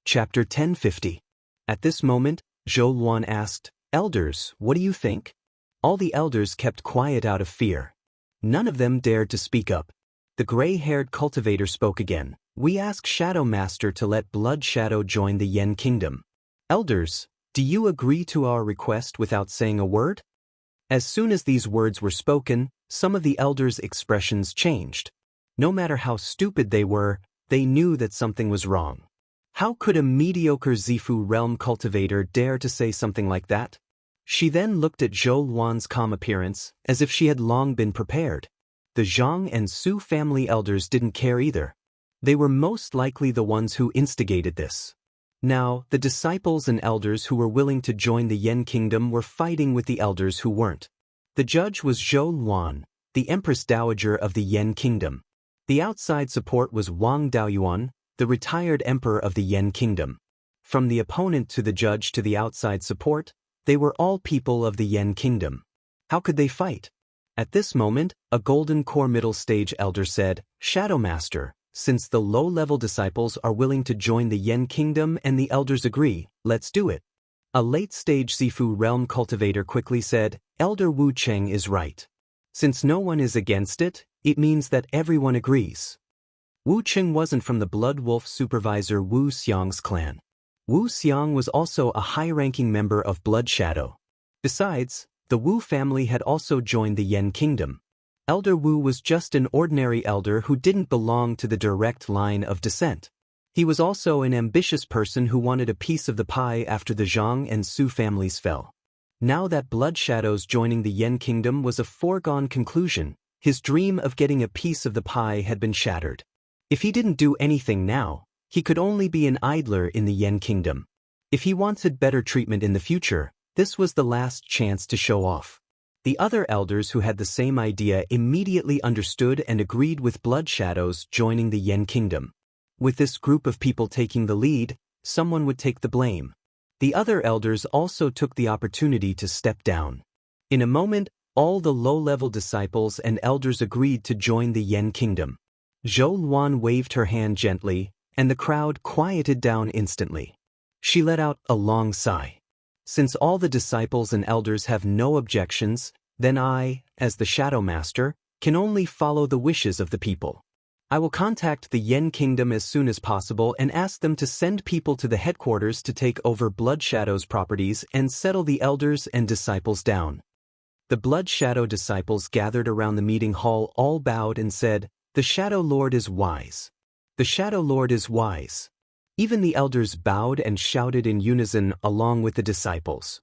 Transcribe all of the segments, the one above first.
Chapter 1050. At this moment, Zhou Luan asked, "Elders, what do you think?" All the elders kept quiet out of fear. None of them dared to speak up. The gray-haired cultivator spoke again. "We ask Shadow Master to let Blood Shadow join the Yen Kingdom. Elders, do you agree to our request without saying a word?" As soon as these words were spoken, some of the elders' expressions changed. No matter how stupid they were, they knew that something was wrong. How could a mediocre Zifu realm cultivator dare to say something like that? She then looked at Zhou Luan's calm appearance, as if she had long been prepared. The Zhang and Su family elders didn't care either. They were most likely the ones who instigated this. Now, the disciples and elders who were willing to join the Yen Kingdom were fighting with the elders who weren't. The judge was Zhou Luan, the Empress Dowager of the Yen Kingdom. The outside support was Wang Daoyuan, the retired emperor of the Yen Kingdom. From the opponent to the judge to the outside support, they were all people of the Yen Kingdom. How could they fight? At this moment, a golden core middle stage elder said, "Shadow Master, since the low-level disciples are willing to join the Yen Kingdom and the elders agree, let's do it." A late-stage Zifu realm cultivator quickly said, "Elder Wu Cheng is right. Since no one is against it, it means that everyone agrees." Wu Cheng wasn't from the Blood Wolf supervisor Wu Xiang's clan. Wu Xiang was also a high-ranking member of Blood Shadow. Besides, the Wu family had also joined the Yen Kingdom. Elder Wu was just an ordinary elder who didn't belong to the direct line of descent. He was also an ambitious person who wanted a piece of the pie after the Zhang and Su families fell. Now that Blood Shadow's joining the Yen Kingdom was a foregone conclusion, his dream of getting a piece of the pie had been shattered. If he didn't do anything now, he could only be an idler in the Yen Kingdom. If he wanted better treatment in the future, this was the last chance to show off. The other elders who had the same idea immediately understood and agreed with Blood Shadows joining the Yen Kingdom. With this group of people taking the lead, someone would take the blame. The other elders also took the opportunity to step down. In a moment, all the low-level disciples and elders agreed to join the Yen Kingdom. Zhou Luan waved her hand gently, and the crowd quieted down instantly. She let out a long sigh. "Since all the disciples and elders have no objections, then I, as the Shadow Master, can only follow the wishes of the people. I will contact the Yen Kingdom as soon as possible and ask them to send people to the headquarters to take over Blood Shadow's properties and settle the elders and disciples down." The Blood Shadow disciples gathered around the meeting hall all bowed and said, "The Shadow Lord is wise. The Shadow Lord is wise." Even the elders bowed and shouted in unison along with the disciples.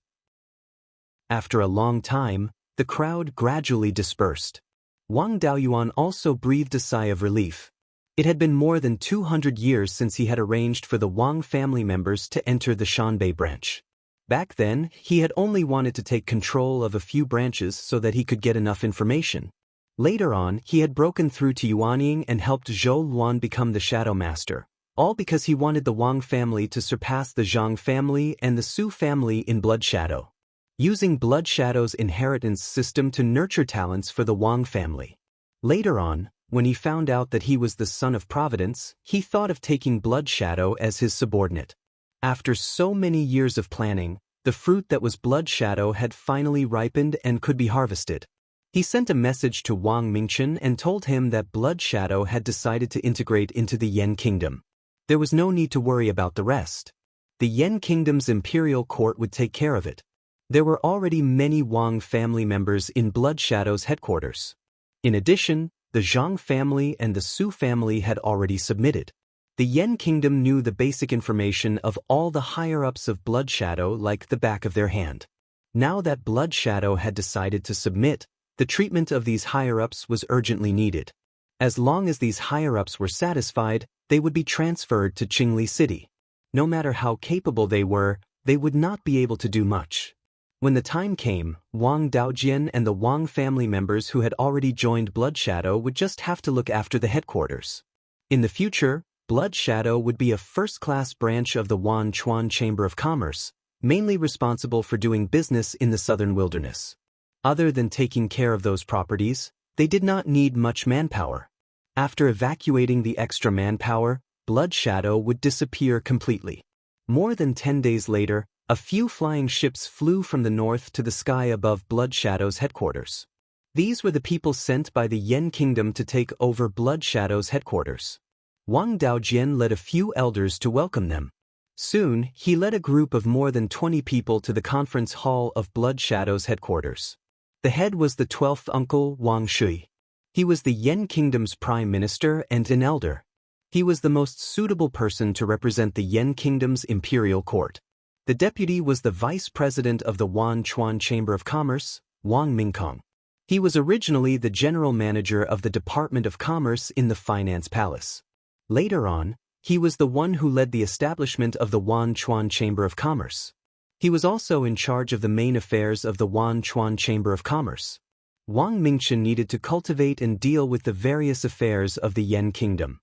After a long time, the crowd gradually dispersed. Wang Daoyuan also breathed a sigh of relief. It had been more than 200 years since he had arranged for the Wang family members to enter the Shanbei branch. Back then, he had only wanted to take control of a few branches so that he could get enough information. Later on, he had broken through to Yuanying and helped Zhou Luan become the Shadow Master, all because he wanted the Wang family to surpass the Zhang family and the Su family in Blood Shadow, using Blood Shadow's inheritance system to nurture talents for the Wang family. Later on, when he found out that he was the son of Providence, he thought of taking Blood Shadow as his subordinate. After so many years of planning, the fruit that was Blood Shadow had finally ripened and could be harvested. He sent a message to Wang Mingchen and told him that Blood Shadow had decided to integrate into the Yen Kingdom. There was no need to worry about the rest. The Yen Kingdom's imperial court would take care of it. There were already many Wang family members in Blood Shadow's headquarters. In addition, the Zhang family and the Su family had already submitted. The Yen Kingdom knew the basic information of all the higher-ups of Blood Shadow like the back of their hand. Now that Blood Shadow had decided to submit, the treatment of these higher-ups was urgently needed. As long as these higher-ups were satisfied, they would be transferred to Qingli City. No matter how capable they would not be able to do much. When the time came, Wang Daojian and the Wang family members who had already joined Blood Shadow would just have to look after the headquarters. In the future, Blood Shadow would be a first-class branch of the Wan Chuan Chamber of Commerce, mainly responsible for doing business in the southern wilderness. Other than taking care of those properties, they did not need much manpower. After evacuating the extra manpower, Blood Shadow would disappear completely. More than 10 days later, a few flying ships flew from the north to the sky above Blood Shadow's headquarters. These were the people sent by the Yen Kingdom to take over Blood Shadow's headquarters. Wang Daojian led a few elders to welcome them. Soon, he led a group of more than 20 people to the conference hall of Blood Shadow's headquarters. The head was the 12th uncle, Wang Shui. He was the Yen Kingdom's prime minister and an elder. He was the most suitable person to represent the Yen Kingdom's imperial court. The deputy was the vice president of the Wanchuan Chamber of Commerce, Wang Mingkong. He was originally the general manager of the Department of Commerce in the Finance Palace. Later on, he was the one who led the establishment of the Wanchuan Chamber of Commerce. He was also in charge of the main affairs of the Wanchuan Chamber of Commerce. Wang Mingchen needed to cultivate and deal with the various affairs of the Yen Kingdom.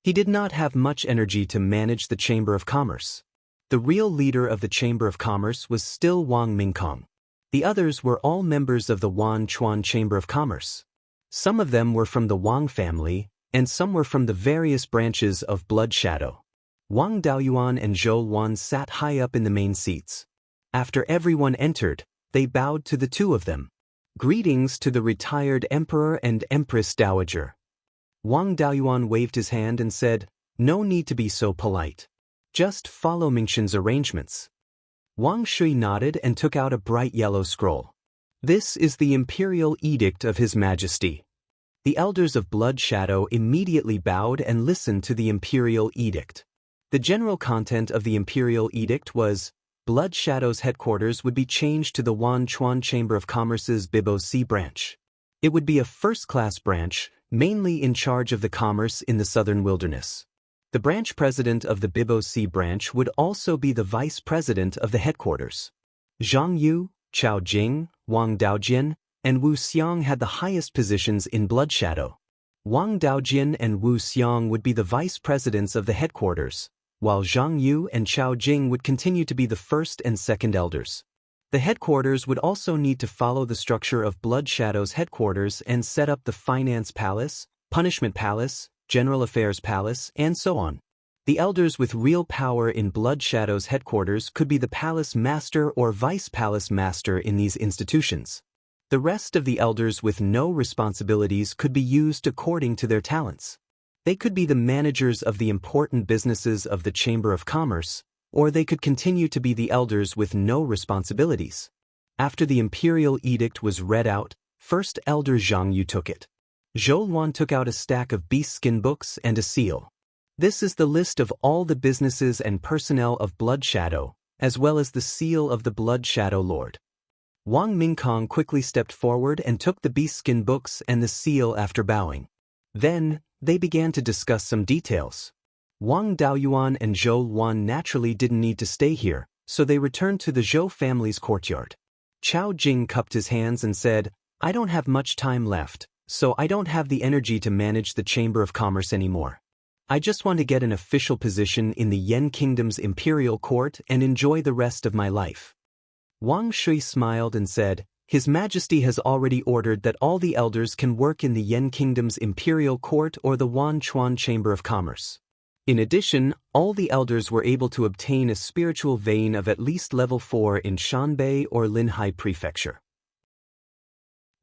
He did not have much energy to manage the Chamber of Commerce. The real leader of the Chamber of Commerce was still Wang Mingkong. The others were all members of the Wanchuan Chamber of Commerce. Some of them were from the Wang family, and some were from the various branches of Blood Shadow. Wang Daoyuan and Zhou Luan sat high up in the main seats. After everyone entered, they bowed to the two of them. Greetings to the retired Emperor and Empress Dowager. Wang Daoyuan waved his hand and said, "No need to be so polite. Just follow Mingxin's arrangements." Wang Shui nodded and took out a bright yellow scroll. "This is the Imperial Edict of His Majesty." The elders of Blood Shadow immediately bowed and listened to the Imperial Edict. The general content of the Imperial Edict was, Blood Shadow's headquarters would be changed to the Wanchuan Chamber of Commerce's Bibo-Si branch. It would be a first-class branch, mainly in charge of the commerce in the southern wilderness. The branch president of the Bibo-Si branch would also be the vice president of the headquarters. Zhang Yu, Chao Jing, Wang Daojian, and Wu Xiang had the highest positions in Blood Shadow. Wang Daojian and Wu Xiang would be the vice presidents of the headquarters, while Zhang Yu and Chao Jing would continue to be the first and second elders. The headquarters would also need to follow the structure of Blood Shadow's headquarters and set up the Finance Palace, Punishment Palace, General Affairs Palace, and so on. The elders with real power in Blood Shadow's headquarters could be the Palace Master or Vice Palace Master in these institutions. The rest of the elders with no responsibilities could be used according to their talents. They could be the managers of the important businesses of the Chamber of Commerce, or they could continue to be the elders with no responsibilities. After the Imperial Edict was read out, first Elder Zhang Yu took it. Zhou Luan took out a stack of beast skin books and a seal. This is the list of all the businesses and personnel of Blood Shadow, as well as the seal of the Blood Shadow Lord. Wang Mingkong quickly stepped forward and took the beast skin books and the seal after bowing. Then, they began to discuss some details. Wang Daoyuan and Zhou Luan naturally didn't need to stay here, so they returned to the Zhou family's courtyard. Chao Jing cupped his hands and said, "I don't have much time left, so I don't have the energy to manage the Chamber of Commerce anymore. I just want to get an official position in the Yen Kingdom's imperial court and enjoy the rest of my life." Wang Shui smiled and said, "His Majesty has already ordered that all the elders can work in the Yen Kingdom's imperial court or the Wanchuan Chamber of Commerce. In addition, all the elders were able to obtain a spiritual vein of at least level 4 in Shanbei or Linhai Prefecture.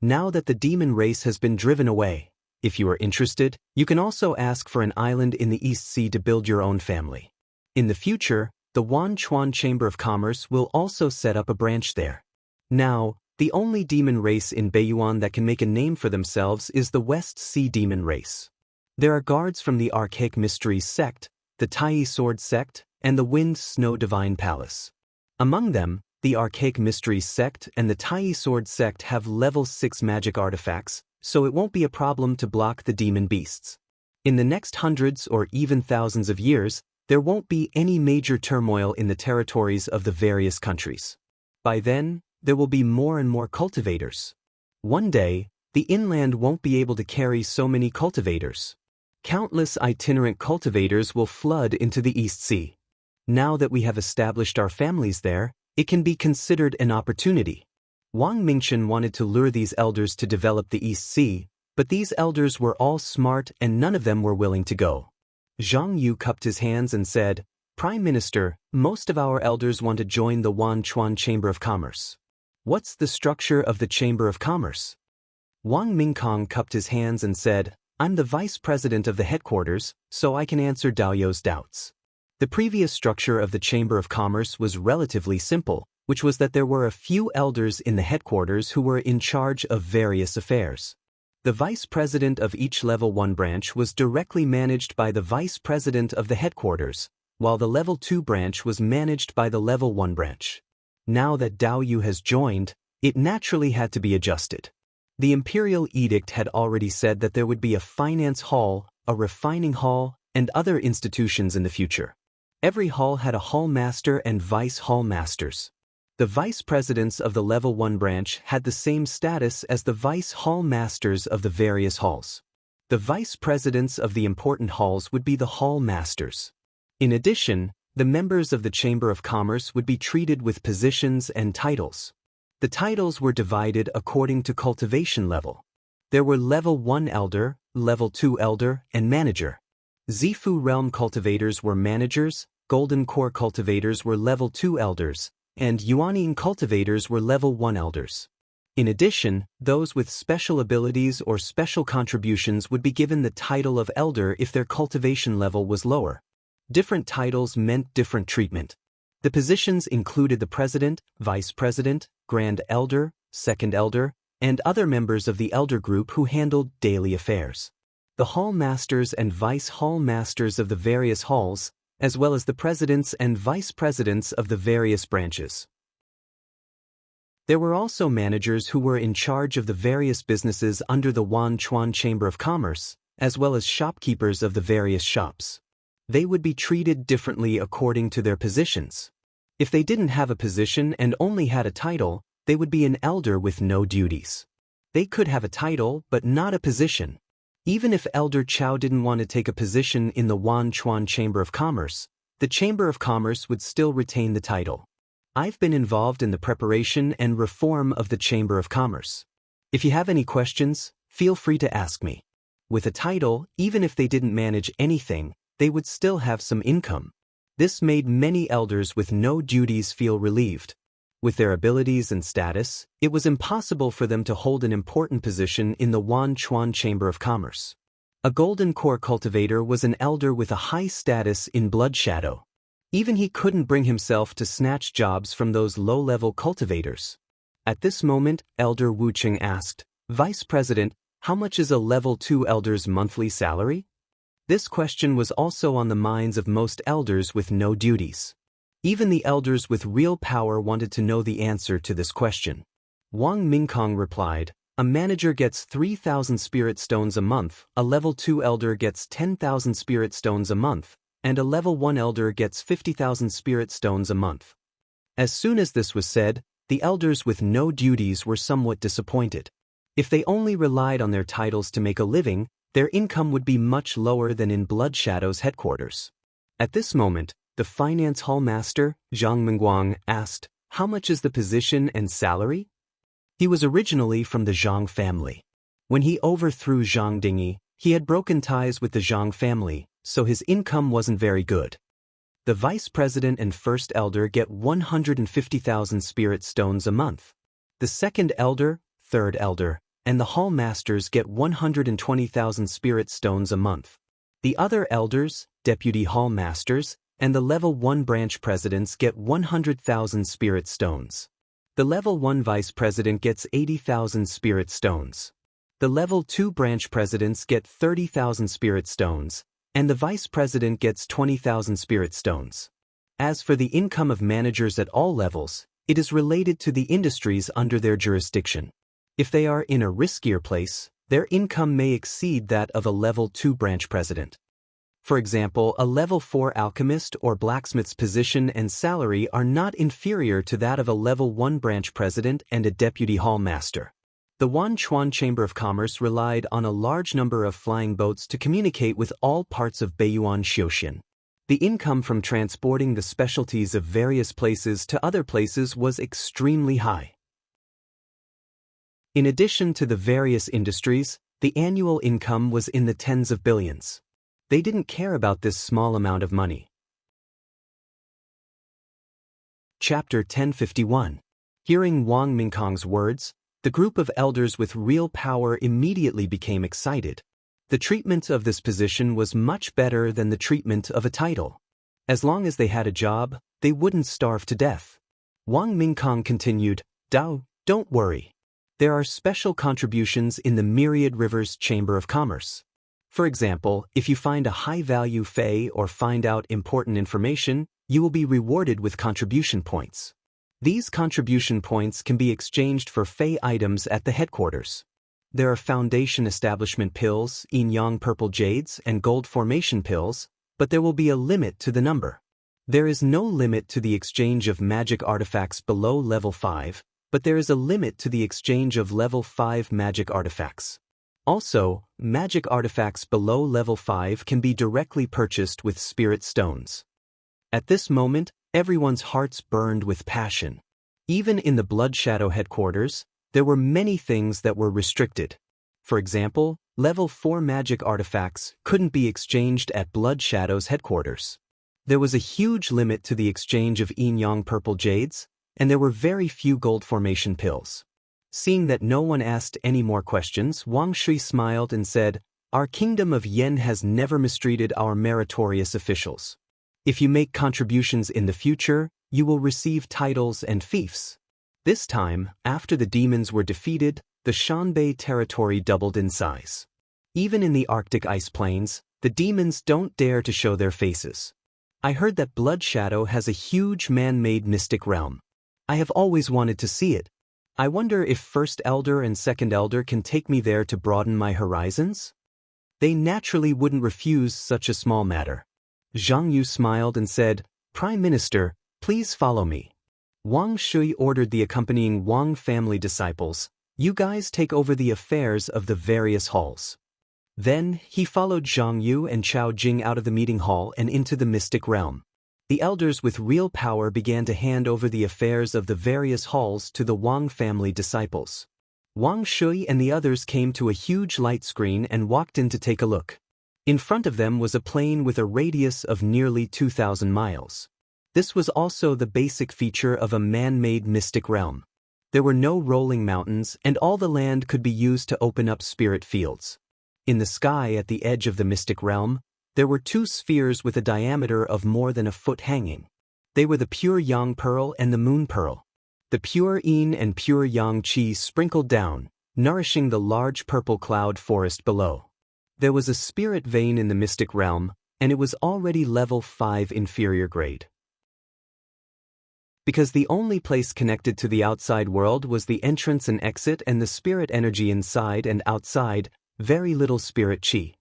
Now that the demon race has been driven away, if you are interested, you can also ask for an island in the East Sea to build your own family. In the future, the Wanchuan Chamber of Commerce will also set up a branch there. Now, the only demon race in Beiyuan that can make a name for themselves is the West Sea demon race. There are guards from the Archaic Mysteries sect, the Tai Sword sect, and the Wind Snow Divine Palace. Among them, the Archaic Mysteries sect and the Tai Sword sect have level 6 magic artifacts, so it won't be a problem to block the demon beasts. In the next hundreds or even thousands of years, there won't be any major turmoil in the territories of the various countries. By then, there will be more and more cultivators. One day, the inland won't be able to carry so many cultivators. Countless itinerant cultivators will flood into the East Sea. Now that we have established our families there, it can be considered an opportunity. Wang Mingchen wanted to lure these elders to develop the East Sea, but these elders were all smart and none of them were willing to go. Zhang Yu cupped his hands and said, Prime Minister, most of our elders want to join the Wanchuan Chamber of Commerce. What's the structure of the Chamber of Commerce? Wang Mingkong cupped his hands and said, I'm the vice president of the headquarters, so I can answer Daoist's doubts. The previous structure of the Chamber of Commerce was relatively simple, which was that there were a few elders in the headquarters who were in charge of various affairs. The vice president of each level 1 branch was directly managed by the vice president of the headquarters, while the level 2 branch was managed by the level 1 branch. Now that Dao Yu has joined, it naturally had to be adjusted. The imperial edict had already said that there would be a finance hall, a refining hall, and other institutions in the future. Every hall had a hall master and vice hall masters. The vice presidents of the level 1 branch had the same status as the vice hall masters of the various halls. The vice presidents of the important halls would be the hall masters. In addition, the members of the Chamber of Commerce would be treated with positions and titles. The titles were divided according to cultivation level. There were level 1 elder, level 2 elder, and manager. Zifu realm cultivators were managers, golden core cultivators were level 2 elders, and Yuanyin cultivators were level 1 elders. In addition, those with special abilities or special contributions would be given the title of elder if their cultivation level was lower. Different titles meant different treatment. The positions included the president, vice president, grand elder, second elder, and other members of the elder group who handled daily affairs. The hall masters and vice hall masters of the various halls, as well as the presidents and vice presidents of the various branches. There were also managers who were in charge of the various businesses under the Wanchuan Chamber of Commerce, as well as shopkeepers of the various shops. They would be treated differently according to their positions. If they didn't have a position and only had a title, they would be an elder with no duties. They could have a title but not a position. Even if Elder Chao didn't want to take a position in the Wanchuan Chamber of Commerce, the Chamber of Commerce would still retain the title. I've been involved in the preparation and reform of the Chamber of Commerce. If you have any questions, feel free to ask me. With a title, even if they didn't manage anything, they would still have some income. This made many elders with no duties feel relieved. With their abilities and status, it was impossible for them to hold an important position in the Wanchuan Chamber of Commerce. A golden core cultivator was an elder with a high status in Blood Shadow. Even he couldn't bring himself to snatch jobs from those low-level cultivators. At this moment, Elder Wu Qing asked, Vice President, how much is a level 2 elder's monthly salary? This question was also on the minds of most elders with no duties. Even the elders with real power wanted to know the answer to this question. Wang Mingkong replied, a manager gets 3,000 spirit stones a month, a level 2 elder gets 10,000 spirit stones a month, and a level 1 elder gets 50,000 spirit stones a month. As soon as this was said, the elders with no duties were somewhat disappointed. If they only relied on their titles to make a living, their income would be much lower than in Blood Shadow's headquarters. At this moment, the finance hall master, Zhang Mingguang, asked, how much is the position and salary? He was originally from the Zhang family. When he overthrew Zhang Dingyi, he had broken ties with the Zhang family, so his income wasn't very good. The vice president and first elder get 150,000 spirit stones a month. The second elder, third elder, and the hall masters get 120,000 spirit stones a month. The other elders, deputy hall masters, and the level 1 branch presidents get 100,000 spirit stones. The level 1 vice president gets 80,000 spirit stones. The level 2 branch presidents get 30,000 spirit stones, and the vice president gets 20,000 spirit stones. As for the income of managers at all levels, it is related to the industries under their jurisdiction. If they are in a riskier place, their income may exceed that of a level 2 branch president. For example, a level 4 alchemist or blacksmith's position and salary are not inferior to that of a level 1 branch president and a deputy hall master. The Wanchuan Chamber of Commerce relied on a large number of flying boats to communicate with all parts of Beiyuan Xiuxian. The income from transporting the specialties of various places to other places was extremely high. In addition to the various industries, the annual income was in the tens of billions. They didn't care about this small amount of money. Chapter 1051. Hearing Wang Mingkong's words, the group of elders with real power immediately became excited. The treatment of this position was much better than the treatment of a title. As long as they had a job, they wouldn't starve to death. Wang Mingkong continued, "Dao, don't worry. There are special contributions in the Myriad Rivers Chamber of Commerce. For example, if you find a high-value fei or find out important information, you will be rewarded with contribution points. These contribution points can be exchanged for fei items at the headquarters. There are foundation establishment pills, yin-yang purple jades, and gold formation pills, but there will be a limit to the number. There is no limit to the exchange of magic artifacts below level 5, but there is a limit to the exchange of level 5 magic artifacts. Also, magic artifacts below level 5 can be directly purchased with spirit stones." At this moment, everyone's hearts burned with passion. Even in the Blood Shadow headquarters, there were many things that were restricted. For example, level 4 magic artifacts couldn't be exchanged at Blood Shadow's headquarters. There was a huge limit to the exchange of yin-yang purple jades, and there were very few gold formation pills. Seeing that no one asked any more questions, Wang Shui smiled and said, "Our kingdom of Yen has never mistreated our meritorious officials. If you make contributions in the future, you will receive titles and fiefs." This time, after the demons were defeated, the Shanbei territory doubled in size. Even in the Arctic ice plains, the demons don't dare to show their faces. I heard that Blood Shadow has a huge man-made mystic realm. I have always wanted to see it. I wonder if First Elder and Second Elder can take me there to broaden my horizons? They naturally wouldn't refuse such a small matter. Zhang Yu smiled and said, "Prime Minister, please follow me." Wang Shui ordered the accompanying Wang family disciples, "You guys take over the affairs of the various halls." Then, he followed Zhang Yu and Chao Jing out of the meeting hall and into the mystic realm. The elders with real power began to hand over the affairs of the various halls to the Wang family disciples. Wang Shui and the others came to a huge light screen and walked in to take a look. In front of them was a plain with a radius of nearly 2,000 miles. This was also the basic feature of a man-made mystic realm. There were no rolling mountains, and all the land could be used to open up spirit fields. In the sky at the edge of the mystic realm, there were 2 spheres with a diameter of more than a foot hanging. They were the pure yang pearl and the moon pearl. The pure yin and pure yang qi sprinkled down, nourishing the large purple cloud forest below. There was a spirit vein in the mystic realm, and it was already level 5 inferior grade. Because the only place connected to the outside world was the entrance and exit and the spirit energy inside and outside, very little spirit qi.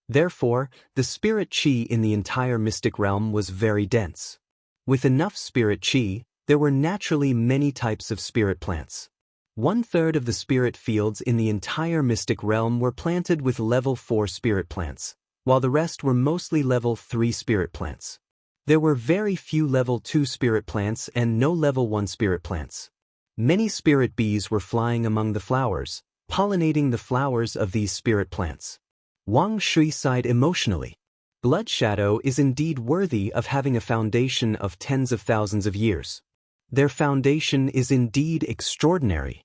Therefore, the spirit qi in the entire mystic realm was very dense. With enough spirit qi, there were naturally many types of spirit plants. 1/3 of the spirit fields in the entire mystic realm were planted with level 4 spirit plants, while the rest were mostly level 3 spirit plants. There were very few level 2 spirit plants and no level 1 spirit plants. Many spirit bees were flying among the flowers, pollinating the flowers of these spirit plants. Wang Shui sighed emotionally. Blood Shadow is indeed worthy of having a foundation of tens of thousands of years. Their foundation is indeed extraordinary.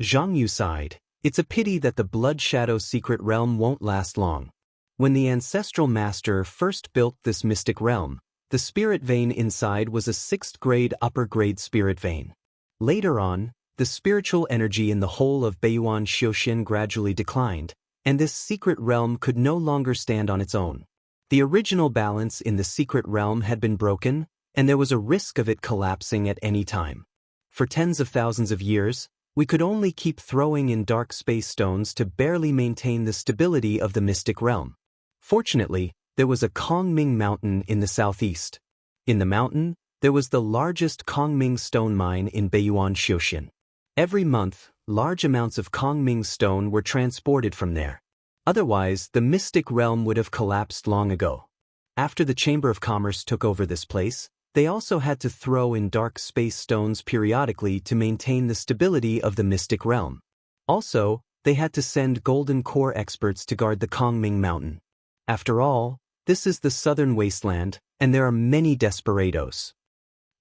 Zhang Yu sighed. It's a pity that the Blood Shadow secret realm won't last long. When the ancestral master first built this mystic realm, the spirit vein inside was a 6th grade upper grade spirit vein. Later on, the spiritual energy in the whole of Beiyuan Xiaoxian gradually declined, and this secret realm could no longer stand on its own. The original balance in the secret realm had been broken, and there was a risk of it collapsing at any time. For tens of thousands of years, we could only keep throwing in dark space stones to barely maintain the stability of the mystic realm. Fortunately, there was a Kongming mountain in the southeast. In the mountain, there was the largest Kongming stone mine in Beiyuan Xiaoxian. Every month, large amounts of Kongming stone were transported from there. Otherwise, the mystic realm would have collapsed long ago. After the Chamber of Commerce took over this place, they also had to throw in dark space stones periodically to maintain the stability of the mystic realm. Also, they had to send golden core experts to guard the Kongming mountain. After all, this is the southern wasteland, and there are many desperados.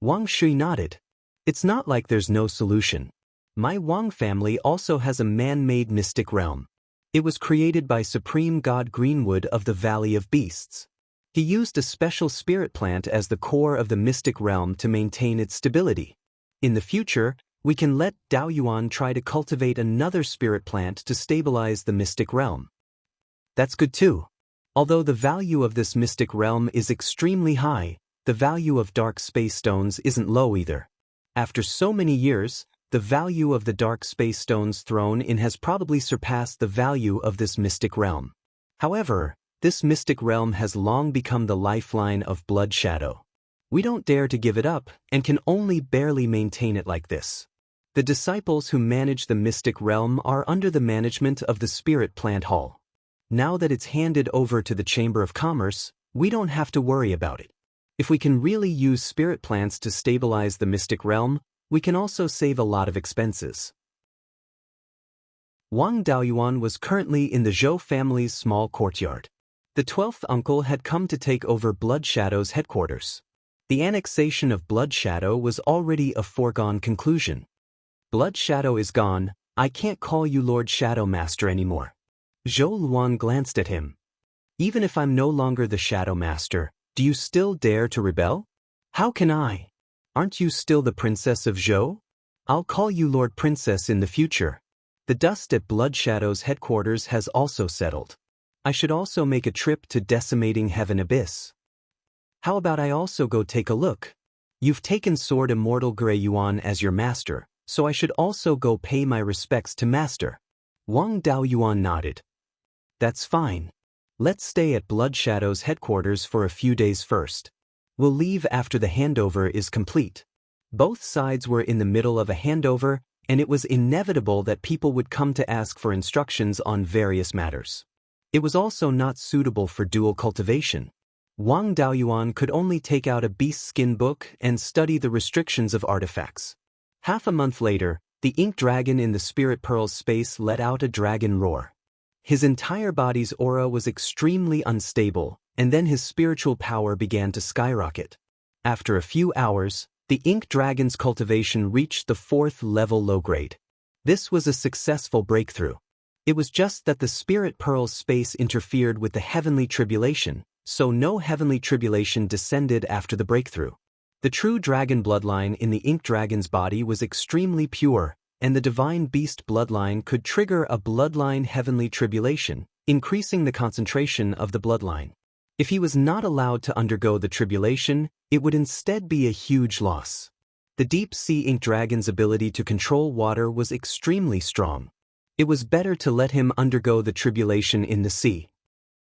Wang Shui nodded. It's not like there's no solution. My Wang family also has a man-made mystic realm. It was created by Supreme God Greenwood of the Valley of Beasts. He used a special spirit plant as the core of the mystic realm to maintain its stability. In the future, we can let Beiyuan try to cultivate another spirit plant to stabilize the mystic realm. That's good too. Although the value of this mystic realm is extremely high, the value of dark space stones isn't low either. After so many years, the value of the dark space stones thrown in has probably surpassed the value of this mystic realm. However, this mystic realm has long become the lifeline of Blood Shadow. We don't dare to give it up and can only barely maintain it like this. The disciples who manage the mystic realm are under the management of the Spirit Plant Hall. Now that it's handed over to the Chamber of Commerce, we don't have to worry about it. If we can really use spirit plants to stabilize the mystic realm, we can also save a lot of expenses. Wang Daoyuan was currently in the Zhou family's small courtyard. The 12th uncle had come to take over Blood Shadow's headquarters. The annexation of Blood Shadow was already a foregone conclusion. Blood Shadow is gone, I can't call you Lord Shadow Master anymore. Zhou Luan glanced at him. Even if I'm no longer the Shadow Master, do you still dare to rebel? How can I? Aren't you still the Princess of Zhou? I'll call you Lord Princess in the future. The dust at Blood Shadow's headquarters has also settled. I should also make a trip to Decimating Heaven Abyss. How about I also go take a look? You've taken Sword Immortal Grey Yuan as your master, so I should also go pay my respects to Master. Wang Daoyuan nodded. That's fine. Let's stay at Blood Shadow's headquarters for a few days first. We'll leave after the handover is complete. Both sides were in the middle of a handover, and it was inevitable that people would come to ask for instructions on various matters. It was also not suitable for dual cultivation. Wang Daoyuan could only take out a beast skin book and study the restrictions of artifacts. Half a month later, the ink dragon in the Spirit Pearl's space let out a dragon roar. His entire body's aura was extremely unstable, and then his spiritual power began to skyrocket. After a few hours, the ink dragon's cultivation reached the 4th level low grade. This was a successful breakthrough. It was just that the Spirit Pearl's space interfered with the heavenly tribulation, so no heavenly tribulation descended after the breakthrough. The true dragon bloodline in the ink dragon's body was extremely pure, and the divine beast bloodline could trigger a bloodline heavenly tribulation, increasing the concentration of the bloodline. If he was not allowed to undergo the tribulation, it would instead be a huge loss. The deep sea ink dragon's ability to control water was extremely strong. It was better to let him undergo the tribulation in the sea.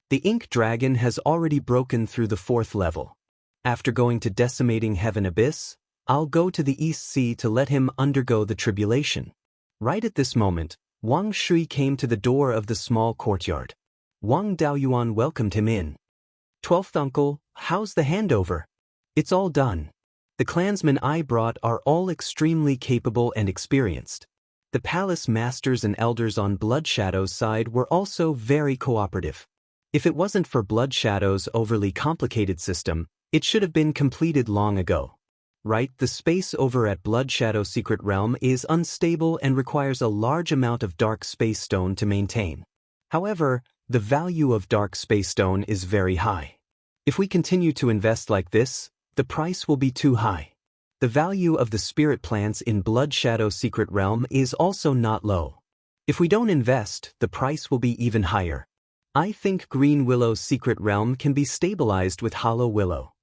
The ink dragon has already broken through the 4th level. After going to Decimating Heaven Abyss, I'll go to the East Sea to let him undergo the tribulation. Right at this moment, Wang Shui came to the door of the small courtyard. Wang Daoyuan welcomed him in. 12th uncle, how's the handover? It's all done. The clansmen I brought are all extremely capable and experienced. The palace masters and elders on Blood Shadow's side were also very cooperative. If it wasn't for Blood Shadow's overly complicated system, it should have been completed long ago. Right, the space over at Blood Shadow's secret realm is unstable and requires a large amount of dark space stone to maintain. However, the value of dark space stone is very high. If we continue to invest like this, the price will be too high. The value of the spirit plants in Blood Shadow's secret realm is also not low. If we don't invest, the price will be even higher. I think Green Willow's secret realm can be stabilized with Hollow Willow.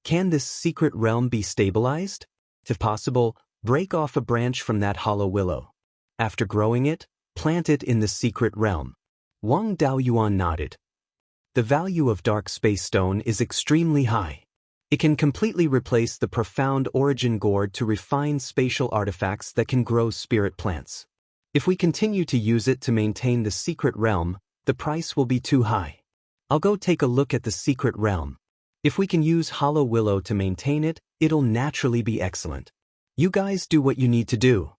Can this secret realm be stabilized? If possible, break off a branch from that Hollow Willow. After growing it, plant it in the secret realm. Wang Daoyuan nodded. The value of dark space stone is extremely high. It can completely replace the profound origin gourd to refine spatial artifacts that can grow spirit plants. If we continue to use it to maintain the secret realm, the price will be too high. I'll go take a look at the secret realm. If we can use Hollow Willow to maintain it, it'll naturally be excellent. You guys do what you need to do.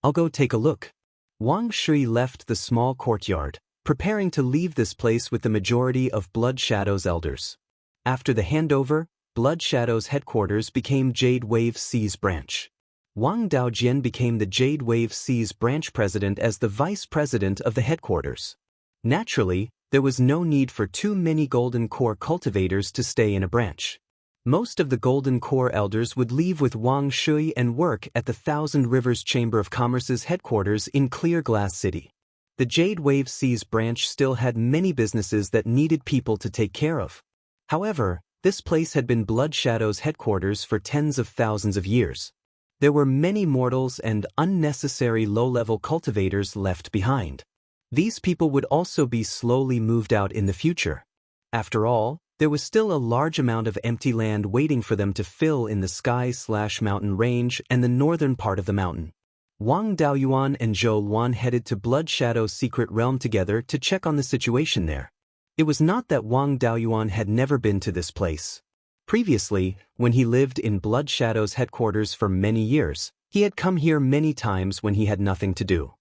I'll go take a look. Wang Shui left the small courtyard, preparing to leave this place with the majority of Blood Shadow's elders. After the handover, Blood Shadow's headquarters became Jade Wave C's branch. Wang Daojian became the Jade Wave C's branch president as the vice president of the headquarters. Naturally, there was no need for too many Golden Core cultivators to stay in a branch. Most of the Golden Core elders would leave with Wang Shui and work at the Thousand Rivers Chamber of Commerce's headquarters in Clear Glass City. The Jade Wave C's branch still had many businesses that needed people to take care of. However, this place had been Blood Shadow's headquarters for tens of thousands of years. There were many mortals and unnecessary low-level cultivators left behind. These people would also be slowly moved out in the future. After all, there was still a large amount of empty land waiting for them to fill in the sky/mountain range and the northern part of the mountain. Wang Daoyuan and Zhou Luan headed to Blood Shadow's secret realm together to check on the situation there. It was not that Wang Daoyuan had never been to this place. Previously, when he lived in Blood Shadow's headquarters for many years, he had come here many times when he had nothing to do.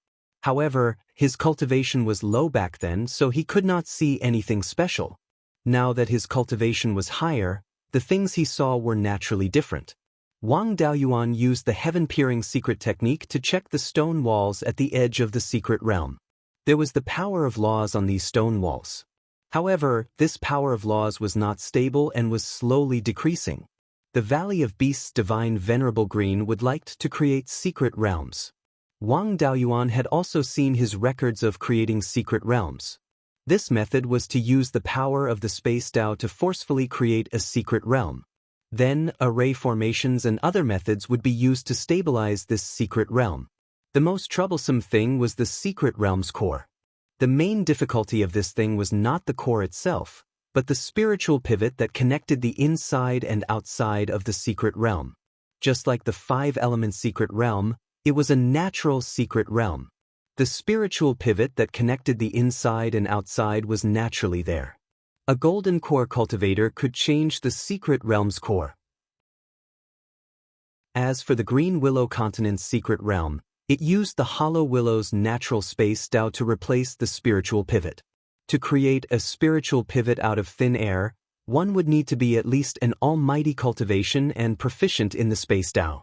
However, his cultivation was low back then, so he could not see anything special. Now that his cultivation was higher, the things he saw were naturally different. Wang Daoyuan used the heaven-peering secret technique to check the stone walls at the edge of the secret realm. There was the power of laws on these stone walls. However, this power of laws was not stable and was slowly decreasing. The Valley of Beasts Divine Venerable Green would like to create secret realms. Wang Daoyuan had also seen his records of creating secret realms. This method was to use the power of the Space Dao to forcefully create a secret realm. Then, array formations and other methods would be used to stabilize this secret realm. The most troublesome thing was the secret realm's core. The main difficulty of this thing was not the core itself, but the spiritual pivot that connected the inside and outside of the secret realm. Just like the five-element secret realm, it was a natural secret realm. The spiritual pivot that connected the inside and outside was naturally there. A golden core cultivator could change the secret realm's core. As for the Green Willow Continent's secret realm, it used the Hollow Willow's natural space Dao to replace the spiritual pivot. To create a spiritual pivot out of thin air, one would need to be at least an almighty cultivation and proficient in the space Dao.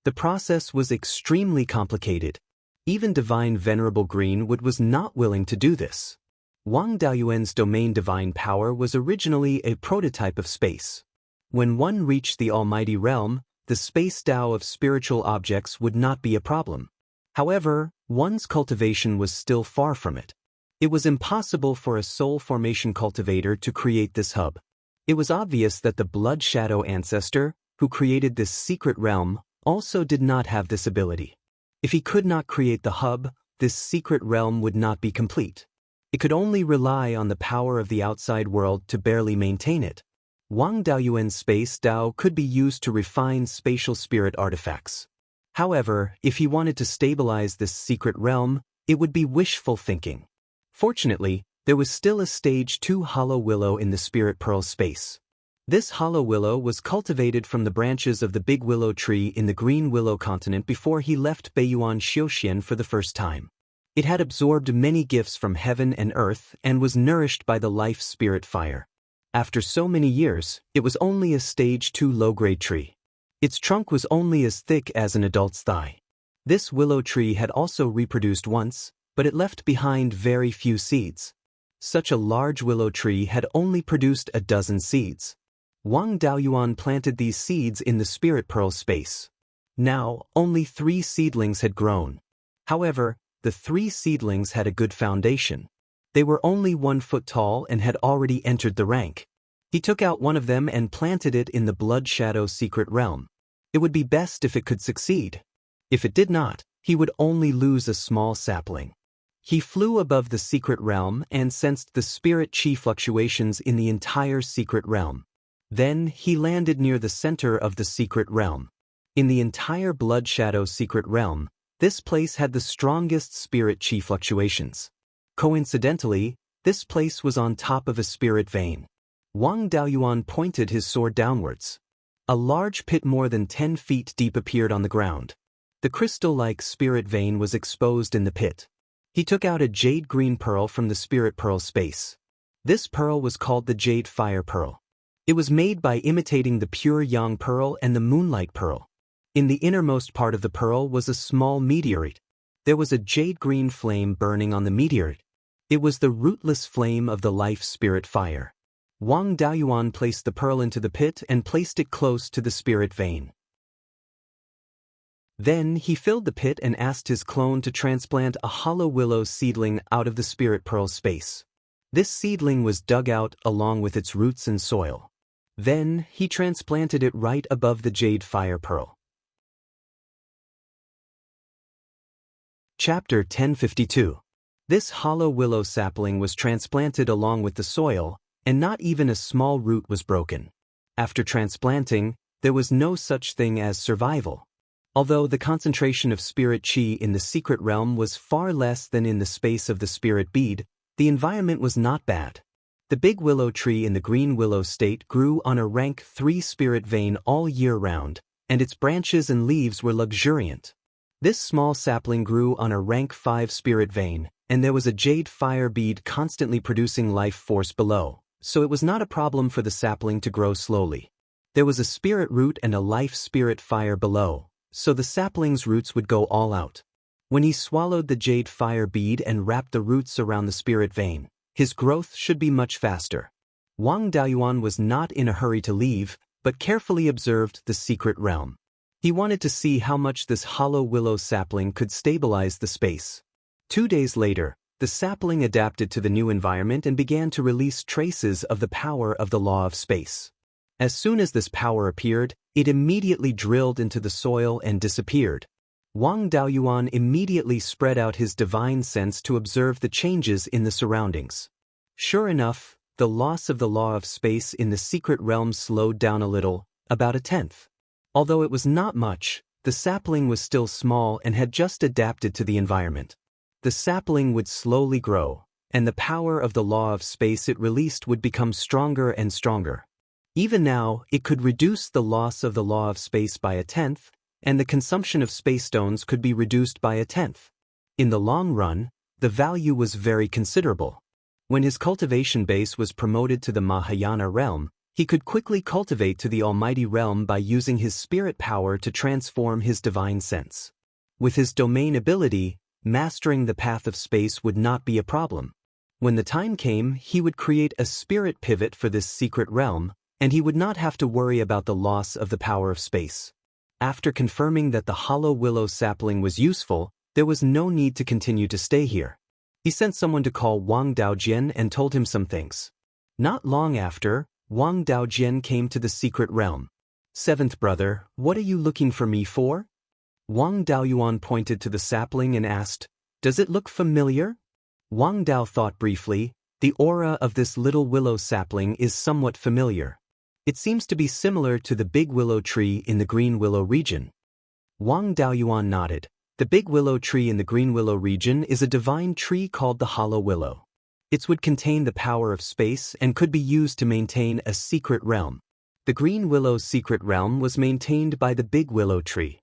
The process was extremely complicated. Even Divine Venerable Greenwood was not willing to do this. Wang Daoyuan's domain divine power was originally a prototype of space. When one reached the almighty realm, the space Dao of spiritual objects would not be a problem. However, one's cultivation was still far from it. It was impossible for a soul formation cultivator to create this hub. It was obvious that the Blood Shadow ancestor, who created this secret realm, also did not have this ability. If he could not create the hub, this secret realm would not be complete. It could only rely on the power of the outside world to barely maintain it. Wang Daoyuan's space Dao could be used to refine spatial spirit artifacts. However, if he wanted to stabilize this secret realm, it would be wishful thinking. Fortunately, there was still a stage 2 Hollow Willow in the Spirit Pearl space. This Hollow Willow was cultivated from the branches of the Big Willow tree in the Green Willow continent before he left Beiyuan Xiaoxian for the first time. It had absorbed many gifts from heaven and earth and was nourished by the life spirit fire. After so many years, it was only a stage 2 low-grade tree. Its trunk was only as thick as an adult's thigh. This willow tree had also reproduced once, but it left behind very few seeds. Such a large willow tree had only produced a dozen seeds. Wang Daoyuan planted these seeds in the Spirit Pearl space. Now, only 3 seedlings had grown. However, the 3 seedlings had a good foundation. They were only 1 foot tall and had already entered the rank. He took out one of them and planted it in the Blood Shadow secret realm. It would be best if it could succeed. If it did not, he would only lose a small sapling. He flew above the secret realm and sensed the spirit chi fluctuations in the entire secret realm. Then he landed near the center of the secret realm. In the entire Blood Shadow secret realm, this place had the strongest spirit chi fluctuations. Coincidentally, this place was on top of a spirit vein. Wang Daoyuan pointed his sword downwards. A large pit more than 10 feet deep appeared on the ground. The crystal-like spirit vein was exposed in the pit. He took out a jade green pearl from the Spirit Pearl space. This pearl was called the Jade Fire Pearl. It was made by imitating the pure yang pearl and the moonlight pearl. In the innermost part of the pearl was a small meteorite. There was a jade-green flame burning on the meteorite. It was the rootless flame of the life spirit fire. Wang Daoyuan placed the pearl into the pit and placed it close to the spirit vein. Then he filled the pit and asked his clone to transplant a hollow willow seedling out of the spirit pearl space. This seedling was dug out along with its roots and soil. Then he transplanted it right above the jade fire pearl. Chapter 1052. This hollow willow sapling was transplanted along with the soil, and not even a small root was broken. After transplanting, there was no such thing as survival. Although the concentration of spirit chi in the secret realm was far less than in the space of the spirit bead, the environment was not bad. The big willow tree in the green willow state grew on a rank 3 spirit vein all year round, and its branches and leaves were luxuriant. This small sapling grew on a rank 5 spirit vein, and there was a jade fire bead constantly producing life force below, so it was not a problem for the sapling to grow slowly. There was a spirit root and a life spirit fire below, so the sapling's roots would go all out. When he swallowed the jade fire bead and wrapped the roots around the spirit vein, his growth should be much faster. Wang Daoyuan was not in a hurry to leave, but carefully observed the secret realm. He wanted to see how much this hollow willow sapling could stabilize the space. 2 days later, the sapling adapted to the new environment and began to release traces of the power of the law of space. As soon as this power appeared, it immediately drilled into the soil and disappeared. Wang Daoyuan immediately spread out his divine sense to observe the changes in the surroundings. Sure enough, the loss of the law of space in the secret realm slowed down a little, about 1/10. Although it was not much, the sapling was still small and had just adapted to the environment. The sapling would slowly grow, and the power of the law of space it released would become stronger and stronger. Even now, it could reduce the loss of the law of space by 1/10, and the consumption of space stones could be reduced by 1/10. In the long run, the value was very considerable. When his cultivation base was promoted to the Mahayana realm, he could quickly cultivate to the almighty realm by using his spirit power to transform his divine sense. With his domain ability, mastering the path of space would not be a problem. When the time came, he would create a spirit pivot for this secret realm, and he would not have to worry about the loss of the power of space. After confirming that the hollow willow sapling was useful, there was no need to continue to stay here. He sent someone to call Wang Daojian and told him some things. Not long after, Wang Daojian came to the secret realm. "Seventh brother, what are you looking for me for?" Wang Daoyuan pointed to the sapling and asked, "Does it look familiar?" Wang Dao thought briefly. The aura of this little willow sapling is somewhat familiar. It seems to be similar to the big willow tree in the green willow region. Wang Daoyuan nodded. The big willow tree in the green willow region is a divine tree called the hollow willow. It would contain the power of space and could be used to maintain a secret realm. The green willow's secret realm was maintained by the big willow tree.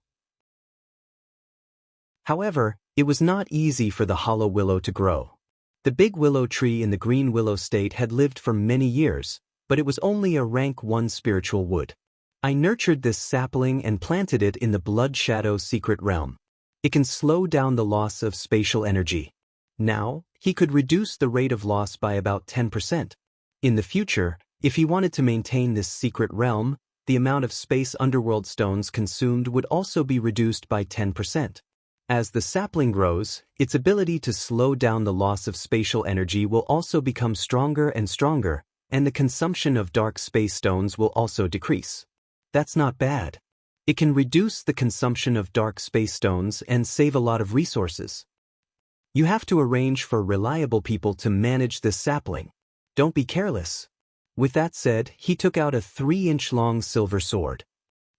However, it was not easy for the hollow willow to grow. The big willow tree in the green willow state had lived for many years, but it was only a rank 1 spiritual wood. I nurtured this sapling and planted it in the blood shadow secret realm. It can slow down the loss of spatial energy. Now, he could reduce the rate of loss by about 10%. In the future, if he wanted to maintain this secret realm, the amount of space underworld stones consumed would also be reduced by 10%. As the sapling grows, its ability to slow down the loss of spatial energy will also become stronger and stronger, and the consumption of dark space stones will also decrease. That's not bad. It can reduce the consumption of dark space stones and save a lot of resources. You have to arrange for reliable people to manage this sapling. Don't be careless. With that said, he took out a 3-inch long silver sword.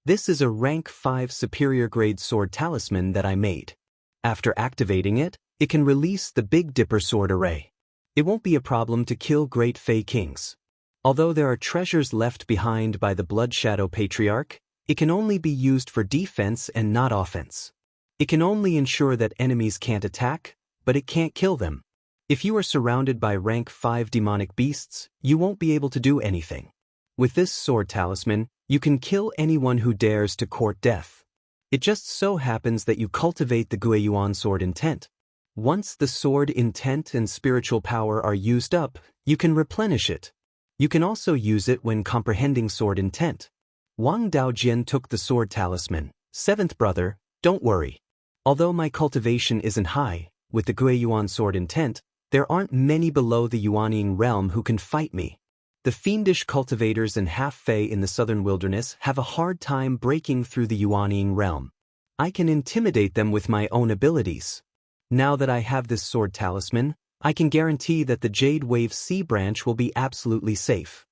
This is a rank 5 superior grade sword talisman that I made. After activating it, it can release the Big Dipper sword array. It won't be a problem to kill great Fey kings. Although there are treasures left behind by the Blood Shadow Patriarch, it can only be used for defense and not offense. It can only ensure that enemies can't attack, but it can't kill them. If you are surrounded by rank 5 demonic beasts, you won't be able to do anything. With this sword talisman, you can kill anyone who dares to court death. It just so happens that you cultivate the Beiyuan sword intent. Once the sword intent and spiritual power are used up, you can replenish it. You can also use it when comprehending sword intent. Wang Daojian took the sword talisman. Seventh brother, don't worry. Although my cultivation isn't high, with the Beiyuan sword intent, there aren't many below the Yuanying realm who can fight me. The fiendish cultivators and half-fae in the southern wilderness have a hard time breaking through the Yuanying realm. I can intimidate them with my own abilities. Now that I have this sword talisman, I can guarantee that the Jade Wave C branch will be absolutely safe.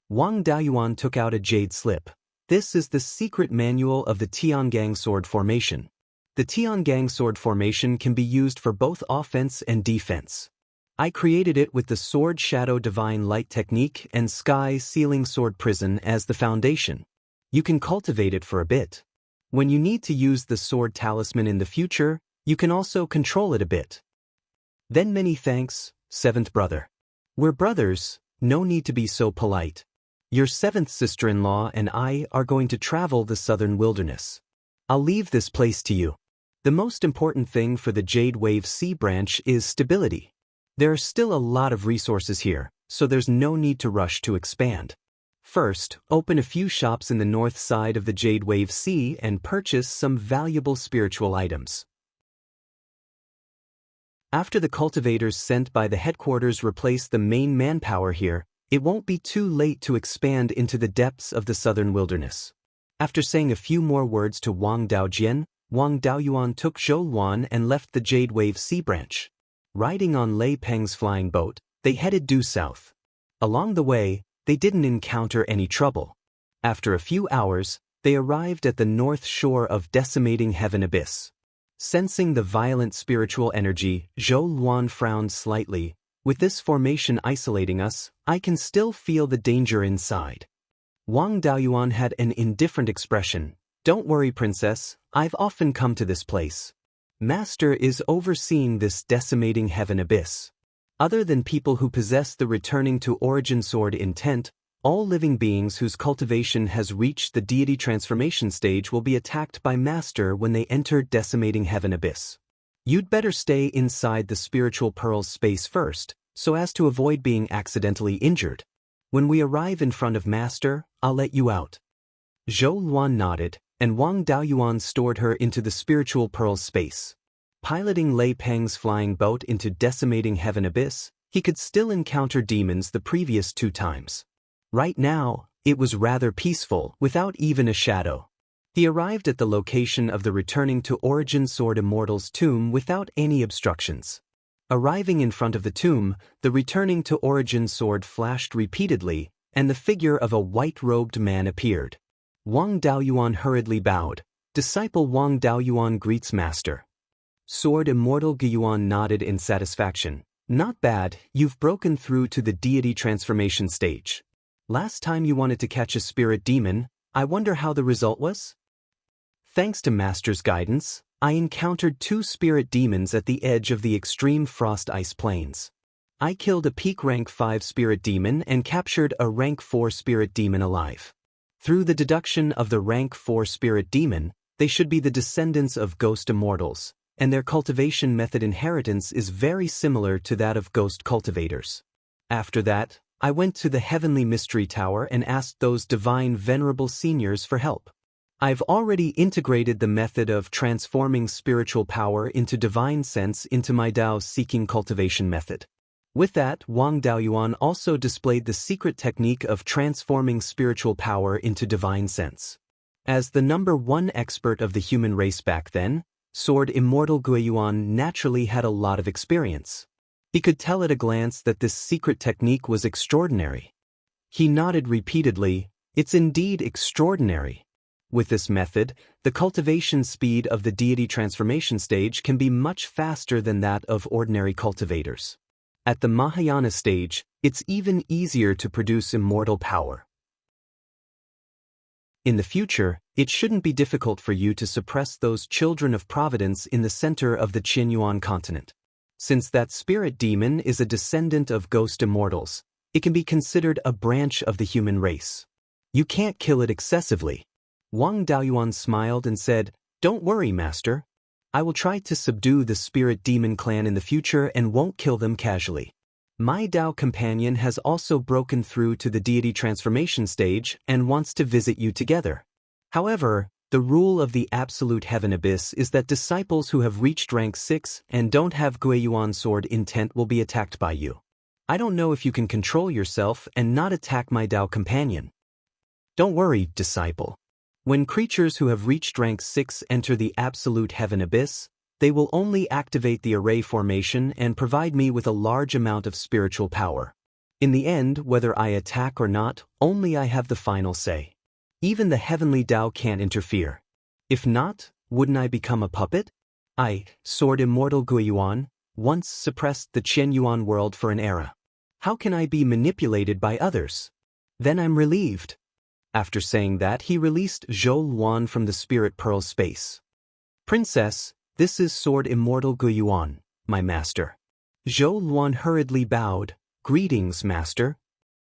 Wang Daoyuan took out a jade slip. This is the secret manual of the Tiangang sword formation. The Tiangang sword formation can be used for both offense and defense. I created it with the Sword Shadow Divine Light technique and Sky Sealing Sword Prison as the foundation. You can cultivate it for a bit. When you need to use the sword talisman in the future, you can also control it a bit. Then many thanks, seventh brother. We're brothers, no need to be so polite. Your seventh sister-in-law and I are going to travel the southern wilderness. I'll leave this place to you. The most important thing for the Jade Wave C branch is stability. There are still a lot of resources here, so there's no need to rush to expand. First, open a few shops in the north side of the Jade Wave C and purchase some valuable spiritual items. After the cultivators sent by the headquarters replace the main manpower here, it won't be too late to expand into the depths of the southern wilderness. After saying a few more words to Wang Daojian, Wang Daoyuan took Zhou Luan and left the Jade Wave C branch. Riding on Lei Peng's flying boat, they headed due south. Along the way, they didn't encounter any trouble. After a few hours, they arrived at the north shore of Decimating Heaven Abyss. Sensing the violent spiritual energy, Zhou Luan frowned slightly. With this formation isolating us, I can still feel the danger inside. Wang Daoyuan had an indifferent expression. Don't worry, princess, I've often come to this place. Master is overseeing this Decimating Heaven Abyss. Other than people who possess the returning to origin sword intent, all living beings whose cultivation has reached the deity transformation stage will be attacked by Master when they enter Decimating Heaven Abyss. You'd better stay inside the spiritual pearls space first, so as to avoid being accidentally injured. When we arrive in front of Master, I'll let you out. Zhou Luan nodded, and Wang Daoyuan stored her into the spiritual pearls space. Piloting Lei Peng's flying boat into Decimating Heaven Abyss, he could still encounter demons the previous 2 times. Right now, it was rather peaceful, without even a shadow. He arrived at the location of the returning to origin sword Immortal's tomb without any obstructions. Arriving in front of the tomb, the returning to origin sword flashed repeatedly, and the figure of a white-robed man appeared. Wang Daoyuan hurriedly bowed. Disciple Wang Daoyuan greets Master. Sword Immortal Guiyuan nodded in satisfaction. Not bad, you've broken through to the deity transformation stage. Last time you wanted to catch a spirit demon, I wonder how the result was? Thanks to Master's guidance, I encountered 2 spirit demons at the edge of the extreme frost ice plains. I killed a peak rank 5 spirit demon and captured a rank 4 spirit demon alive. Through the deduction of the rank 4 spirit demon, they should be the descendants of ghost immortals, and their cultivation method inheritance is very similar to that of ghost cultivators. After that, I went to the Heavenly Mystery Tower and asked those divine venerable seniors for help. I've already integrated the method of transforming spiritual power into divine sense into my Dao-seeking cultivation method. With that, Wang Daoyuan also displayed the secret technique of transforming spiritual power into divine sense. As the number 1 expert of the human race back then, Sword Immortal Guiyuan naturally had a lot of experience. He could tell at a glance that this secret technique was extraordinary. He nodded repeatedly. It's indeed extraordinary. With this method, the cultivation speed of the deity transformation stage can be much faster than that of ordinary cultivators. At the Mahayana stage, it's even easier to produce immortal power. In the future, it shouldn't be difficult for you to suppress those children of providence in the center of the Qinyuan continent. Since that spirit demon is a descendant of ghost immortals, It can be considered a branch of the human race. You can't kill it excessively. Wang Daoyuan smiled and said, "Don't worry, Master. I will try to subdue the spirit demon clan in the future and won't kill them casually. My Dao companion has also broken through to the deity transformation stage and wants to visit you together. However, the rule of the absolute heaven abyss is that disciples who have reached rank 6 and don't have Guiyuan sword intent will be attacked by you. I don't know if you can control yourself and not attack my Dao companion." "Don't worry, disciple. When creatures who have reached rank 6 enter the absolute heaven abyss, they will only activate the array formation and provide me with a large amount of spiritual power. In the end, whether I attack or not, only I have the final say. Even the heavenly Dao can't interfere. If not, wouldn't I become a puppet? I, Sword Immortal Guiyuan, once suppressed the Qianyuan world for an era. How can I be manipulated by others? Then I'm relieved." After saying that, he released Zhou Luan from the Spirit Pearl space. "Princess, this is Sword Immortal Guiyuan, my master." Zhou Luan hurriedly bowed. "Greetings, master."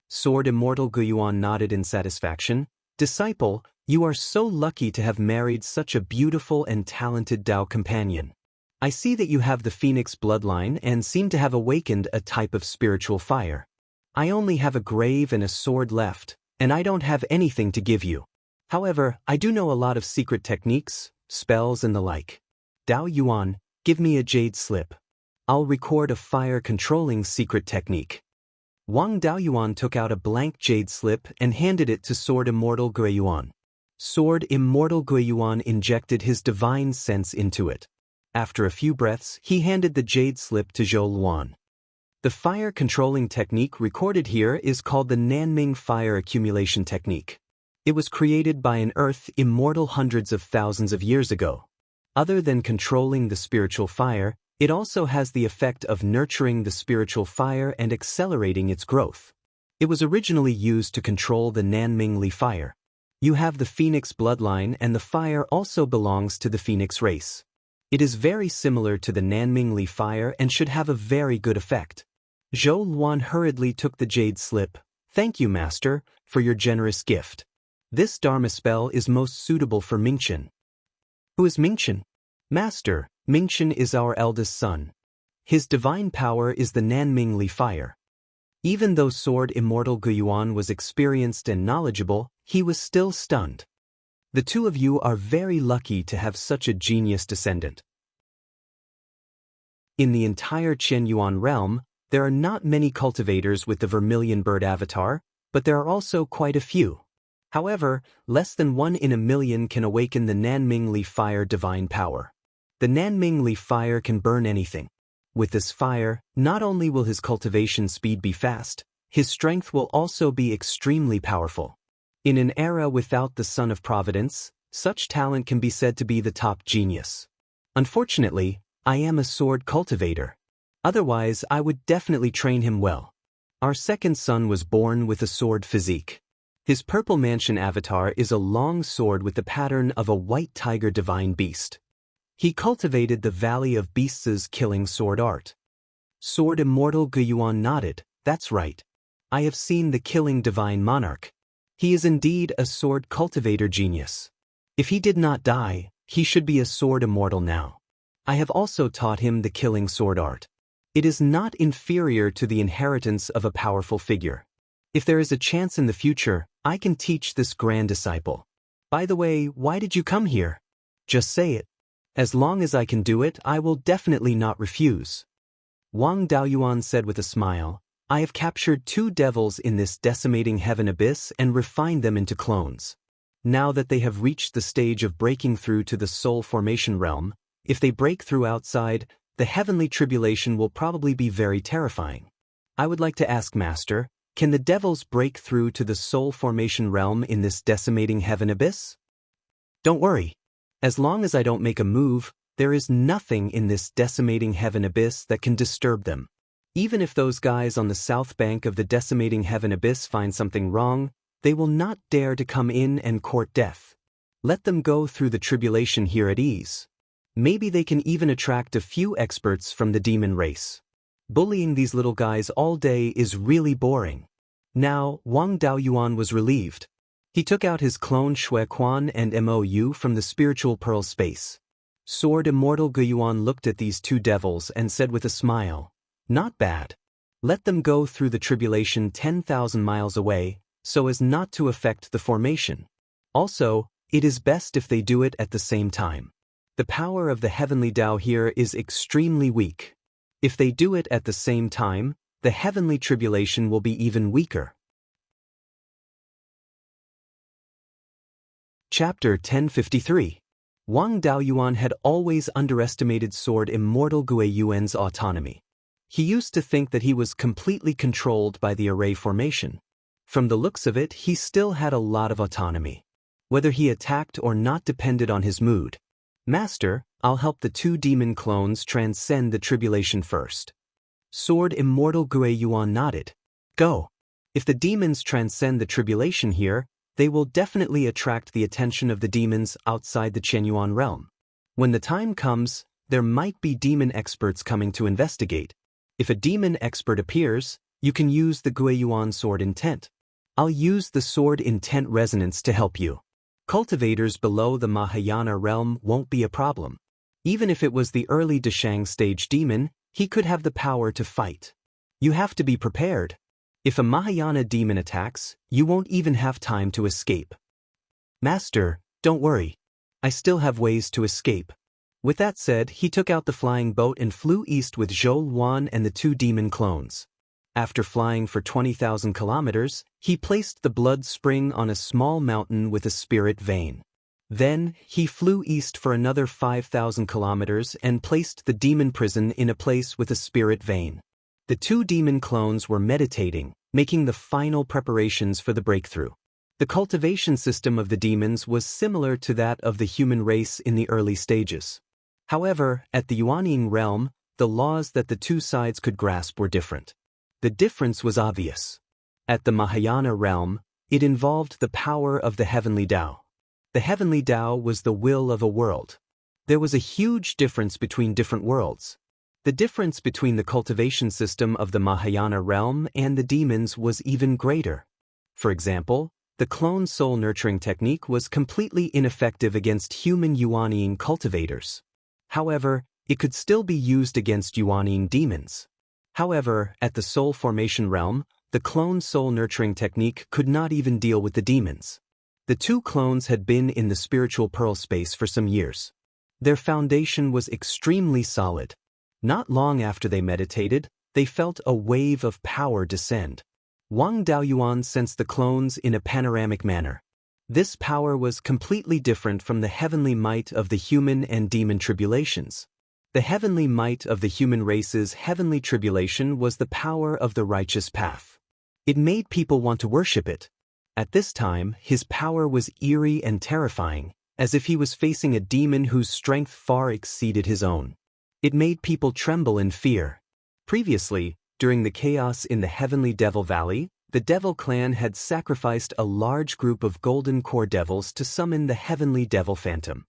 Sword Immortal Guiyuan nodded in satisfaction. "Disciple, you are so lucky to have married such a beautiful and talented Dao companion. I see that you have the Phoenix bloodline and seem to have awakened a type of spiritual fire. I only have a grave and a sword left, and I don't have anything to give you. However, I do know a lot of secret techniques, spells and the like. Dao Yuan, give me a jade slip. I'll record a fire-controlling secret technique." Wang Daoyuan took out a blank jade slip and handed it to Sword Immortal Guiyuan. Sword Immortal Guiyuan injected his divine sense into it. After a few breaths, he handed the jade slip to Zhou Luan. The fire-controlling technique recorded here is called the Nanming Fire Accumulation Technique. It was created by an Earth immortal hundreds of thousands of years ago. Other than controlling the spiritual fire, it also has the effect of nurturing the spiritual fire and accelerating its growth. It was originally used to control the Nanming Li fire. You have the Phoenix bloodline and the fire also belongs to the Phoenix race. It is very similar to the Nanming Li fire and should have a very good effect. Zhou Luan hurriedly took the jade slip. "Thank you, master, for your generous gift. This Dharma spell is most suitable for Mingchen." "Who is Mingchen?" "Master, Mingchen is our eldest son. His divine power is the Nanming Li fire." Even though Sword Immortal Guiyuan was experienced and knowledgeable, he was still stunned. "The two of you are very lucky to have such a genius descendant." In the entire Qianyuan realm, there are not many cultivators with the vermilion bird avatar, but there are also quite a few. However, less than 1 in a million can awaken the Nanming Li fire divine power. The Nanming Li fire can burn anything. With this fire, not only will his cultivation speed be fast, his strength will also be extremely powerful. In an era without the Son of Providence, such talent can be said to be the top genius. Unfortunately, I am a sword cultivator. Otherwise, I would definitely train him well. Our second son was born with a sword physique. His purple mansion avatar is a long sword with the pattern of a white tiger divine beast. He cultivated the Valley of Beasts' killing sword art. Sword Immortal Guiyuan nodded. "That's right. I have seen the killing divine monarch. He is indeed a sword cultivator genius. If he did not die, he should be a sword immortal now. I have also taught him the killing sword art. It is not inferior to the inheritance of a powerful figure. If there is a chance in the future, I can teach this grand disciple. By the way, why did you come here? Just say it. As long as I can do it, I will definitely not refuse." Wang Daoyuan said with a smile, "I have captured 2 devils in this decimating heaven abyss and refined them into clones. Now that they have reached the stage of breaking through to the soul formation realm, if they break through outside, the heavenly tribulation will probably be very terrifying. I would like to ask, Master, can the devils break through to the soul formation realm in this decimating heaven abyss?" "Don't worry. As long as I don't make a move, there is nothing in this decimating heaven abyss that can disturb them. Even if those guys on the south bank of the decimating heaven abyss find something wrong, they will not dare to come in and court death. Let them go through the tribulation here at ease. Maybe they can even attract a few experts from the demon race. Bullying these little guys all day is really boring. Now, Wang Daoyuan was relieved. He took out his clone Shui Quan and Mou from the spiritual pearl space. Sword Immortal Guiyuan looked at these two devils and said with a smile, "Not bad. Let them go through the tribulation 10,000 miles away, so as not to affect the formation. Also, it is best if they do it at the same time. The power of the heavenly Dao here is extremely weak. If they do it at the same time, the heavenly tribulation will be even weaker." Chapter 1053. Wang Daoyuan had always underestimated Sword Immortal Guiyuan's autonomy. He used to think that he was completely controlled by the array formation. From the looks of it, he still had a lot of autonomy. Whether he attacked or not depended on his mood. "Master, I'll help the two demon clones transcend the tribulation first." Sword Immortal Guiyuan nodded. "Go. If the demons transcend the tribulation here, they will definitely attract the attention of the demons outside the Qianyuan realm. When the time comes, there might be demon experts coming to investigate. If a demon expert appears, you can use the Guiyuan sword intent. I'll use the sword intent resonance to help you. Cultivators below the Mahayana realm won't be a problem. Even if it was the early Dashang stage demon, he could have the power to fight. You have to be prepared. If a Mahayana demon attacks, you won't even have time to escape." "Master, don't worry. I still have ways to escape." With that said, he took out the flying boat and flew east with Zhou Luan and the two demon clones. After flying for 20,000 kilometers, he placed the blood spring on a small mountain with a spirit vein. Then, he flew east for another 5,000 kilometers and placed the demon prison in a place with a spirit vein. The two demon clones were meditating, making the final preparations for the breakthrough. The cultivation system of the demons was similar to that of the human race in the early stages. However, at the Yuanying realm, the laws that the two sides could grasp were different. The difference was obvious. At the Mahayana realm, it involved the power of the heavenly Dao. The heavenly Dao was the will of a world. There was a huge difference between different worlds. The difference between the cultivation system of the Mahayana realm and the demons was even greater. For example, the clone soul nurturing technique was completely ineffective against human Yuanying cultivators. However, it could still be used against Yuanying demons. However, at the soul formation realm, the clone soul nurturing technique could not even deal with the demons. The two clones had been in the spiritual pearl space for some years. Their foundation was extremely solid. Not long after they meditated, they felt a wave of power descend. Wang Daoyuan sensed the clones in a panoramic manner. This power was completely different from the heavenly might of the human and demon tribulations. The heavenly might of the human race's heavenly tribulation was the power of the righteous path. It made people want to worship it. At this time, his power was eerie and terrifying, as if he was facing a demon whose strength far exceeded his own. It made people tremble in fear. Previously, during the chaos in the heavenly Devil Valley, the Devil clan had sacrificed a large group of golden core devils to summon the heavenly Devil Phantom.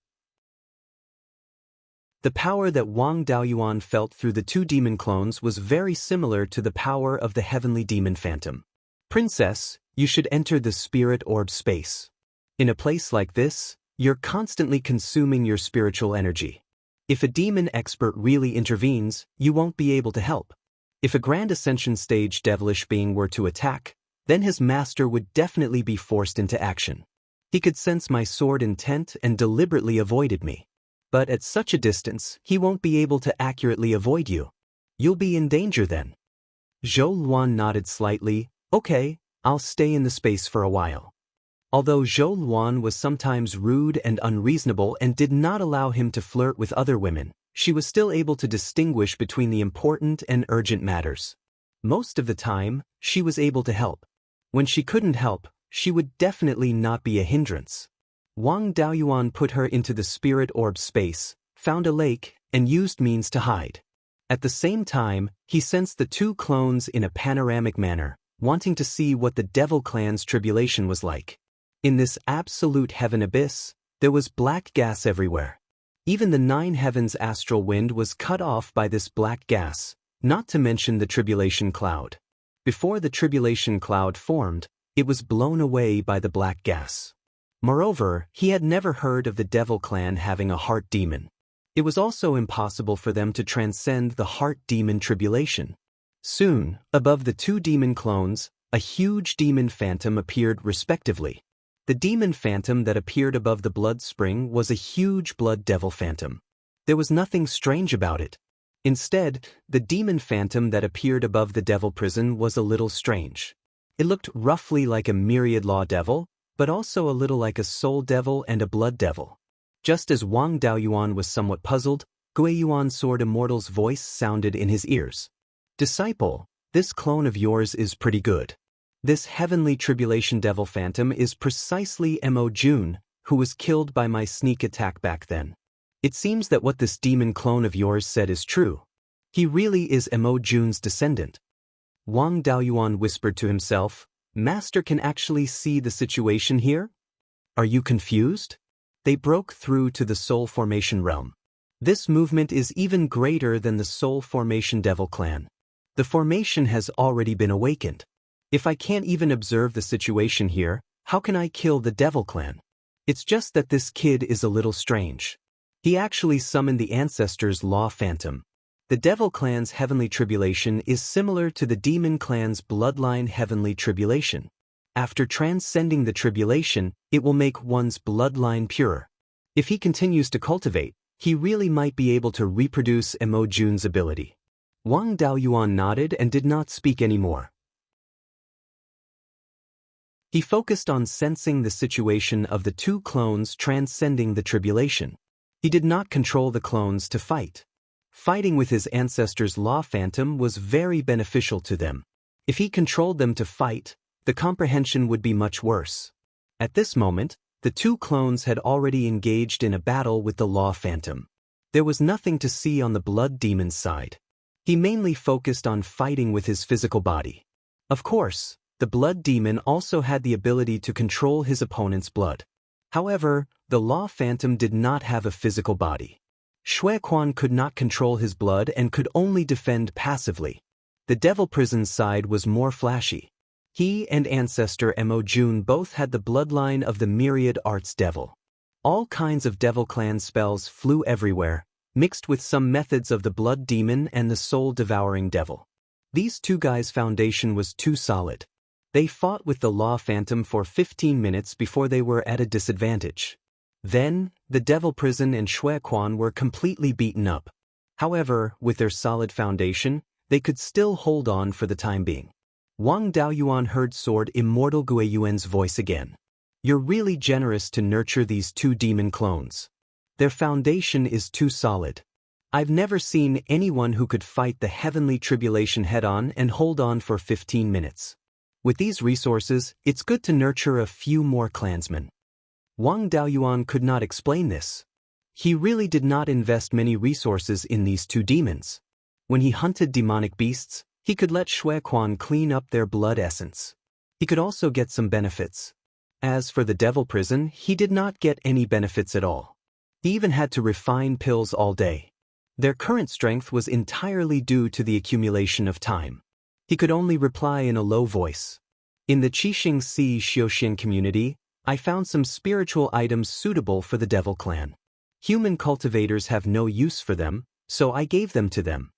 The power that Wang Daoyuan felt through the two demon clones was very similar to the power of the heavenly demon phantom. "Princess, you should enter the spirit orb space. In a place like this, you're constantly consuming your spiritual energy. If a demon expert really intervenes, you won't be able to help. If a Grand Ascension stage devilish being were to attack, then his master would definitely be forced into action. He could sense my sword intent and deliberately avoided me. But at such a distance, he won't be able to accurately avoid you. You'll be in danger then." Zhou Luan nodded slightly. "Okay, I'll stay in the space for a while." Although Zhou Luan was sometimes rude and unreasonable and did not allow him to flirt with other women, she was still able to distinguish between the important and urgent matters. Most of the time, she was able to help. When she couldn't help, she would definitely not be a hindrance. Wang Daoyuan put her into the spirit orb space, found a lake, and used means to hide. At the same time, he sensed the two clones in a panoramic manner, wanting to see what the Devil clan's tribulation was like. In this absolute heaven abyss, there was black gas everywhere. Even the 9 heavens astral wind was cut off by this black gas, not to mention the tribulation cloud. Before the tribulation cloud formed, it was blown away by the black gas. Moreover, he had never heard of the devil clan having a heart demon. It was also impossible for them to transcend the heart demon tribulation. Soon, above the two demon clones, a huge demon phantom appeared respectively. The demon phantom that appeared above the blood spring was a huge blood devil phantom. There was nothing strange about it. Instead, the demon phantom that appeared above the devil prison was a little strange. It looked roughly like a myriad law devil, but also a little like a soul devil and a blood devil. Just as Wang Daoyuan was somewhat puzzled, Guiyuan Sword Immortal's voice sounded in his ears. Disciple, this clone of yours is pretty good. This heavenly tribulation devil phantom is precisely Mo Jun, who was killed by my sneak attack back then. It seems that what this demon clone of yours said is true. He really is Mo Jun's descendant. Wang Daoyuan whispered to himself, Master can actually see the situation here? Are you confused? They broke through to the soul formation realm. This movement is even greater than the soul formation devil clan. The formation has already been awakened. If I can't even observe the situation here, how can I kill the devil clan? It's just that this kid is a little strange. He actually summoned the ancestors' law phantom. The devil clan's heavenly tribulation is similar to the demon clan's bloodline heavenly tribulation. After transcending the tribulation, it will make one's bloodline pure. If he continues to cultivate, he really might be able to reproduce Mo Jun's ability. Wang Daoyuan nodded and did not speak anymore. He focused on sensing the situation of the two clones transcending the tribulation. He did not control the clones to fight. Fighting with his ancestors' law phantom was very beneficial to them. If he controlled them to fight, the comprehension would be much worse. At this moment, the two clones had already engaged in a battle with the law phantom. There was nothing to see on the blood demon's side. He mainly focused on fighting with his physical body. Of course, the blood demon also had the ability to control his opponent's blood. However, the law phantom did not have a physical body. Xuequan could not control his blood and could only defend passively. The devil prison's side was more flashy. He and ancestor Mo Jun both had the bloodline of the myriad arts devil. All kinds of devil clan spells flew everywhere, mixed with some methods of the blood demon and the soul-devouring devil. These two guys' foundation was too solid. They fought with the law phantom for 15 minutes before they were at a disadvantage. Then, the devil prison and Xuequan were completely beaten up. However, with their solid foundation, they could still hold on for the time being. Wang Daoyuan heard Sword Immortal Guiyuan's voice again. You're really generous to nurture these two demon clones. Their foundation is too solid. I've never seen anyone who could fight the heavenly tribulation head-on and hold on for 15 minutes. With these resources, it's good to nurture a few more clansmen. Wang Daoyuan could not explain this. He really did not invest many resources in these two demons. When he hunted demonic beasts, he could let Xuequan clean up their blood essence. He could also get some benefits. As for the devil prison, he did not get any benefits at all. He even had to refine pills all day. Their current strength was entirely due to the accumulation of time. He could only reply in a low voice. In the Qixing Si Xiuxian community, I found some spiritual items suitable for the devil clan. Human cultivators have no use for them, so I gave them to them.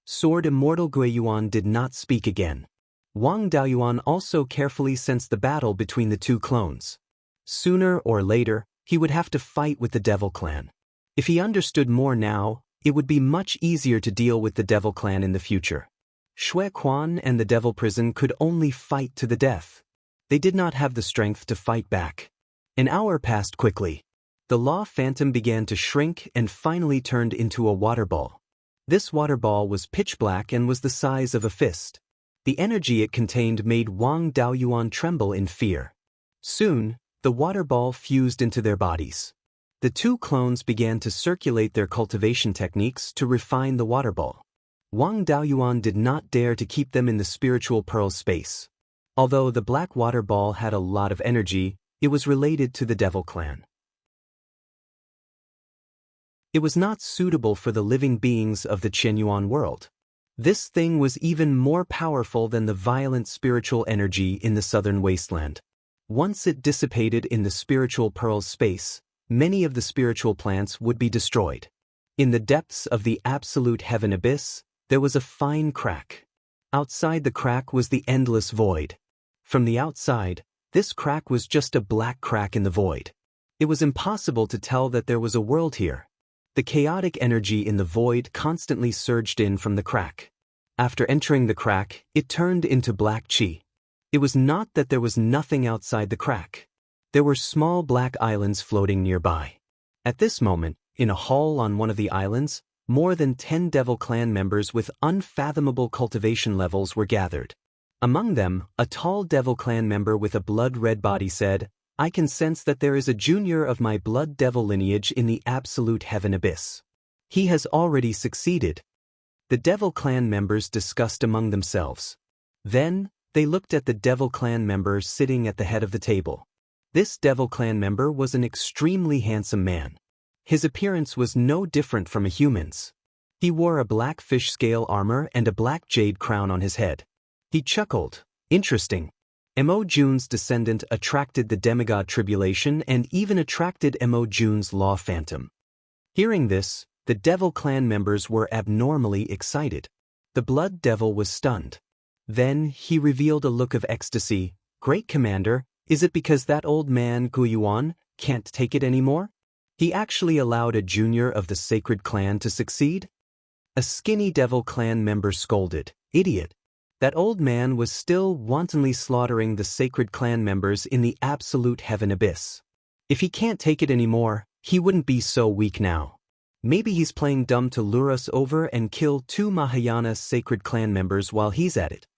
Sword Immortal Guiyuan did not speak again. Wang Daoyuan also carefully sensed the battle between the two clones. Sooner or later, he would have to fight with the devil clan. If he understood more now, it would be much easier to deal with the devil clan in the future. Xuequan and the devil prison could only fight to the death. They did not have the strength to fight back. An hour passed quickly. The law phantom began to shrink and finally turned into a water ball. This water ball was pitch black and was the size of a fist. The energy it contained made Wang Daoyuan tremble in fear. Soon, the water ball fused into their bodies. The two clones began to circulate their cultivation techniques to refine the water ball. Wang Daoyuan did not dare to keep them in the spiritual pearl space. Although the black water ball had a lot of energy, it was related to the devil clan. It was not suitable for the living beings of the Qianyuan world. This thing was even more powerful than the violent spiritual energy in the southern wasteland. Once it dissipated in the spiritual pearl's space, many of the spiritual plants would be destroyed. In the depths of the absolute heaven abyss, there was a fine crack. Outside the crack was the endless void. From the outside, this crack was just a black crack in the void. It was impossible to tell that there was a world here. The chaotic energy in the void constantly surged in from the crack. After entering the crack, it turned into black chi. It was not that there was nothing outside the crack. There were small black islands floating nearby. At this moment, in a hall on one of the islands, more than 10 Devil Clan members with unfathomable cultivation levels were gathered. Among them, a tall Devil Clan member with a blood-red body said, "I can sense that there is a junior of my blood devil lineage in the absolute heaven abyss. He has already succeeded." The Devil Clan members discussed among themselves. Then, they looked at the Devil Clan member sitting at the head of the table. This Devil Clan member was an extremely handsome man. His appearance was no different from a human's. He wore a black fish scale armor and a black jade crown on his head. He chuckled. Interesting. Mo Jun's descendant attracted the demigod Tribulation and even attracted Mo Jun's Law Phantom. Hearing this, the Devil Clan members were abnormally excited. The Blood Devil was stunned. Then he revealed a look of ecstasy. "Great Commander, is it because that old man Beiyuan can't take it anymore? He actually allowed a junior of the sacred clan to succeed?" A skinny Devil Clan member scolded, "Idiot. That old man was still wantonly slaughtering the sacred clan members in the absolute heaven abyss. If he can't take it anymore, he wouldn't be so weak now. Maybe he's playing dumb to lure us over and kill 2 Mahayana sacred clan members while he's at it."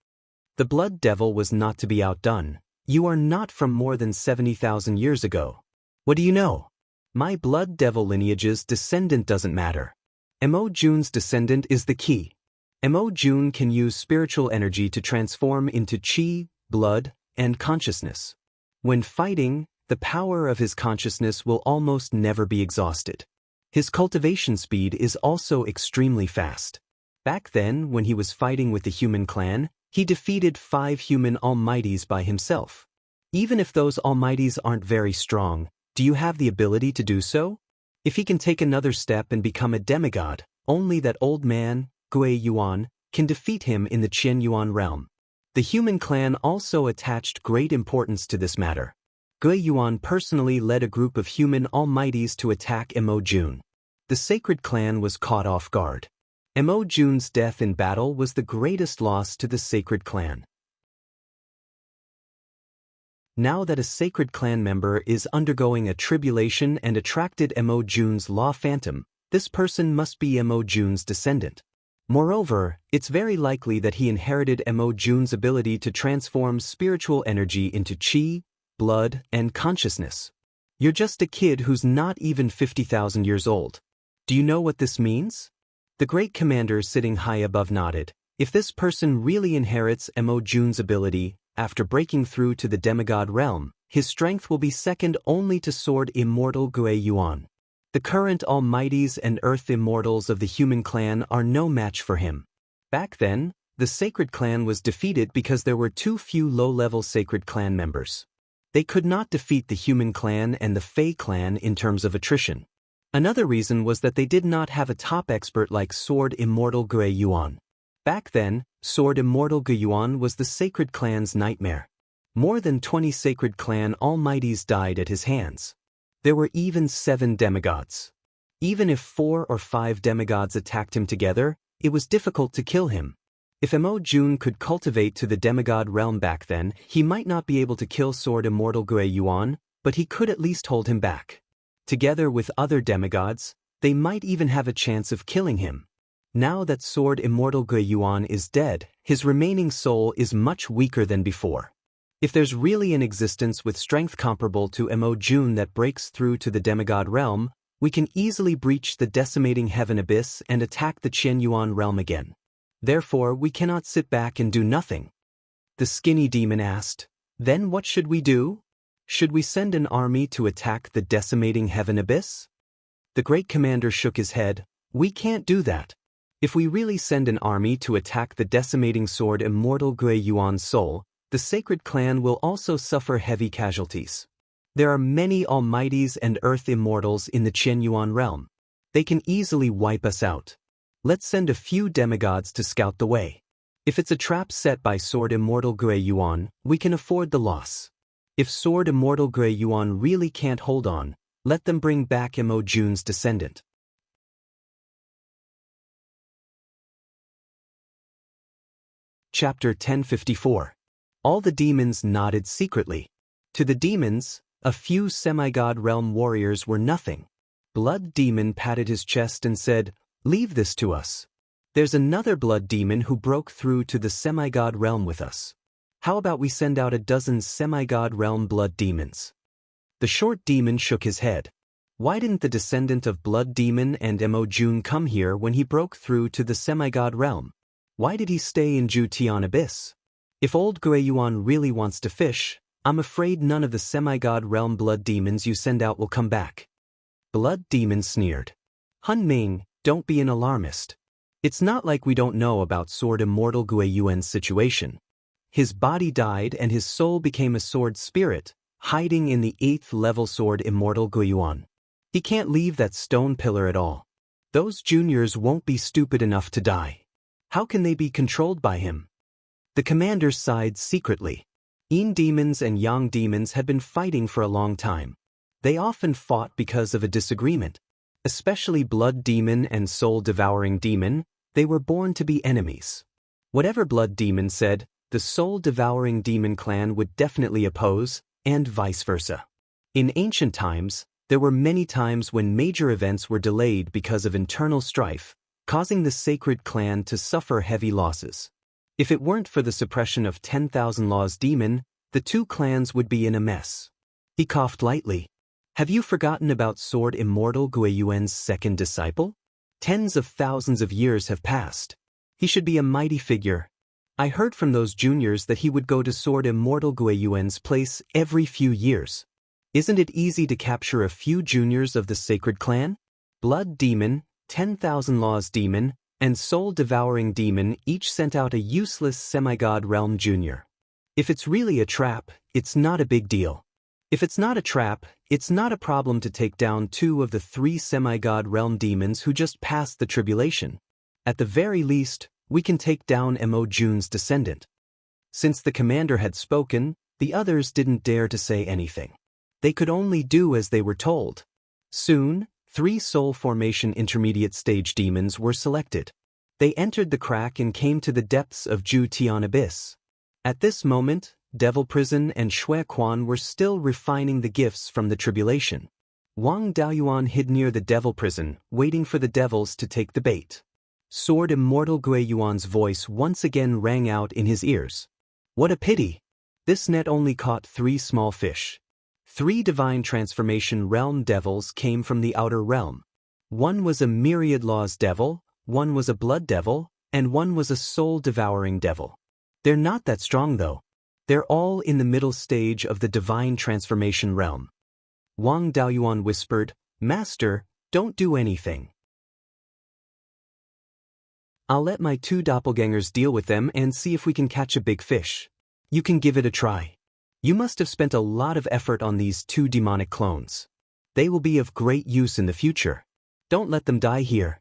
The Blood Devil was not to be outdone. "You are not from more than 70,000 years ago. What do you know? My Blood Devil lineage's descendant doesn't matter. Mo Jun's descendant is the key. Mo Jun can use spiritual energy to transform into chi, blood, and consciousness. When fighting, the power of his consciousness will almost never be exhausted. His cultivation speed is also extremely fast. Back then, when he was fighting with the human clan, he defeated 5 human almighties by himself. Even if those almighties aren't very strong, do you have the ability to do so? If he can take another step and become a demigod, only that old man, Beiyuan, can defeat him in the Qianyuan realm. The human clan also attached great importance to this matter. Beiyuan personally led a group of human almighties to attack Mo Jun. The sacred clan was caught off guard. Mo Jun's death in battle was the greatest loss to the sacred clan. Now that a sacred clan member is undergoing a tribulation and attracted Mo Jun's Law Phantom, this person must be Mo Jun's descendant. Moreover, it's very likely that he inherited Mo Jun's ability to transform spiritual energy into chi, blood, and consciousness. You're just a kid who's not even 50,000 years old. Do you know what this means? The great commander sitting high above nodded. If this person really inherits Mo Jun's ability, after breaking through to the demigod realm, his strength will be second only to Sword Immortal Beiyuan. The current almighties and earth immortals of the human clan are no match for him. Back then, the sacred clan was defeated because there were too few low-level sacred clan members. They could not defeat the human clan and the Fey clan in terms of attrition. Another reason was that they did not have a top expert like Sword Immortal Beiyuan. Back then, Sword Immortal Beiyuan was the sacred clan's nightmare. More than 20 sacred clan almighties died at his hands. There were even 7 demigods. Even if 4 or 5 demigods attacked him together, it was difficult to kill him. If Mo Jun could cultivate to the demigod realm back then, he might not be able to kill Sword Immortal Beiyuan, but he could at least hold him back. Together with other demigods, they might even have a chance of killing him. Now that Sword Immortal Beiyuan is dead, his remaining soul is much weaker than before. If there's really an existence with strength comparable to Mo Jun that breaks through to the demigod realm, we can easily breach the decimating heaven abyss and attack the Qianyuan realm again. Therefore, we cannot sit back and do nothing. The skinny demon asked, "Then what should we do? Should we send an army to attack the decimating heaven abyss?" The great commander shook his head. "We can't do that. If we really send an army to attack the decimating sword Immortal Yuan's soul, the sacred clan will also suffer heavy casualties. There are many almighties and earth immortals in the Qianyuan realm. They can easily wipe us out. Let's send a few demigods to scout the way. If it's a trap set by Sword Immortal Yuan, we can afford the loss. If Sword Immortal Yuan really can't hold on, let them bring back Mo Jun's descendant. Chapter 1054. All the demons nodded secretly. To the demons, a few semi-god realm warriors were nothing. Blood Demon patted his chest and said, "Leave this to us. There's another blood demon who broke through to the semi-god realm with us. How about we send out a dozen semi-god realm blood demons?" The short demon shook his head. Why didn't the descendant of Blood Demon and Mo Jun come here when he broke through to the semi-god realm? Why did he stay in Jutian Abyss? If old Guiyuan really wants to fish, I'm afraid none of the semi-god realm blood demons you send out will come back. Blood Demon sneered. "Han Ming, don't be an alarmist. It's not like we don't know about Sword Immortal Guiyuan's situation. His body died and his soul became a sword spirit, hiding in the 8th level Sword Immortal Guiyuan. He can't leave that stone pillar at all. Those juniors won't be stupid enough to die. How can they be controlled by him?" The commanders sighed secretly. Yin demons and Yang demons had been fighting for a long time. They often fought because of a disagreement. Especially Blood Demon and Soul Devouring Demon, they were born to be enemies. Whatever Blood Demon said, the Soul Devouring Demon clan would definitely oppose, and vice versa. In ancient times, there were many times when major events were delayed because of internal strife, causing the sacred clan to suffer heavy losses. If it weren't for the suppression of 10,000 Laws Demon, the two clans would be in a mess. He coughed lightly. "Have you forgotten about Sword Immortal Guiyuan's second disciple? Tens of thousands of years have passed. He should be a mighty figure. I heard from those juniors that he would go to Sword Immortal Guiyuan's place every few years. Isn't it easy to capture a few juniors of the sacred clan? Blood Demon, 10,000 Laws Demon, and Soul Devouring Demon each sent out a useless semi-god realm junior. If it's really a trap, it's not a big deal. If it's not a trap, it's not a problem to take down 2 of the 3 semi-god realm demons who just passed the tribulation. At the very least, we can take down Mo Jun's descendant." Since the commander had spoken, the others didn't dare to say anything. They could only do as they were told. Soon, 3 soul formation intermediate stage demons were selected. They entered the crack and came to the depths of Jutian Abyss. At this moment, Devil Prison and Shui Quan were still refining the gifts from the tribulation. Wang Daoyuan hid near the Devil Prison, waiting for the devils to take the bait. Sword Immortal Guiyuan's voice once again rang out in his ears. "What a pity! This net only caught 3 small fish. 3 divine transformation realm devils came from the outer realm. One was a myriad laws devil, one was a blood devil, and one was a soul-devouring devil. They're not that strong though. They're all in the middle stage of the divine transformation realm." Wang Daoyuan whispered, "Master, don't do anything. I'll let my 2 doppelgangers deal with them and see if we can catch a big fish. You can give it a try. You must have spent a lot of effort on these 2 demonic clones. They will be of great use in the future. Don't let them die here."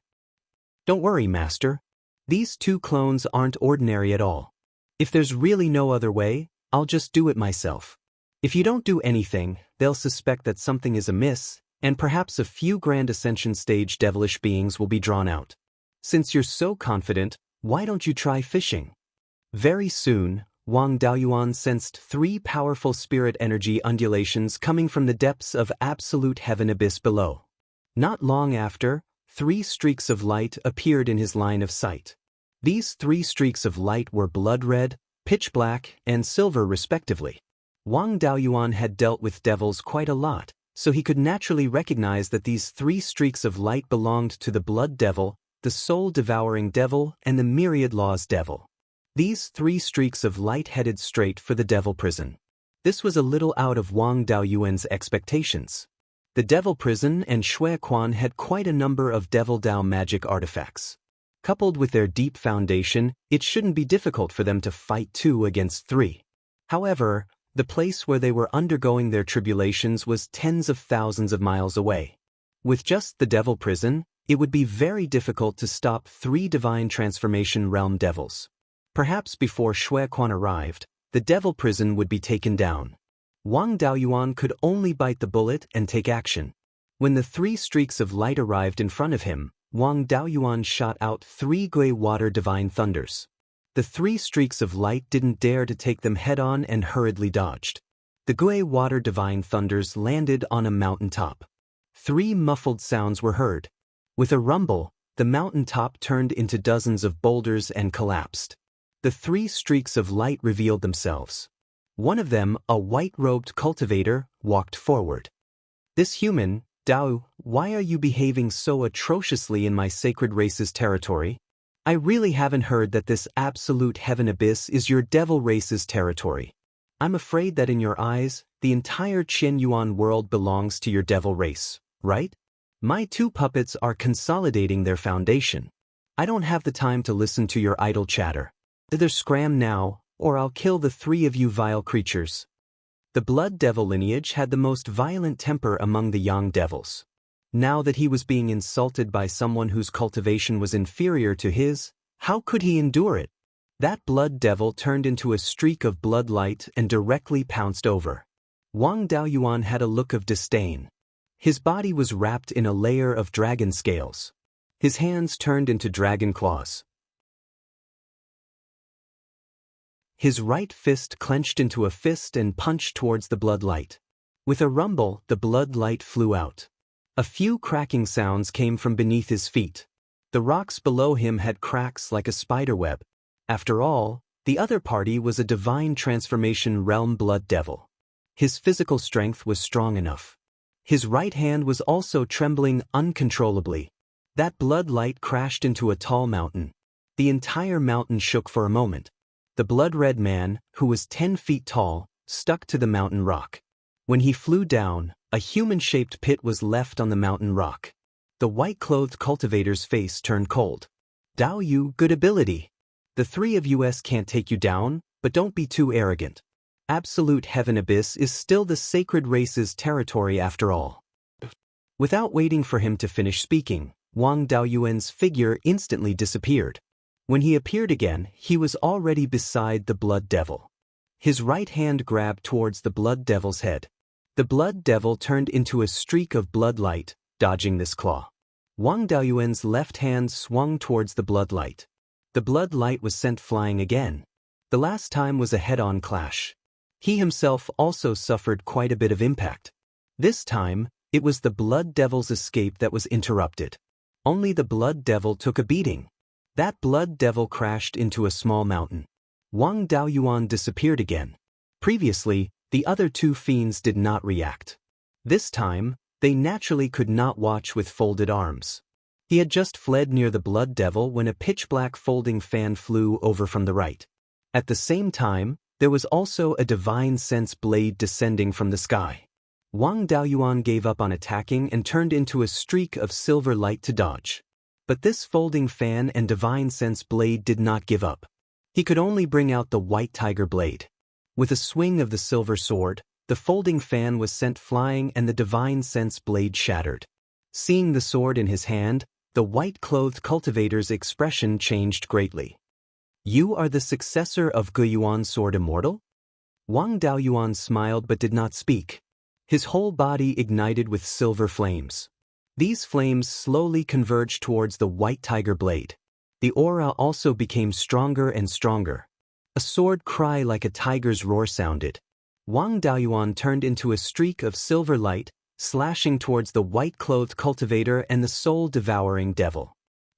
"Don't worry, Master. These 2 clones aren't ordinary at all. If there's really no other way, I'll just do it myself. If you don't do anything, they'll suspect that something is amiss, and perhaps a few Grand Ascension stage devilish beings will be drawn out. Since you're so confident, why don't you try fishing?" Very soon, Wang Daoyuan sensed 3 powerful spirit energy undulations coming from the depths of absolute heaven abyss below. Not long after, 3 streaks of light appeared in his line of sight. These 3 streaks of light were blood red, pitch black, and silver respectively. Wang Daoyuan had dealt with devils quite a lot, so he could naturally recognize that these 3 streaks of light belonged to the blood devil, the soul-devouring devil, and the myriad laws devil. These 3 streaks of light headed straight for the Devil Prison. This was a little out of Wang Daoyuan's expectations. The Devil Prison and Shui Quan had quite a number of Devil Dao magic artifacts. Coupled with their deep foundation, it shouldn't be difficult for them to fight 2 against 3. However, the place where they were undergoing their tribulations was tens of thousands of miles away. With just the devil prison, it would be very difficult to stop 3 divine transformation realm devils. Perhaps before Xue Quan arrived, the devil prison would be taken down. Wang Daoyuan could only bite the bullet and take action. When the 3 streaks of light arrived in front of him, Wang Daoyuan shot out 3 gray water divine thunders. The 3 streaks of light didn't dare to take them head-on and hurriedly dodged. The gray water divine thunders landed on a mountaintop. 3 muffled sounds were heard. With a rumble, the mountaintop turned into dozens of boulders and collapsed. The 3 streaks of light revealed themselves. One of them, a white-robed cultivator, walked forward. "This human, Dao, why are you behaving so atrociously in my sacred race's territory? I really haven't heard that this absolute heaven abyss is your devil race's territory. I'm afraid that in your eyes, the entire Qian Yuan world belongs to your devil race, right? My 2 puppets are consolidating their foundation. I don't have the time to listen to your idle chatter. Either scram now, or I'll kill the 3 of you vile creatures." The blood devil lineage had the most violent temper among the young devils. Now that he was being insulted by someone whose cultivation was inferior to his, how could he endure it? That blood devil turned into a streak of blood light and directly pounced over. Wang Daoyuan had a look of disdain. His body was wrapped in a layer of dragon scales. His hands turned into dragon claws. His right fist clenched into a fist and punched towards the blood light. With a rumble, the blood light flew out. A few cracking sounds came from beneath his feet. The rocks below him had cracks like a spiderweb. After all, the other party was a divine transformation realm blood devil. His physical strength was strong enough. His right hand was also trembling uncontrollably. That blood light crashed into a tall mountain. The entire mountain shook for a moment. The blood-red man, who was 10 feet tall, stuck to the mountain rock. When he flew down, a human-shaped pit was left on the mountain rock. The white-clothed cultivator's face turned cold. "Dao Yu, good ability. The 3 of us can't take you down, but don't be too arrogant. Absolute Heaven Abyss is still the sacred race's territory after all." Without waiting for him to finish speaking, Wang Daoyuan's figure instantly disappeared. When he appeared again, he was already beside the blood devil. His right hand grabbed towards the blood devil's head. The blood devil turned into a streak of blood light, dodging this claw. Wang Daoyuan's left hand swung towards the blood light. The blood light was sent flying again. The last time was a head-on clash. He himself also suffered quite a bit of impact. This time, it was the blood devil's escape that was interrupted. Only the blood devil took a beating. That blood devil crashed into a small mountain. Wang Daoyuan disappeared again. Previously, the other 2 fiends did not react. This time, they naturally could not watch with folded arms. He had just fled near the blood devil when a pitch-black folding fan flew over from the right. At the same time, there was also a divine sense blade descending from the sky. Wang Daoyuan gave up on attacking and turned into a streak of silver light to dodge. But this folding fan and divine sense blade did not give up. He could only bring out the white tiger blade. With a swing of the silver sword, the folding fan was sent flying and the divine sense blade shattered. Seeing the sword in his hand, the white-clothed cultivator's expression changed greatly. "You are the successor of Guiyuan's sword Immortal?" Wang Daoyuan smiled but did not speak. His whole body ignited with silver flames. These flames slowly converged towards the white tiger blade. The aura also became stronger and stronger. A sword cry like a tiger's roar sounded. Wang Daoyuan turned into a streak of silver light, slashing towards the white-clothed cultivator and the soul-devouring devil.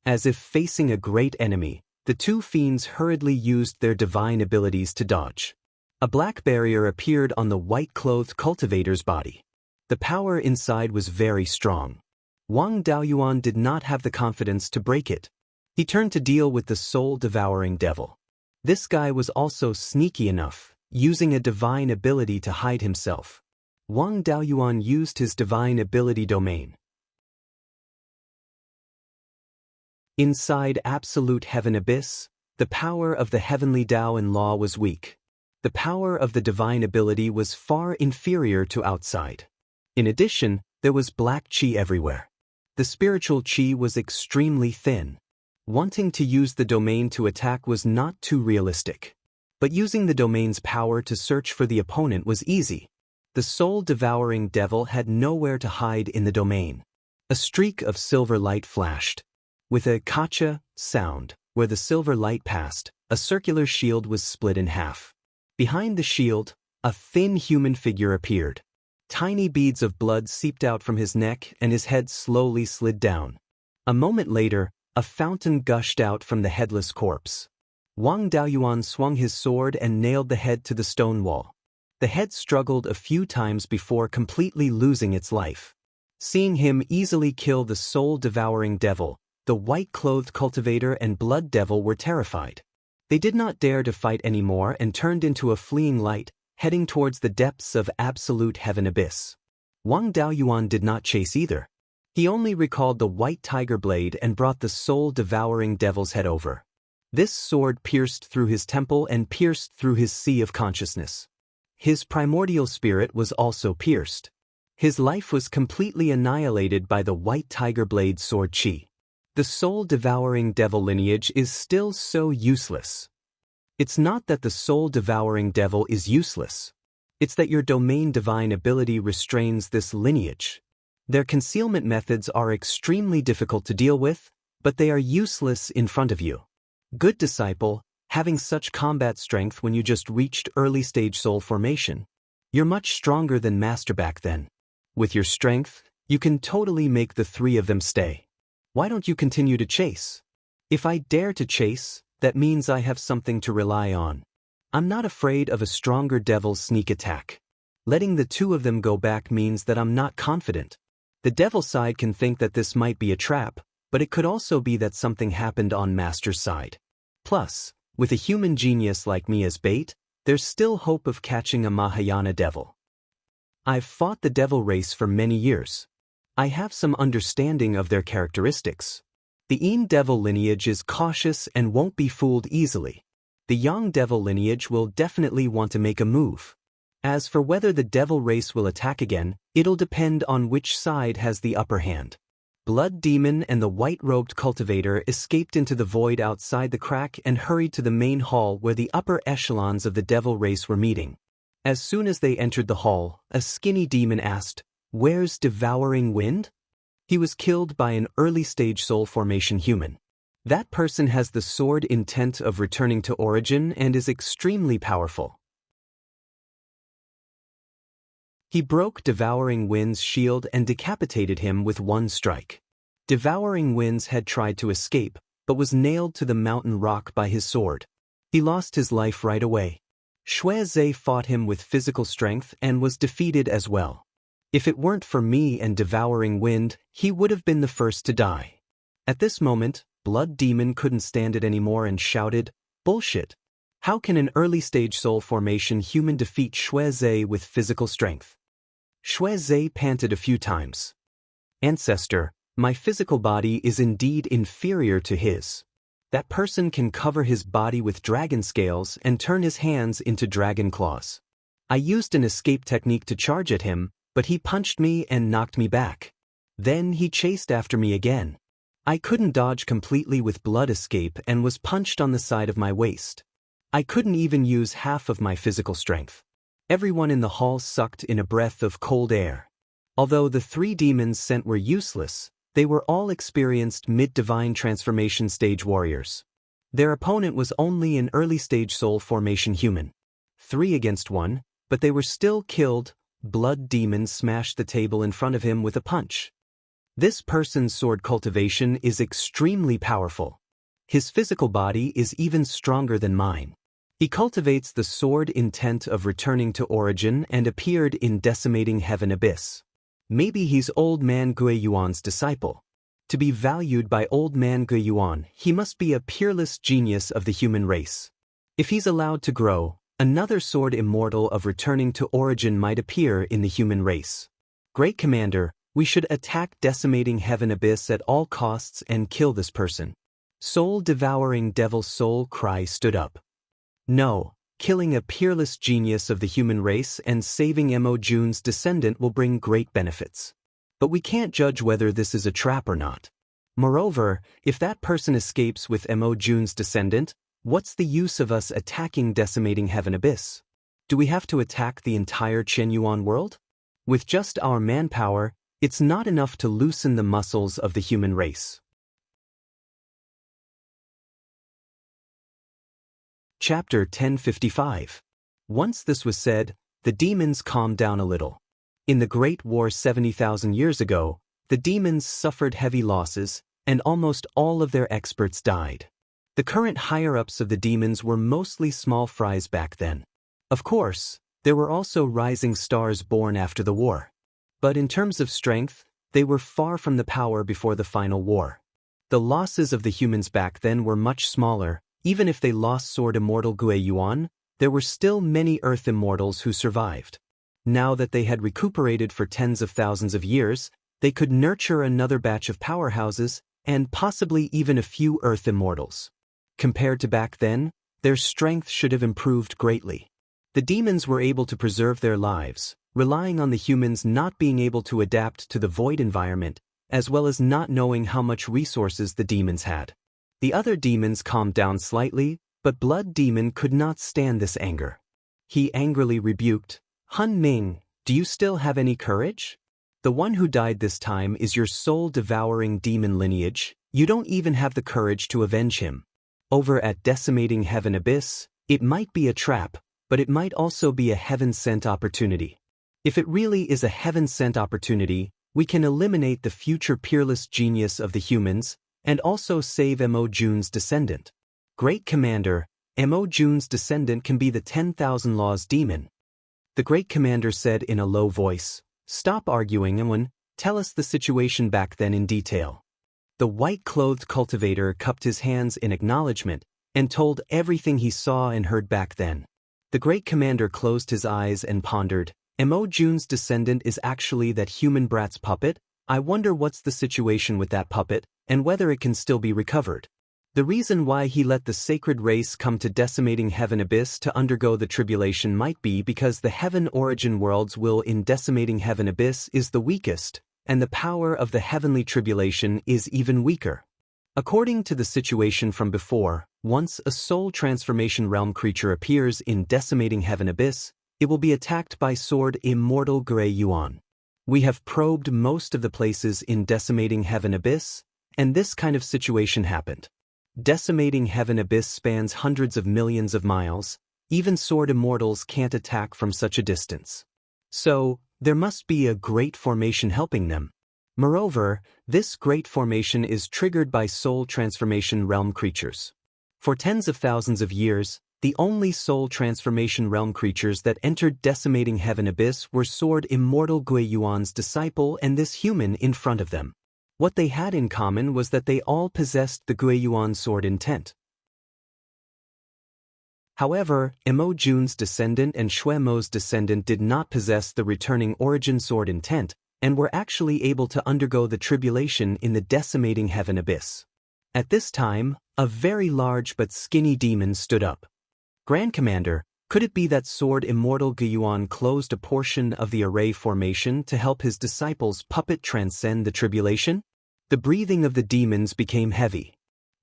As if facing a great enemy, the 2 fiends hurriedly used their divine abilities to dodge. A black barrier appeared on the white-clothed cultivator's body. The power inside was very strong. Wang Daoyuan did not have the confidence to break it. He turned to deal with the soul-devouring devil. This guy was also sneaky enough, using a divine ability to hide himself. Wang Daoyuan used his divine ability domain. Inside absolute heaven abyss, the power of the heavenly Tao and law was weak. The power of the divine ability was far inferior to outside. In addition, there was black qi everywhere. The spiritual qi was extremely thin. Wanting to use the domain to attack was not too realistic. But using the domain's power to search for the opponent was easy. The soul-devouring devil had nowhere to hide in the domain. A streak of silver light flashed. With a kacha sound, where the silver light passed, a circular shield was split in half. Behind the shield, a thin human figure appeared. Tiny beads of blood seeped out from his neck and his head slowly slid down. A moment later, a fountain gushed out from the headless corpse. Wang Daoyuan swung his sword and nailed the head to the stone wall. The head struggled a few times before completely losing its life. Seeing him easily kill the soul-devouring devil, the white-clothed cultivator and blood devil were terrified. They did not dare to fight anymore and turned into a fleeing light, heading towards the depths of absolute heaven abyss. Wang Daoyuan did not chase either. He only recalled the white tiger blade and brought the soul-devouring devil's head over. This sword pierced through his temple and pierced through his sea of consciousness. His primordial spirit was also pierced. His life was completely annihilated by the white tiger blade sword qi. The soul-devouring devil lineage is still so useless. It's not that the soul-devouring devil is useless. It's that your domain divine ability restrains this lineage. Their concealment methods are extremely difficult to deal with, but they are useless in front of you. Good disciple, having such combat strength when you just reached early-stage soul formation. You're much stronger than Master back then. With your strength, you can totally make the three of them stay. Why don't you continue to chase? If I dare to chase, that means I have something to rely on. I'm not afraid of a stronger devil's sneak attack. Letting the two of them go back means that I'm not confident. The devil side can think that this might be a trap, but it could also be that something happened on Master's side. Plus, with a human genius like me as bait, there's still hope of catching a Mahayana devil. I've fought the devil race for many years. I have some understanding of their characteristics. The Yin devil lineage is cautious and won't be fooled easily. The Yang devil lineage will definitely want to make a move. As for whether the devil race will attack again, it'll depend on which side has the upper hand. Blood Demon and the white-robed cultivator escaped into the void outside the crack and hurried to the main hall where the upper echelons of the devil race were meeting. As soon as they entered the hall, a skinny demon asked, "Where's Devouring Wind?" He was killed by an early-stage soul formation human. That person has the sword intent of returning to origin and is extremely powerful. He broke Devouring Wind's shield and decapitated him with one strike. Devouring Winds had tried to escape, but was nailed to the mountain rock by his sword. He lost his life right away. Xue Zhe fought him with physical strength and was defeated as well. If it weren't for me and Devouring Wind, he would have been the first to die. At this moment, Blood Demon couldn't stand it anymore and shouted, "Bullshit! How can an early-stage soul formation human defeat Xue Zhe with physical strength?" Xue Zhe panted a few times. "Ancestor, my physical body is indeed inferior to his. That person can cover his body with dragon scales and turn his hands into dragon claws. I used an escape technique to charge at him, but he punched me and knocked me back. Then he chased after me again. I couldn't dodge completely with blood escape and was punched on the side of my waist. I couldn't even use half of my physical strength. Everyone in the hall sucked in a breath of cold air. Although the three demons sent were useless, they were all experienced mid-divine transformation stage warriors. Their opponent was only an early-stage soul formation human. 3 against 1, but they were still killed. Blood Demon smashed the table in front of him with a punch. This person's sword cultivation is extremely powerful. His physical body is even stronger than mine. He cultivates the sword intent of returning to origin and appeared in Decimating Heaven Abyss. Maybe he's Old Man Guiyuan's disciple. To be valued by Old Man Guiyuan, he must be a peerless genius of the human race. If he's allowed to grow, another sword immortal of returning to origin might appear in the human race. Great Commander, we should attack Decimating Heaven Abyss at all costs and kill this person. Soul-devouring devil soul cry stood up. No, killing a peerless genius of the human race and saving Mo Jun's descendant will bring great benefits. But we can't judge whether this is a trap or not. Moreover, if that person escapes with Mo Jun's descendant, what's the use of us attacking decimating heaven abyss? Do we have to attack the entire Qianyuan world? With just our manpower, it's not enough to loosen the muscles of the human race. Chapter 1055. Once this was said, the demons calmed down a little. In the Great War 70,000 years ago, the demons suffered heavy losses, and almost all of their experts died. The current higher-ups of the demons were mostly small fries back then. Of course, there were also rising stars born after the war. But in terms of strength, they were far from the power before the final war. The losses of the humans back then were much smaller. Even if they lost Sword Immortal Beiyuan, there were still many Earth Immortals who survived. Now that they had recuperated for tens of thousands of years, they could nurture another batch of powerhouses and possibly even a few Earth Immortals. Compared to back then, their strength should have improved greatly. The demons were able to preserve their lives, relying on the humans not being able to adapt to the void environment, as well as not knowing how much resources the demons had. The other demons calmed down slightly, but Blood Demon could not stand this anger. He angrily rebuked, "Han Ming, do you still have any courage? The one who died this time is your soul-devouring demon lineage. You don't even have the courage to avenge him. Over at Decimating Heaven Abyss, it might be a trap, but it might also be a heaven-sent opportunity. If it really is a heaven-sent opportunity, we can eliminate the future peerless genius of the humans, and also save Mo Jun's descendant. Great Commander, Mo Jun's descendant can be the 10,000 Laws demon." The Great Commander said in a low voice, "Stop arguing, and tell us the situation back then in detail." The white-clothed cultivator cupped his hands in acknowledgement and told everything he saw and heard back then. The Great Commander closed his eyes and pondered, "Mo Jun's descendant is actually that human brat's puppet? I wonder what's the situation with that puppet, and whether it can still be recovered. The reason why he let the sacred race come to Decimating Heaven Abyss to undergo the tribulation might be because the heaven origin world's will in Decimating Heaven Abyss is the weakest, and the power of the heavenly tribulation is even weaker. According to the situation from before, once a soul transformation realm creature appears in Decimating Heaven Abyss, it will be attacked by Sword Immortal Beiyuan. We have probed most of the places in Decimating Heaven Abyss, and this kind of situation happened. Decimating Heaven Abyss spans hundreds of millions of miles. Even Sword Immortals can't attack from such a distance. So, there must be a great formation helping them. Moreover, this great formation is triggered by soul transformation realm creatures. For tens of thousands of years, the only soul transformation realm creatures that entered Decimating Heaven Abyss were Sword Immortal Beiyuan's disciple and this human in front of them. What they had in common was that they all possessed the Beiyuan sword intent. However, Mo Jun's descendant and Xue Mo's descendant did not possess the returning origin sword intent, and were actually able to undergo the tribulation in the Decimating Heaven Abyss. At this time, a very large but skinny demon stood up. "Grand Commander, could it be that Sword Immortal Beiyuan closed a portion of the array formation to help his disciples' puppet transcend the tribulation?" The breathing of the demons became heavy.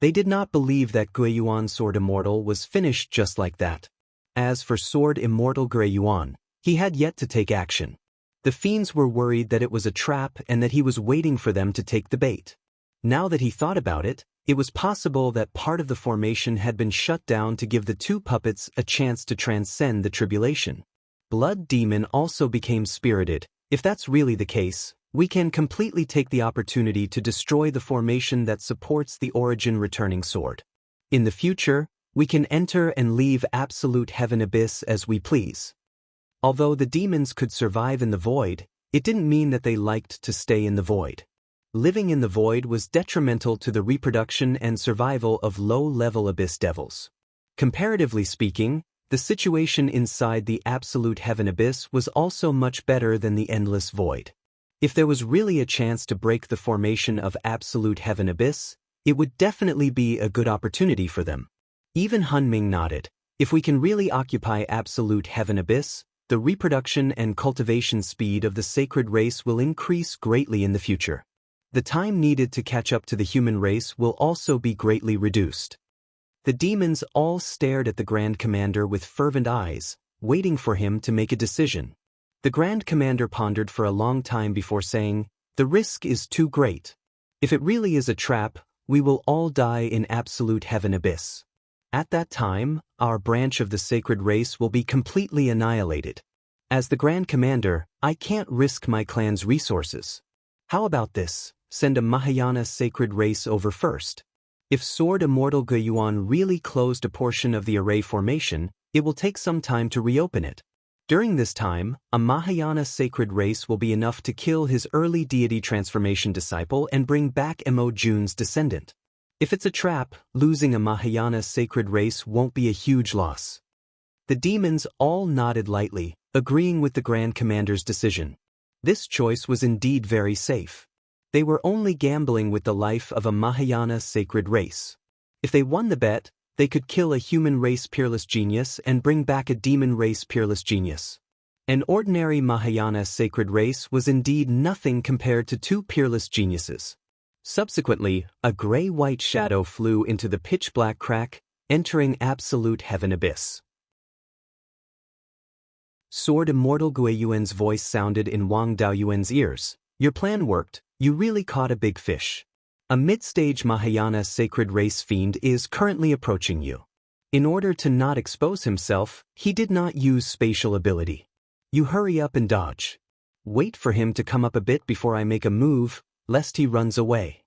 They did not believe that Beiyuan Sword Immortal was finished just like that. As for Sword Immortal Beiyuan, he had yet to take action. The fiends were worried that it was a trap and that he was waiting for them to take the bait. Now that he thought about it, it was possible that part of the formation had been shut down to give the two puppets a chance to transcend the tribulation. Blood Demon also became spirited. If that's really the case, we can completely take the opportunity to destroy the formation that supports the origin returning sword. In the future, we can enter and leave Absolute Heaven Abyss as we please. Although the demons could survive in the void, it didn't mean that they liked to stay in the void. Living in the void was detrimental to the reproduction and survival of low-level abyss devils. Comparatively speaking, the situation inside the Absolute Heaven Abyss was also much better than the endless void. If there was really a chance to break the formation of Absolute Heaven Abyss, It would definitely be a good opportunity for them. Even Hunming nodded. If we can really occupy absolute heaven abyss, the reproduction and cultivation speed of the sacred race will increase greatly in the future. The time needed to catch up to the human race will also be greatly reduced. The demons all stared at the Grand Commander with fervent eyes, waiting for him to make a decision. The Grand Commander pondered for a long time before saying, "The risk is too great. If it really is a trap, we will all die in absolute heaven abyss. At that time, our branch of the sacred race will be completely annihilated. As the Grand Commander, I can't risk my clan's resources. How about this? Send a Mahayana sacred race over first. If Sword Immortal Beiyuan really closed a portion of the array formation, it will take some time to reopen it. During this time, a Mahayana sacred race will be enough to kill his early deity transformation disciple and bring back Mo Jun's descendant. If it's a trap, losing a Mahayana sacred race won't be a huge loss." The demons all nodded lightly, agreeing with the Grand Commander's decision. This choice was indeed very safe. They were only gambling with the life of a Mahayana sacred race. If they won the bet, they could kill a human race peerless genius and bring back a demon race peerless genius. An ordinary Mahayana sacred race was indeed nothing compared to two peerless geniuses. Subsequently, a gray-white shadow flew into the pitch-black crack, entering absolute heaven abyss. Sword Immortal Beiyuan's voice sounded in Wang Daoyuan's ears. "Your plan worked. You really caught a big fish. A mid-stage Mahayana sacred race fiend is currently approaching you. In order to not expose himself, he did not use spatial ability. You hurry up and dodge. Wait for him to come up a bit before I make a move, lest he runs away."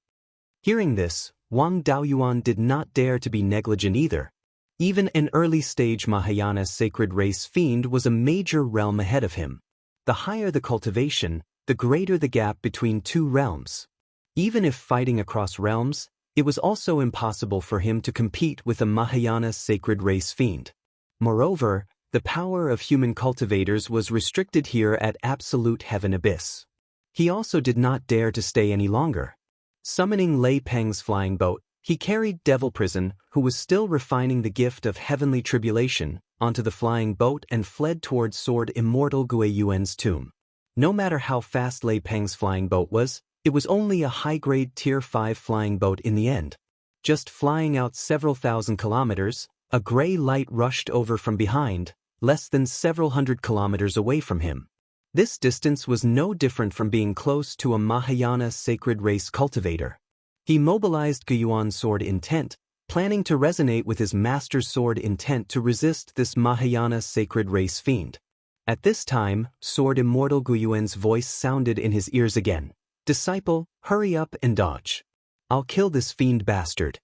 Hearing this, Wang Daoyuan did not dare to be negligent either. Even an early-stage Mahayana sacred race fiend was a major realm ahead of him. The higher the cultivation, the greater the gap between two realms. Even if fighting across realms, it was also impossible for him to compete with a Mahayana sacred race fiend. Moreover, the power of human cultivators was restricted here at absolute heaven abyss. He also did not dare to stay any longer. Summoning Lei Peng's flying boat, he carried Devil Prison, who was still refining the gift of heavenly tribulation, onto the flying boat and fled towards Sword Immortal Beiyuan's tomb. No matter how fast Lei Peng's flying boat was, it was only a high-grade Tier 5 flying boat in the end. Just flying out several thousand kilometers, a gray light rushed over from behind, less than several hundred kilometers away from him. This distance was no different from being close to a Mahayana sacred race cultivator. He mobilized Beiyuan's sword intent, planning to resonate with his master's sword intent to resist this Mahayana sacred race fiend. At this time, Sword Immortal Beiyuan's voice sounded in his ears again. "Disciple, hurry up and dodge. I'll kill this fiend bastard."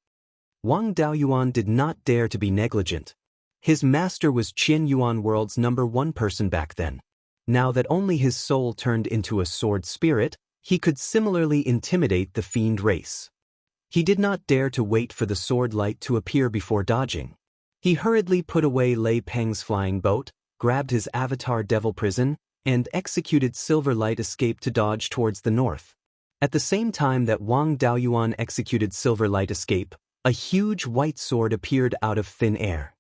Wang Daoyuan did not dare to be negligent. His master was Qian Yuan World's #1 person back then. Now that only his soul turned into a sword spirit, he could similarly intimidate the fiend race. He did not dare to wait for the sword light to appear before dodging. He hurriedly put away Lei Peng's flying boat, grabbed his avatar Devil Prison, and executed Silver Light Escape to dodge towards the north. At the same time that Wang Daoyuan executed Silver Light Escape, a huge white sword appeared out of thin air.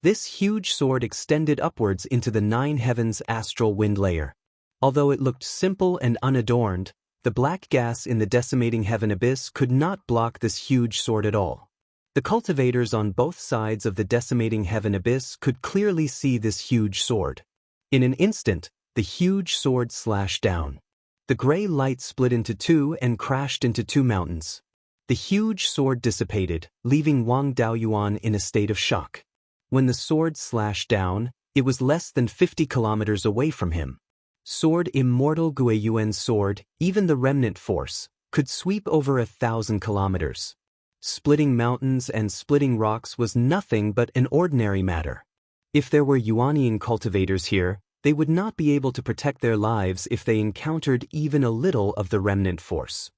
This huge sword extended upwards into the 9 heavens astral wind layer. Although it looked simple and unadorned, the black gas in the decimating heaven abyss could not block this huge sword at all. The cultivators on both sides of the decimating heaven abyss could clearly see this huge sword. In an instant, the huge sword slashed down. The gray light split into two and crashed into 2 mountains. The huge sword dissipated, leaving Wang Daoyuan in a state of shock. When the sword slashed down, it was less than 50 kilometers away from him. Sword Immortal Beiyuan's sword, even the remnant force, could sweep over 1,000 kilometers. Splitting mountains and splitting rocks was nothing but an ordinary matter. If there were Yuanian cultivators here, they would not be able to protect their lives if they encountered even a little of the remnant force.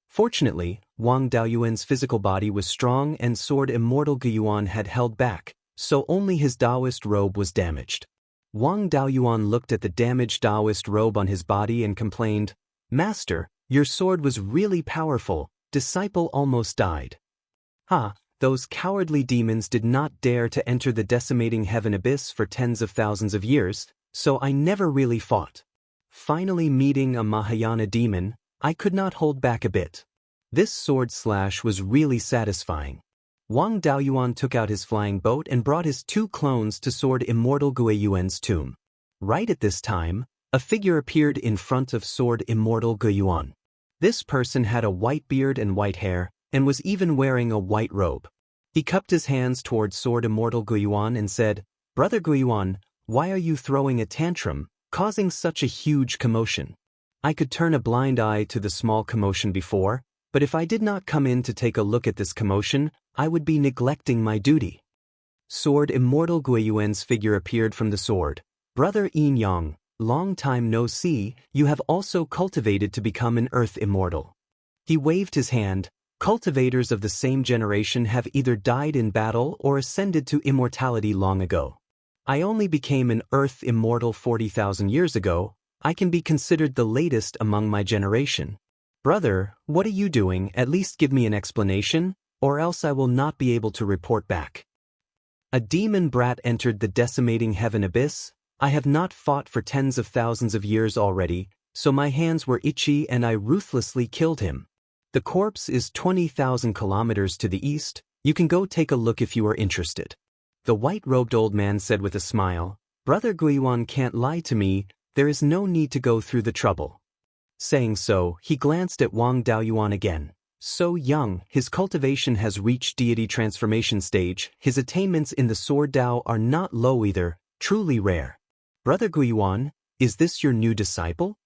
Fortunately, Wang Daoyuan's physical body was strong and Sword Immortal Beiyuan had held back, so only his Daoist robe was damaged. Wang Daoyuan looked at the damaged Daoist robe on his body and complained, "Master, Your sword was really powerful, disciple almost died. Ha, those cowardly demons did not dare to enter the decimating heaven abyss for tens of thousands of years, so I never really fought. Finally meeting a Mahayana demon, I could not hold back a bit. This sword slash was really satisfying. Wang Daoyuan took out his flying boat and brought his 2 clones to Sword Immortal Guiyuan's tomb. Right at this time, a figure appeared in front of Sword Immortal Guiyuan. This person had a white beard and white hair, and was even wearing a white robe. He cupped his hands toward Sword Immortal Guiyuan and said, "Brother Guiyuan, why are you throwing a tantrum, causing such a huge commotion? I could turn a blind eye to the small commotion before, but if I did not come in to take a look at this commotion, I would be neglecting my duty." Sword Immortal Guiyuan's figure appeared from the sword. "Brother Yin Yang, long time no see, you have also cultivated to become an earth immortal." He waved his hand. Cultivators of the same generation have either died in battle or ascended to immortality long ago. I only became an earth immortal 40,000 years ago. I can be considered the latest among my generation. Brother, what are you doing? At least give me an explanation, or else I will not be able to report back. A demon brat entered the decimating heaven abyss. I have not fought for tens of thousands of years already, so my hands were itchy and I ruthlessly killed him. The corpse is 20,000 kilometers to the east. You can go take a look if you are interested. The white-robed old man said with a smile, "Brother Guiyuan can't lie to me, there is no need to go through the trouble." Saying so, he glanced at Wang Daoyuan again. So young, his cultivation has reached deity transformation stage, his attainments in the sword Dao are not low either, truly rare. "Brother Guiyuan, is this your new disciple?"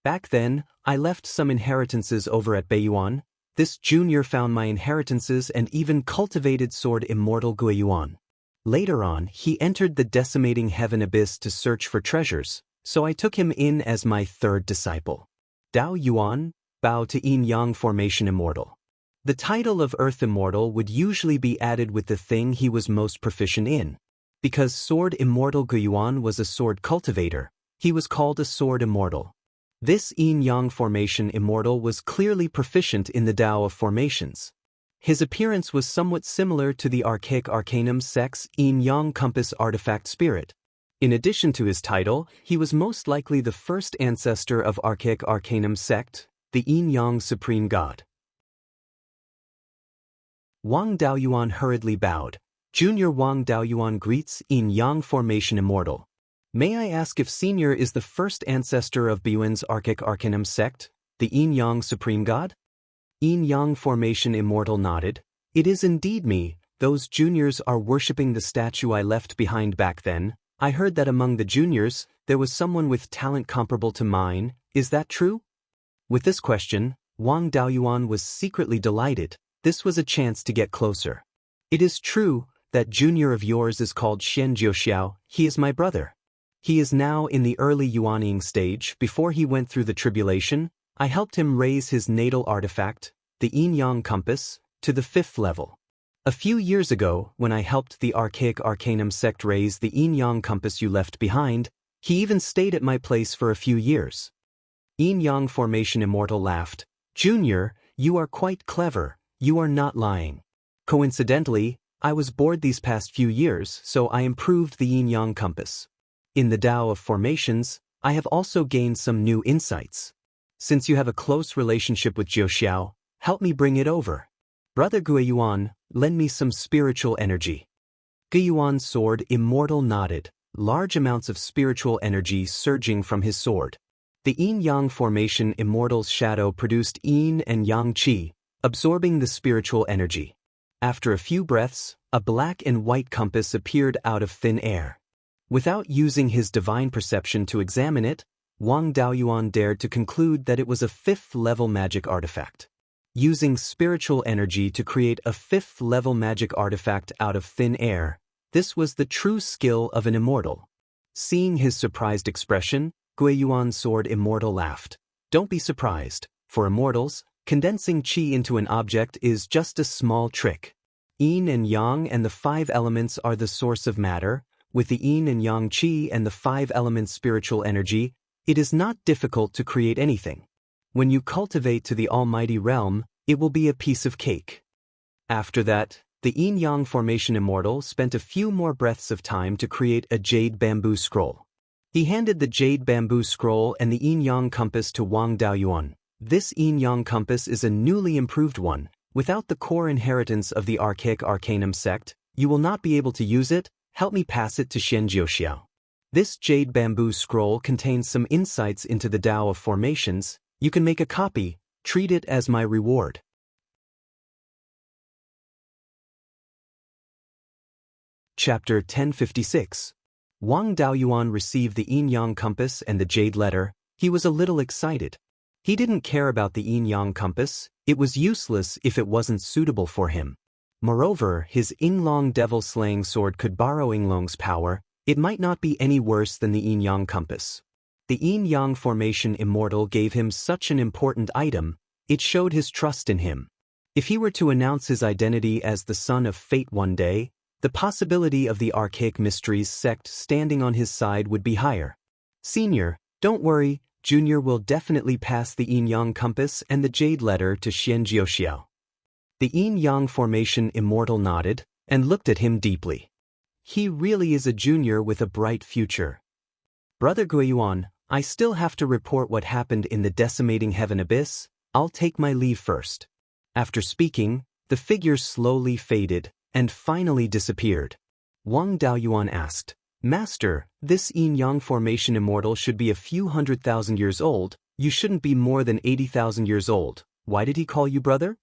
"Back then, I left some inheritances over at Beiyuan. This junior found my inheritances and even cultivated Sword Immortal Guiyuan. Later on, he entered the decimating heaven abyss to search for treasures, so I took him in as my 3rd disciple. Dao Yuan, bow to Yin Yang Formation Immortal." The title of Earth Immortal would usually be added with the thing he was most proficient in. Because Sword Immortal Guiyuan was a sword cultivator, he was called a Sword Immortal. This Yin Yang Formation Immortal was clearly proficient in the Dao of formations. His appearance was somewhat similar to the archaic Arcanum sect's Yin Yang Compass Artifact Spirit. In addition to his title, he was most likely the first ancestor of archaic Arcanum sect, the Yin Yang Supreme God. Wang Daoyuan hurriedly bowed. Junior Wang Daoyuan greets Yin Yang Formation Immortal. "May I ask if Senior is the first ancestor of Beiyuan's archaic Arcanum sect, the Yin Yang Supreme God?" Yin Yang Formation Immortal nodded. "It is indeed me. Those juniors are worshipping the statue I left behind back then. I heard that among the juniors, there was someone with talent comparable to mine. Is that true?" With this question, Wang Daoyuan was secretly delighted. This was a chance to get closer. "It is true, that junior of yours is called Xianxia. He is my brother. He is now in the early Yuanying stage. Before he went through the tribulation, I helped him raise his natal artifact, the Yin Yang Compass, to the 5th level. A few years ago, when I helped the archaic Arcanum sect raise the Yin Yang Compass you left behind, he even stayed at my place for a few years." Yin Yang Formation Immortal laughed. "Junior, you are quite clever. You are not lying. Coincidentally, I was bored these past few years, so I improved the Yin Yang Compass. In the Dao of formations, I have also gained some new insights. Since you have a close relationship with Jiuxiao, help me bring it over. Brother Guiyuan, lend me some spiritual energy." Guiyuan's sword Immortal nodded, large amounts of spiritual energy surging from his sword. The Yin Yang Formation Immortal's shadow produced Yin and Yang Qi, absorbing the spiritual energy. After a few breaths, a black and white compass appeared out of thin air. Without using his divine perception to examine it, Wang Daoyuan dared to conclude that it was a 5th-level magic artifact. Using spiritual energy to create a 5th-level magic artifact out of thin air, this was the true skill of an immortal. Seeing his surprised expression, Guiyuan's sword Immortal laughed. "Don't be surprised. For immortals, condensing qi into an object is just a small trick. Yin and Yang and the 5 elements are the source of matter. With the Yin and Yang qi and the 5 elements spiritual energy, it is not difficult to create anything." When you cultivate to the almighty realm, it will be a piece of cake. After that, the yin-yang formation immortal spent a few more breaths of time to create a jade bamboo scroll. He handed the jade bamboo scroll and the yin-yang compass to Wang Daoyuan. This yin-yang compass is a newly improved one. Without the core inheritance of the archaic arcanum sect, you will not be able to use it. Help me pass it to Xianxia. This jade bamboo scroll contains some insights into the Tao of formations. You can make a copy. Treat it as my reward. Chapter 1056. Wang Daoyuan received the yin-yang compass and the jade letter. He was a little excited. He didn't care about the yin-yang compass. It was useless if it wasn't suitable for him. Moreover, his Yinglong devil-slaying sword could borrow Yinglong's power. It might not be any worse than the yin-yang compass. The yin-yang formation immortal gave him such an important item. It showed his trust in him. If he were to announce his identity as the son of fate one day, the possibility of the archaic mysteries sect standing on his side would be higher. Senior, don't worry, Junior will definitely pass the yin-yang compass and the jade letter to Xianxia. The yin-yang formation immortal nodded and looked at him deeply. He really is a junior with a bright future. Brother Beiyuan, I still have to report what happened in the decimating heaven abyss. I'll take my leave first. After speaking, the figure slowly faded and finally disappeared. Wang Daoyuan asked, Master, this yin-yang formation immortal should be a few 100,000 years old. You shouldn't be more than 80,000 years old. Why did he call you brother?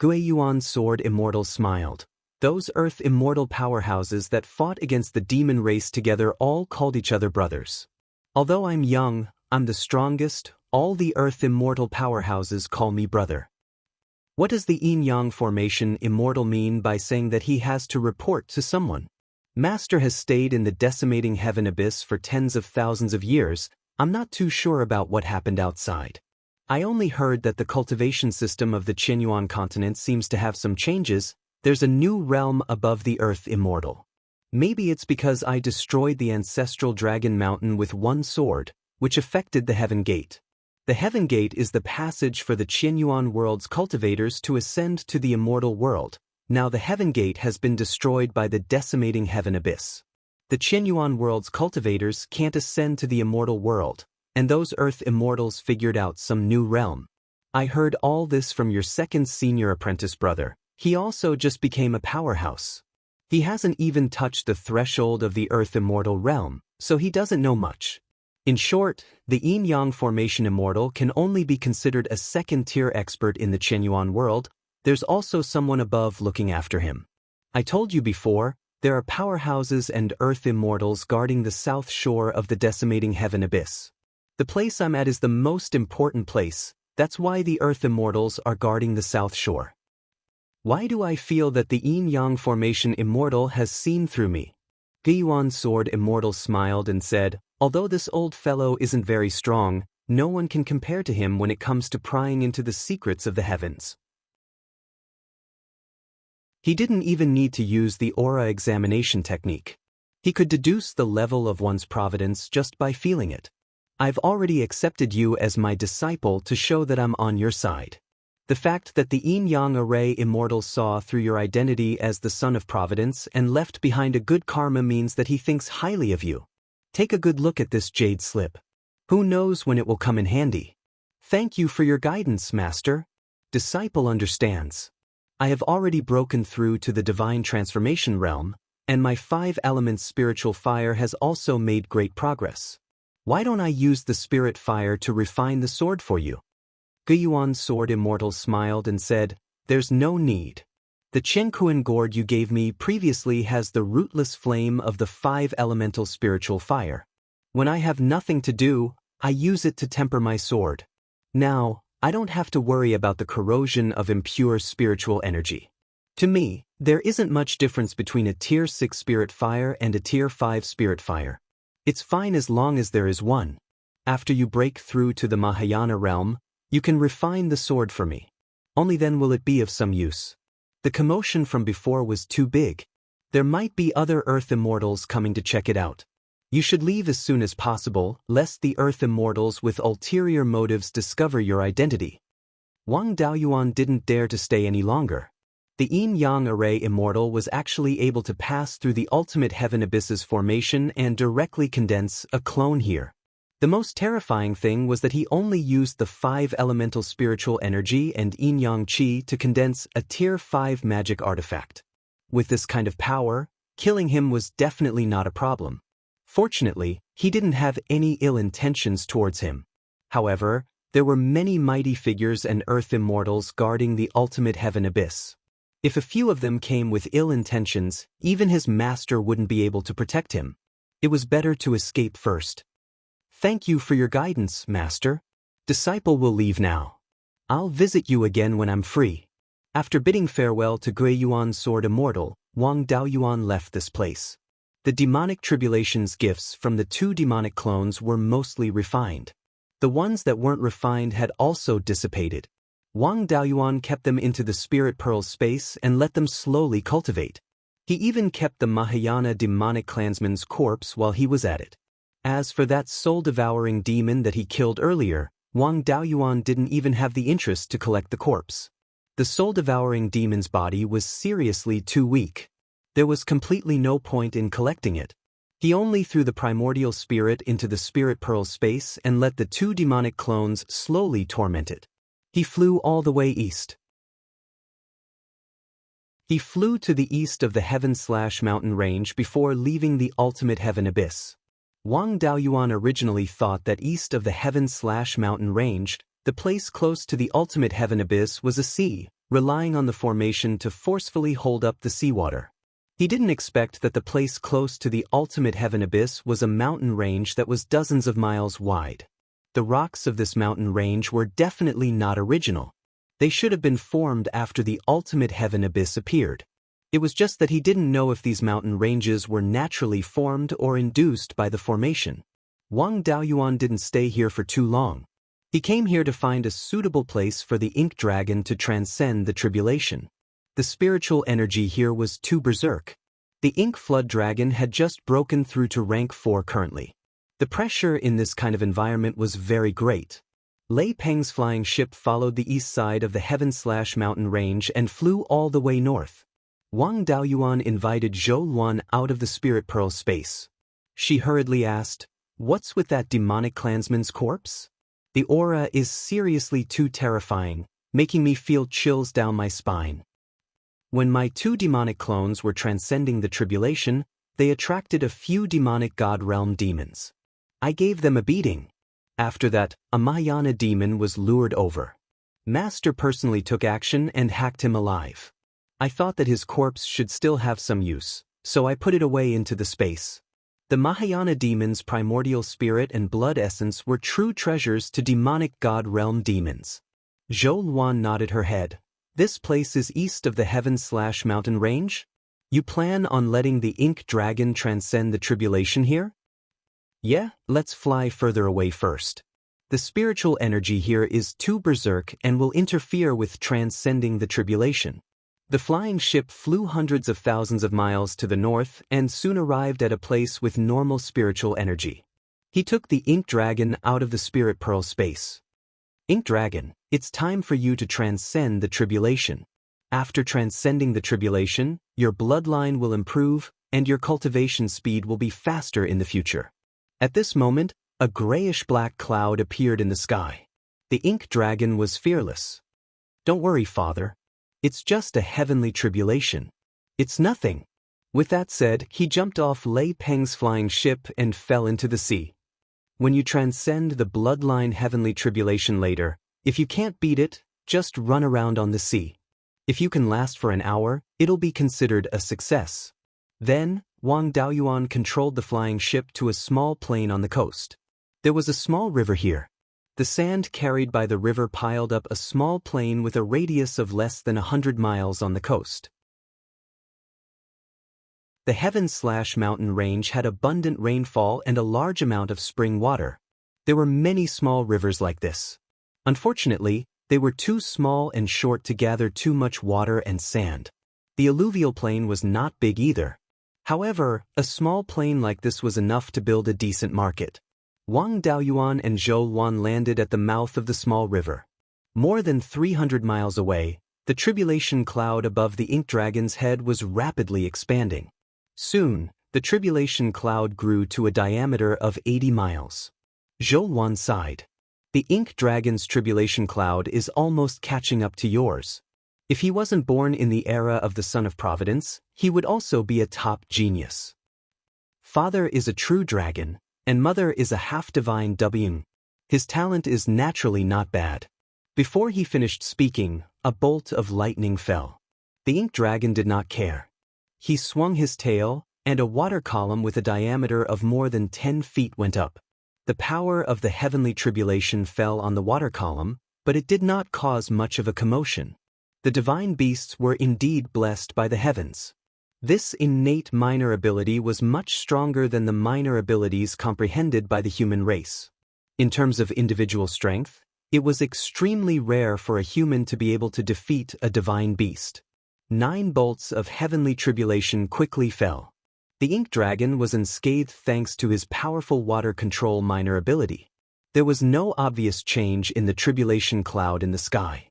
Beiyuan's sword immortal smiled. Those earth immortal powerhouses that fought against the demon race together all called each other brothers. Although I'm young, I'm the strongest. All the earth immortal powerhouses call me brother. What does the yin-yang formation immortal mean by saying that he has to report to someone? Master has stayed in the decimating heaven abyss for tens of thousands of years. I'm not too sure about what happened outside. I only heard that the cultivation system of the Qianyuan continent seems to have some changes. There's a new realm above the earth immortal. Maybe it's because I destroyed the ancestral dragon mountain with one sword, which affected the heaven gate. The heaven gate is the passage for the Qianyuan world's cultivators to ascend to the immortal world. Now the heaven gate has been destroyed by the decimating heaven abyss. The Qianyuan world's cultivators can't ascend to the immortal world, and those earth immortals figured out some new realm. I heard all this from your second senior apprentice brother. He also just became a powerhouse. He hasn't even touched the threshold of the earth immortal realm, so he doesn't know much. In short, the yin-yang formation immortal can only be considered a second-tier expert in the Qianyuan world. There's also someone above looking after him. I told you before, there are powerhouses and earth immortals guarding the south shore of the decimating heaven abyss. The place I'm at is the most important place. That's why the earth immortals are guarding the south shore. Why do I feel that the yin-yang formation immortal has seen through me? Beiyuan's sword immortal smiled and said, although this old fellow isn't very strong, no one can compare to him when it comes to prying into the secrets of the heavens. He didn't even need to use the aura examination technique. He could deduce the level of one's providence just by feeling it. I've already accepted you as my disciple to show that I'm on your side. The fact that the yin-yang array immortal saw through your identity as the son of providence and left behind a good karma means that he thinks highly of you. Take a good look at this jade slip. Who knows when it will come in handy? Thank you for your guidance, Master. Disciple understands. I have already broken through to the divine transformation realm, and my 5 elements spiritual fire has also made great progress. Why don't I use the spirit fire to refine the sword for you? Beiyuan's sword immortal smiled and said, there's no need. The Chenkuan gourd you gave me previously has the rootless flame of the 5 elemental spiritual fire. When I have nothing to do, I use it to temper my sword. Now, I don't have to worry about the corrosion of impure spiritual energy. To me, there isn't much difference between a tier 6 spirit fire and a tier 5 spirit fire. It's fine as long as there is one. After you break through to the Mahayana realm, you can refine the sword for me. Only then will it be of some use. The commotion from before was too big. There might be other earth immortals coming to check it out. You should leave as soon as possible, lest the Earth immortals with ulterior motives discover your identity. Wang Daoyuan didn't dare to stay any longer. The yin-yang array immortal was actually able to pass through the ultimate heaven abyss's formation and directly condense a clone here. The most terrifying thing was that he only used the 5 elemental spiritual energy and yin-yang qi to condense a tier 5 magic artifact. With this kind of power, killing him was definitely not a problem. Fortunately, he didn't have any ill intentions towards him. However, there were many mighty figures and earth immortals guarding the ultimate heaven abyss. If a few of them came with ill intentions, even his master wouldn't be able to protect him. It was better to escape first. Thank you for your guidance, master. Disciple will leave now. I'll visit you again when I'm free. After bidding farewell to Beiyuan's sword immortal, Wang Daoyuan left this place. The demonic tribulation's gifts from the 2 demonic clones were mostly refined. The ones that weren't refined had also dissipated. Wang Daoyuan kept them into the spirit pearl space and let them slowly cultivate. He even kept the Mahayana demonic clansman's corpse while he was at it. As for that soul-devouring demon that he killed earlier, Wang Daoyuan didn't even have the interest to collect the corpse. The soul-devouring demon's body was seriously too weak. There was completely no point in collecting it. He only threw the primordial spirit into the spirit pearl space and let the 2 demonic clones slowly torment it. He flew all the way east. He flew to the east of the heaven/mountain range before leaving the ultimate heaven abyss. Wang Daoyuan originally thought that east of the heaven/mountain range, the place close to the ultimate heaven abyss was a sea, relying on the formation to forcefully hold up the seawater. He didn't expect that the place close to the ultimate heaven abyss was a mountain range that was dozens of miles wide. The rocks of this mountain range were definitely not original. They should have been formed after the ultimate heaven abyss appeared. It was just that he didn't know if these mountain ranges were naturally formed or induced by the formation. Wang Daoyuan didn't stay here for too long. He came here to find a suitable place for the ink dragon to transcend the tribulation. The spiritual energy here was too berserk. The ink flood dragon had just broken through to rank 4 currently. The pressure in this kind of environment was very great. Lei Peng's flying ship followed the east side of the heaven/mountain range and flew all the way north. Wang Daoyuan invited Zhou Luan out of the spirit pearl space. She hurriedly asked, "What's with that demonic clansman's corpse? The aura is seriously too terrifying, making me feel chills down my spine." When my 2 demonic clones were transcending the tribulation, they attracted a few demonic god realm demons. I gave them a beating. After that, a Mahayana demon was lured over. Master personally took action and hacked him alive. I thought that his corpse should still have some use, so I put it away into the space. The Mahayana demon's primordial spirit and blood essence were true treasures to demonic god realm demons. Zhou Luan nodded her head. This place is east of the heaven/mountain range? You plan on letting the ink dragon transcend the tribulation here? Yeah, let's fly further away first. The spiritual energy here is too berserk and will interfere with transcending the tribulation. The flying ship flew hundreds of thousands of miles to the north and soon arrived at a place with normal spiritual energy. He took the ink dragon out of the spirit pearl space. Ink dragon, it's time for you to transcend the tribulation. After transcending the tribulation, your bloodline will improve and your cultivation speed will be faster in the future. At this moment, a grayish-black cloud appeared in the sky. The ink dragon was fearless. Don't worry, father. It's just a heavenly tribulation. It's nothing. With that said, he jumped off Lei Peng's flying ship and fell into the sea. When you transcend the bloodline heavenly tribulation later, if you can't beat it, just run around on the sea. If you can last for an hour, it'll be considered a success. Then, Wang Daoyuan controlled the flying ship to a small plain on the coast. There was a small river here. The sand carried by the river piled up a small plain with a radius of less than 100 miles on the coast. The heaven/mountain range had abundant rainfall and a large amount of spring water. There were many small rivers like this. Unfortunately, they were too small and short to gather too much water and sand. The alluvial plain was not big either. However, a small plane like this was enough to build a decent market. Wang Daoyuan and Zhou Luan landed at the mouth of the small river. More than 300 miles away, the tribulation cloud above the ink dragon's head was rapidly expanding. Soon, the tribulation cloud grew to a diameter of 80 miles. Zhou Luan sighed. The ink dragon's tribulation cloud is almost catching up to yours. If he wasn't born in the era of the Son of Providence, he would also be a top genius. Father is a true dragon, and mother is a half-divine Beiyuan. His talent is naturally not bad. Before he finished speaking, a bolt of lightning fell. The ink dragon did not care. He swung his tail, and a water column with a diameter of more than 10 feet went up. The power of the heavenly tribulation fell on the water column, but it did not cause much of a commotion. The divine beasts were indeed blessed by the heavens. This innate minor ability was much stronger than the minor abilities comprehended by the human race. In terms of individual strength, it was extremely rare for a human to be able to defeat a divine beast. 9 bolts of heavenly tribulation quickly fell. The ink dragon was unscathed thanks to his powerful water control minor ability. There was no obvious change in the tribulation cloud in the sky.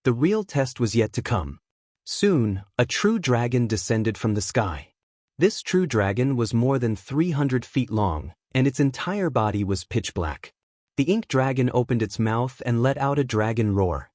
The real test was yet to come. Soon, a true dragon descended from the sky. This true dragon was more than 300 feet long, and its entire body was pitch black. The ink dragon opened its mouth and let out a dragon roar.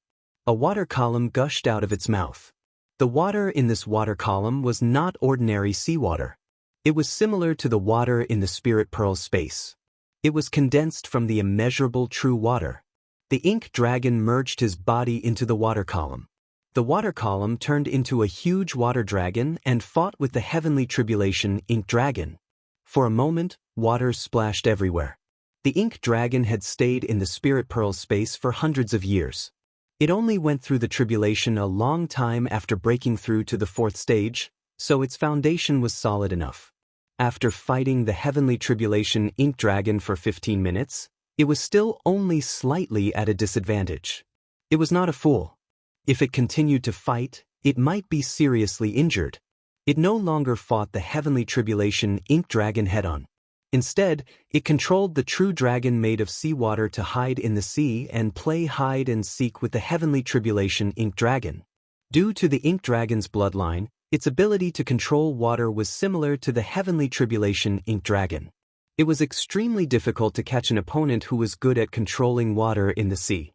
A water column gushed out of its mouth. The water in this water column was not ordinary seawater. It was similar to the water in the spirit pearl space. It was condensed from the immeasurable true water. The ink dragon merged his body into the water column. The water column turned into a huge water dragon and fought with the heavenly tribulation ink dragon. For a moment, water splashed everywhere. The ink dragon had stayed in the spirit pearl space for hundreds of years. It only went through the tribulation a long time after breaking through to the 4th stage, so its foundation was solid enough. After fighting the heavenly tribulation ink dragon for 15 minutes, it was still only slightly at a disadvantage. It was not a fool. If it continued to fight, it might be seriously injured. It no longer fought the heavenly tribulation ink dragon head-on. Instead, it controlled the true dragon made of seawater to hide in the sea and play hide and seek with the heavenly tribulation ink dragon. Due to the ink dragon's bloodline, its ability to control water was similar to the heavenly tribulation ink dragon. It was extremely difficult to catch an opponent who was good at controlling water in the sea.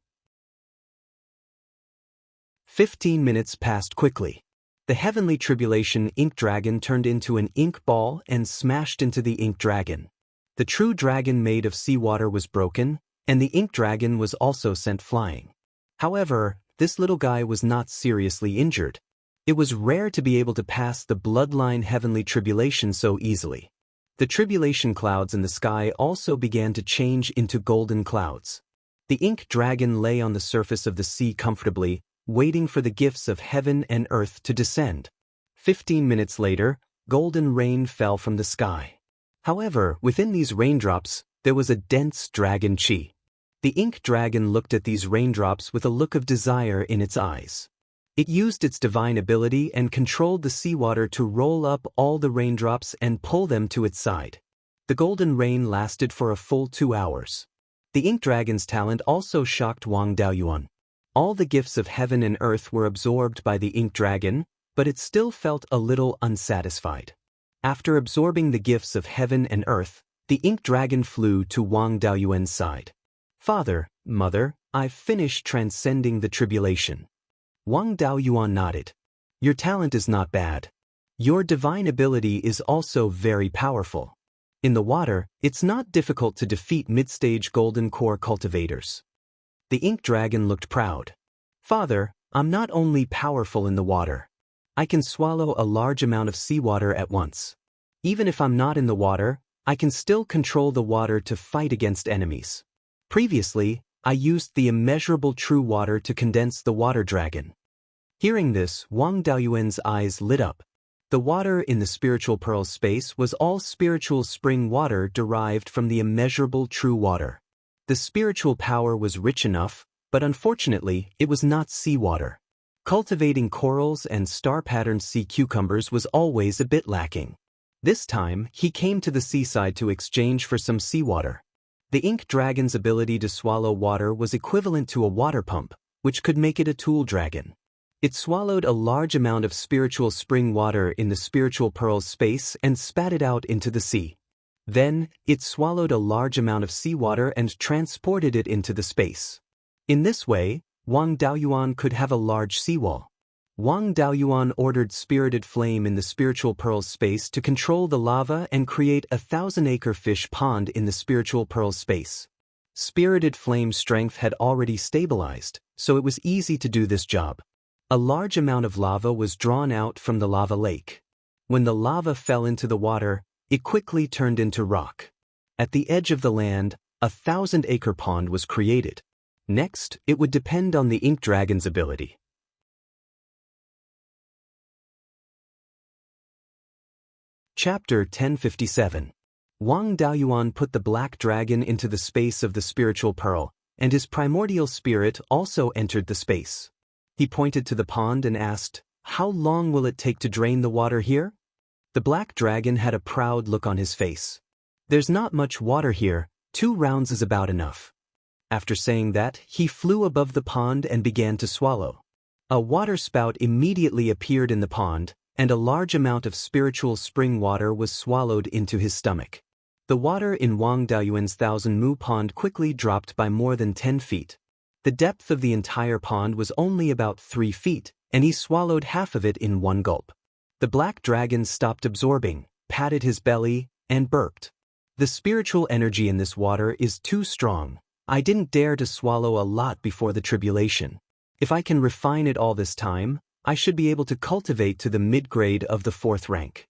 15 minutes passed quickly. The heavenly tribulation ink dragon turned into an ink ball and smashed into the ink dragon. The true dragon made of seawater was broken, and the ink dragon was also sent flying. However, this little guy was not seriously injured. It was rare to be able to pass the bloodline heavenly tribulation so easily. The tribulation clouds in the sky also began to change into golden clouds. The ink dragon lay on the surface of the sea comfortably, waiting for the gifts of heaven and earth to descend. 15 minutes later, golden rain fell from the sky. However, within these raindrops, there was a dense dragon chi. The ink dragon looked at these raindrops with a look of desire in its eyes. It used its divine ability and controlled the seawater to roll up all the raindrops and pull them to its side. The golden rain lasted for a full 2 hours. The ink dragon's talent also shocked Wang Daoyuan. All the gifts of heaven and earth were absorbed by the ink dragon, but it still felt a little unsatisfied. After absorbing the gifts of heaven and earth, the ink dragon flew to Wang Daoyuan's side. Father, mother, I've finished transcending the tribulation. Wang Daoyuan nodded. Your talent is not bad. Your divine ability is also very powerful. In the water, it's not difficult to defeat mid-stage golden core cultivators. The ink dragon looked proud. Father, I'm not only powerful in the water. I can swallow a large amount of seawater at once. Even if I'm not in the water, I can still control the water to fight against enemies. Previously, I used the immeasurable true water to condense the water dragon. Hearing this, Wang Daoyuan's eyes lit up. The water in the spiritual pearl space was all spiritual spring water derived from the immeasurable true water. The spiritual power was rich enough, but unfortunately, it was not seawater. Cultivating corals and star-patterned sea cucumbers was always a bit lacking. This time, he came to the seaside to exchange for some seawater. The ink dragon's ability to swallow water was equivalent to a water pump, which could make it a tool dragon. It swallowed a large amount of spiritual spring water in the spiritual pearl's space and spat it out into the sea. Then, it swallowed a large amount of seawater and transported it into the space. In this way, Wang Daoyuan could have a large seawall. Wang Daoyuan ordered spirited flame in the spiritual pearl's space to control the lava and create a 1,000-acre fish pond in the spiritual pearl's space. Spirited flame's strength had already stabilized, so it was easy to do this job. A large amount of lava was drawn out from the lava lake. When the lava fell into the water, it quickly turned into rock. At the edge of the land, a 1,000-acre pond was created. Next, it would depend on the ink dragon's ability. Chapter 1057. Wang Daoyuan put the black dragon into the space of the spiritual pearl, and his primordial spirit also entered the space. He pointed to the pond and asked, "How long will it take to drain the water here?" The black dragon had a proud look on his face. "There's not much water here, 2 rounds is about enough." After saying that, he flew above the pond and began to swallow. A water spout immediately appeared in the pond, and a large amount of spiritual spring water was swallowed into his stomach. The water in Wang Daoyuan's 1,000-mu pond quickly dropped by more than 10 feet. The depth of the entire pond was only about 3 feet, and he swallowed half of it in one gulp. The black dragon stopped absorbing, patted his belly, and burped. "The spiritual energy in this water is too strong. I didn't dare to swallow a lot before the tribulation. If I can refine it all this time, I should be able to cultivate to the mid-grade of the 4th rank."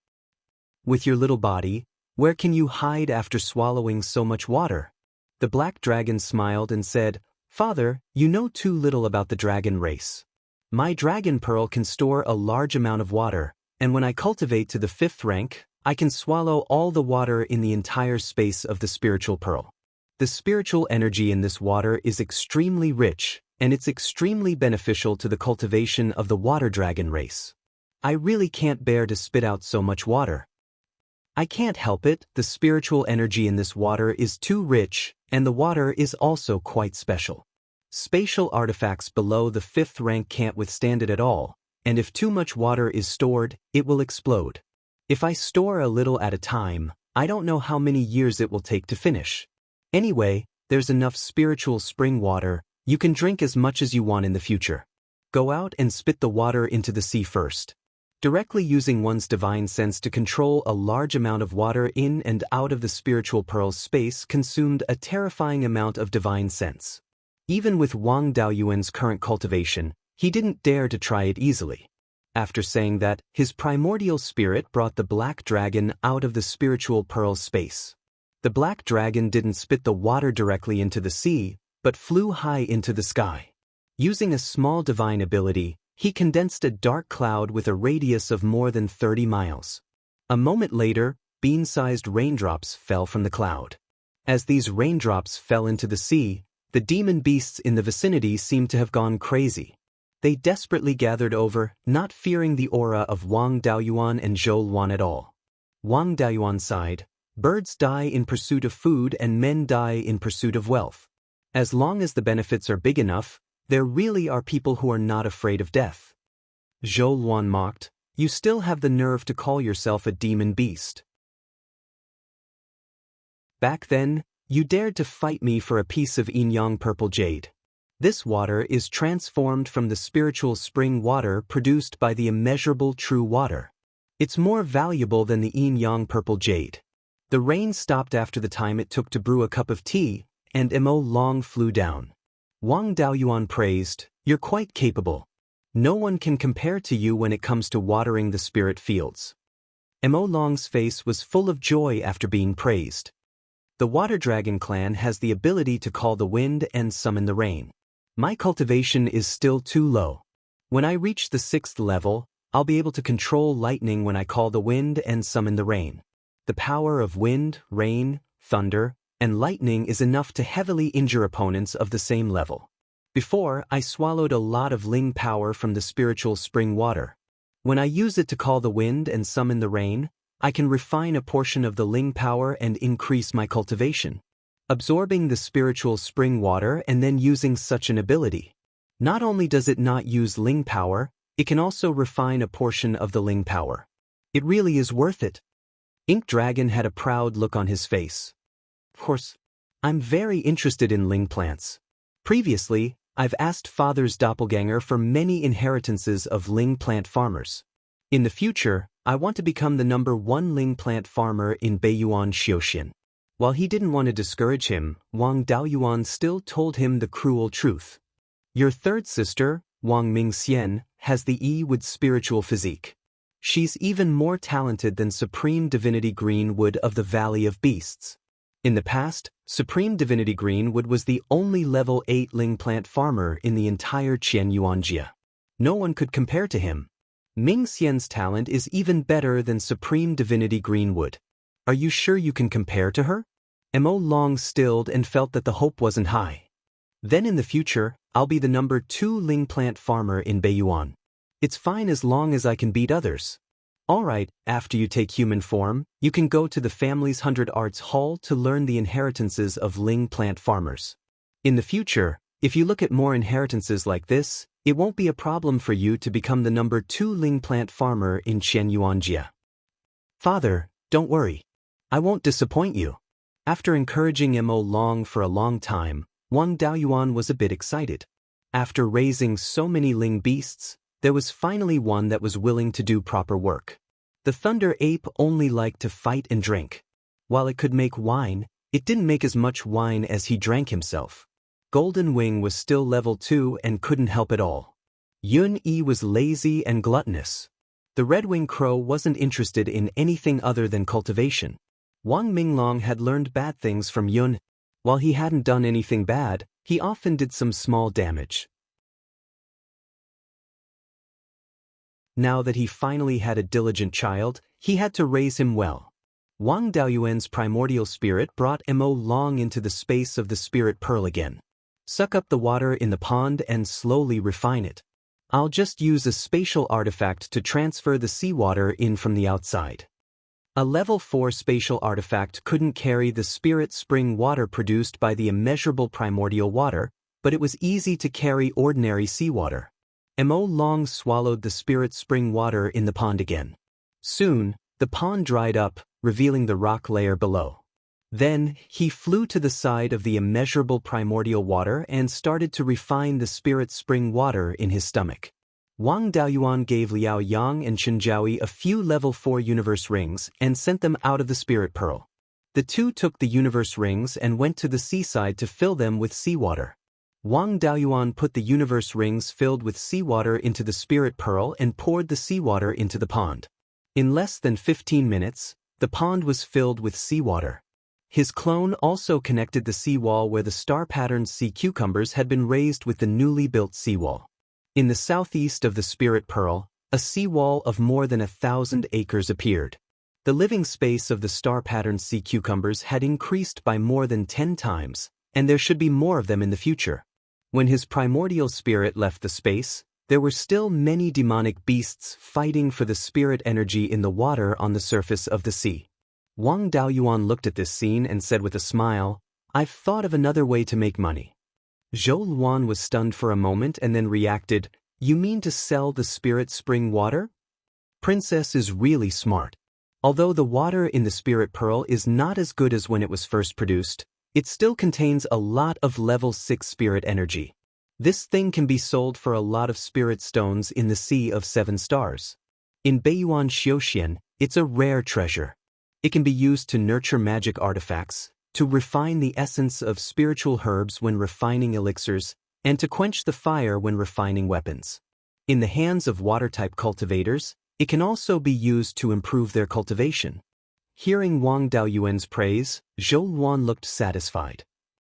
"With your little body, where can you hide after swallowing so much water?" The black dragon smiled and said, "Father, you know too little about the dragon race. My dragon pearl can store a large amount of water, and when I cultivate to the 5th rank, I can swallow all the water in the entire space of the spiritual pearl. The spiritual energy in this water is extremely rich, and it's extremely beneficial to the cultivation of the water dragon race. I really can't bear to spit out so much water. I can't help it, the spiritual energy in this water is too rich, and the water is also quite special. Spatial artifacts below the 5th rank can't withstand it at all, and if too much water is stored, it will explode. If I store a little at a time, I don't know how many years it will take to finish. Anyway, there's enough spiritual spring water, you can drink as much as you want in the future. Go out and spit the water into the sea first." Directly using one's divine sense to control a large amount of water in and out of the spiritual pearl's space consumed a terrifying amount of divine sense. Even with Wang Daoyuan's current cultivation, he didn't dare to try it easily. After saying that, his primordial spirit brought the black dragon out of the spiritual pearl's space. The black dragon didn't spit the water directly into the sea, but flew high into the sky. Using a small divine ability, he condensed a dark cloud with a radius of more than 30 miles. A moment later, bean-sized raindrops fell from the cloud. As these raindrops fell into the sea, the demon beasts in the vicinity seemed to have gone crazy. They desperately gathered over, not fearing the aura of Wang Daoyuan and Zhou Luan at all. Wang Daoyuan sighed, "Birds die in pursuit of food and men die in pursuit of wealth. As long as the benefits are big enough, there really are people who are not afraid of death." Zhou Luan mocked, "You still have the nerve to call yourself a demon beast. Back then, you dared to fight me for a piece of yin-yang purple jade. This water is transformed from the spiritual spring water produced by the immeasurable true water. It's more valuable than the yin-yang purple jade." The rain stopped after the time it took to brew a cup of tea, and Mo Long flew down. Wang Daoyuan praised, "You're quite capable. No one can compare to you when it comes to watering the spirit fields." Mo Long's face was full of joy after being praised. "The Water Dragon clan has the ability to call the wind and summon the rain. My cultivation is still too low. When I reach the 6th level, I'll be able to control lightning when I call the wind and summon the rain. The power of wind, rain, thunder, and lightning is enough to heavily injure opponents of the same level. Before, I swallowed a lot of Ling power from the spiritual spring water. When I use it to call the wind and summon the rain, I can refine a portion of the Ling power and increase my cultivation. Absorbing the spiritual spring water and then using such an ability. Not only does it not use Ling power, it can also refine a portion of the Ling power. It really is worth it. Ink Dragon had a proud look on his face. Of course, I'm very interested in Ling plants. Previously, I've asked Father's doppelganger for many inheritances of Ling plant farmers. In the future, I want to become the #1 Ling plant farmer in Beiyuan Xiaoxian. While he didn't want to discourage him, Wang Daoyuan still told him the cruel truth. Your third sister, Wang Mingxian, has the E-wood spiritual physique. She's even more talented than Supreme Divinity Greenwood of the Valley of Beasts. In the past, Supreme Divinity Greenwood was the only level 8 Ling plant farmer in the entire Qianyuanjia. No one could compare to him. Mingxian's talent is even better than Supreme Divinity Greenwood. Are you sure you can compare to her? Mo Long stilled and felt that the hope wasn't high. Then in the future, I'll be the #2 Ling plant farmer in Beiyuan. It's fine as long as I can beat others. Alright, after you take human form, you can go to the family's 100 Arts Hall to learn the inheritances of Ling plant farmers. In the future, if you look at more inheritances like this, it won't be a problem for you to become the #2 Ling plant farmer in Qianyuanjia. Father, don't worry. I won't disappoint you. After encouraging Mo Long for a long time, Wang Daoyuan was a bit excited. After raising so many Ling beasts, there was finally one that was willing to do proper work. The Thunder Ape only liked to fight and drink. While it could make wine, it didn't make as much wine as he drank himself. Golden Wing was still level 2 and couldn't help at all. Yun Yi was lazy and gluttonous. The Red-winged Crow wasn't interested in anything other than cultivation. Wang Minglong had learned bad things from Yun. While he hadn't done anything bad, he often did some small damage. Now that he finally had a diligent child, he had to raise him well. Wang Daoyuan's primordial spirit brought Mo Long into the space of the spirit pearl again. Suck up the water in the pond and slowly refine it. I'll just use a spatial artifact to transfer the seawater in from the outside. A level 4 spatial artifact couldn't carry the spirit spring water produced by the immeasurable primordial water, but it was easy to carry ordinary seawater. Mo Long swallowed the spirit spring water in the pond again. Soon, the pond dried up, revealing the rock layer below. Then, he flew to the side of the immeasurable primordial water and started to refine the spirit spring water in his stomach. Wang Daoyuan gave Liao Yang and Chen Zhaoyi a few level 4 universe rings and sent them out of the spirit pearl. The two took the universe rings and went to the seaside to fill them with seawater. Wang Daoyuan put the universe rings filled with seawater into the spirit pearl and poured the seawater into the pond. In less than 15 minutes, the pond was filled with seawater. His clone also connected the seawall where the star-patterned sea cucumbers had been raised with the newly built seawall. In the southeast of the spirit pearl, a seawall of more than 1,000 acres appeared. The living space of the star-patterned sea cucumbers had increased by more than 10 times, and there should be more of them in the future. When his primordial spirit left the space, there were still many demonic beasts fighting for the spirit energy in the water on the surface of the sea. Wang Daoyuan looked at this scene and said with a smile, "I've thought of another way to make money." Zhou Luan was stunned for a moment and then reacted, "You mean to sell the spirit spring water?" Princess is really smart. Although the water in the spirit pearl is not as good as when it was first produced, it still contains a lot of level 6 spirit energy. This thing can be sold for a lot of spirit stones in the Sea of 7 Stars. In Beiyuan Xiaoxian, it's a rare treasure. It can be used to nurture magic artifacts, to refine the essence of spiritual herbs when refining elixirs, and to quench the fire when refining weapons. In the hands of water-type cultivators, it can also be used to improve their cultivation. Hearing Wang Daoyuan's praise, Zhou Luan looked satisfied.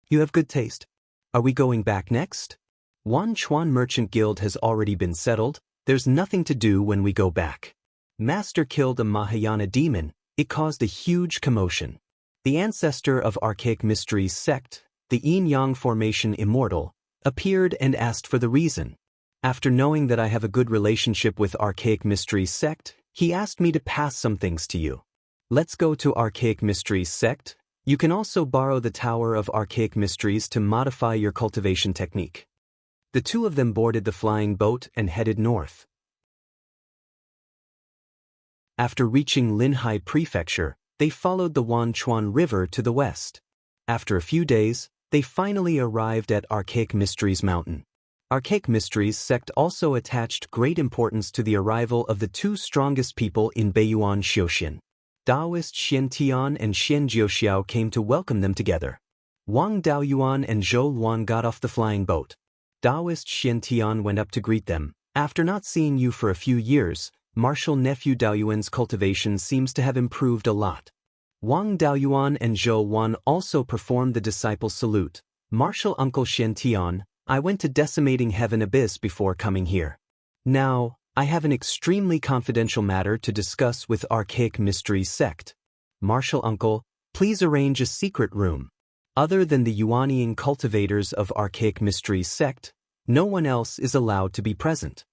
"You have good taste. Are we going back next?" Wan Chuan Merchant Guild has already been settled, there's nothing to do when we go back. Master killed a Mahayana demon, it caused a huge commotion. The ancestor of Archaic Mysteries sect, the Yin-Yang formation Immortal, appeared and asked for the reason. After knowing that I have a good relationship with Archaic Mysteries sect, he asked me to pass some things to you. Let's go to Archaic Mysteries sect. You can also borrow the Tower of Archaic Mysteries to modify your cultivation technique. The two of them boarded the flying boat and headed north. After reaching Linhai Prefecture, they followed the Wanchuan River to the west. After a few days, they finally arrived at Archaic Mysteries Mountain. Archaic Mysteries sect also attached great importance to the arrival of the two strongest people in Beiyuan Xiuxian. Daoist Xiantian and Xianxiao came to welcome them together. Wang Daoyuan and Zhou Luan got off the flying boat. Daoist Xiantian went up to greet them. After not seeing you for a few years, martial nephew Daoyuan's cultivation seems to have improved a lot. Wang Daoyuan and Zhou Luan also performed the disciple salute. Martial uncle Xiantian, I went to decimating heaven abyss before coming here. Now, I have an extremely confidential matter to discuss with Archaic Mysteries sect. Martial uncle, please arrange a secret room. Other than the Yuanian cultivators of Archaic Mysteries sect, no one else is allowed to be present.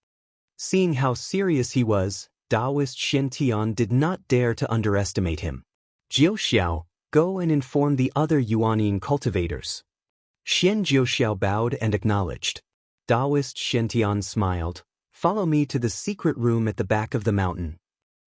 Seeing how serious he was, Daoist Xiantian did not dare to underestimate him. Jiuxiao, go and inform the other Yuanian cultivators. Jiuxiao bowed and acknowledged. Daoist Xiantian smiled. Follow me to the secret room at the back of the mountain.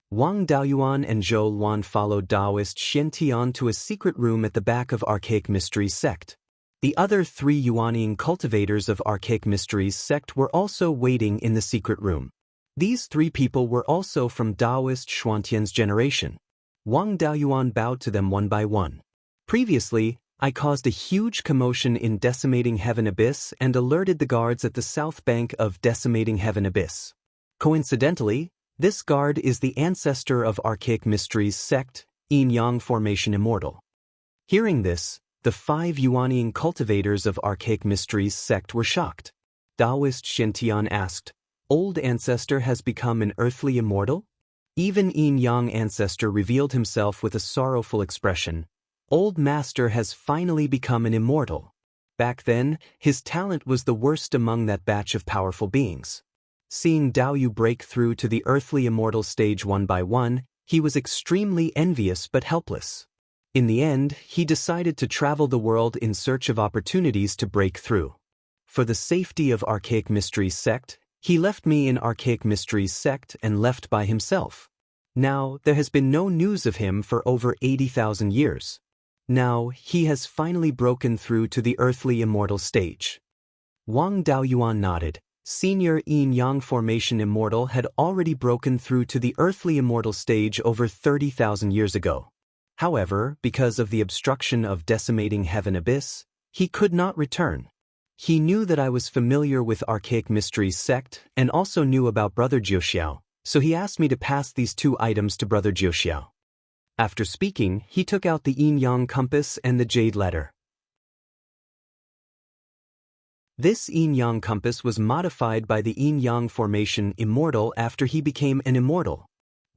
Wang Daoyuan and Zhou Luan followed Daoist Xiantian to a secret room at the back of Archaic Mysteries sect. The other three Yuanian cultivators of Archaic Mysteries sect were also waiting in the secret room. These three people were also from Daoist Xuantian's generation. Wang Daoyuan bowed to them one by one. Previously, I caused a huge commotion in Decimating Heaven Abyss and alerted the guards at the south bank of Decimating Heaven Abyss. Coincidentally, this guard is the ancestor of Archaic Mysteries sect, Yin-Yang Formation Immortal. Hearing this, the 5 Yuanian cultivators of Archaic Mysteries sect were shocked. Daoist Xiantian asked, Old Ancestor has become an earthly immortal? Even Yin-Yang Ancestor revealed himself with a sorrowful expression. Old Master has finally become an immortal. Back then, his talent was the worst among that batch of powerful beings. Seeing Daoyu break through to the earthly immortal stage one by one, he was extremely envious but helpless. In the end, he decided to travel the world in search of opportunities to break through. For the safety of Archaic Mysteries sect, he left me in Archaic Mysteries sect and left by himself. Now, there has been no news of him for over 80,000 years. Now, he has finally broken through to the earthly immortal stage. Wang Daoyuan nodded. Senior Yin-Yang Formation Immortal had already broken through to the earthly immortal stage over 30,000 years ago. However, because of the obstruction of Decimating Heaven Abyss, he could not return. He knew that I was familiar with Archaic Mysteries sect and also knew about Brother Jiuxiao, so he asked me to pass these 2 items to Brother Jiuxiao. After speaking, he took out the yin-yang compass and the jade letter. This yin-yang compass was modified by the yin-yang formation Immortal after he became an immortal.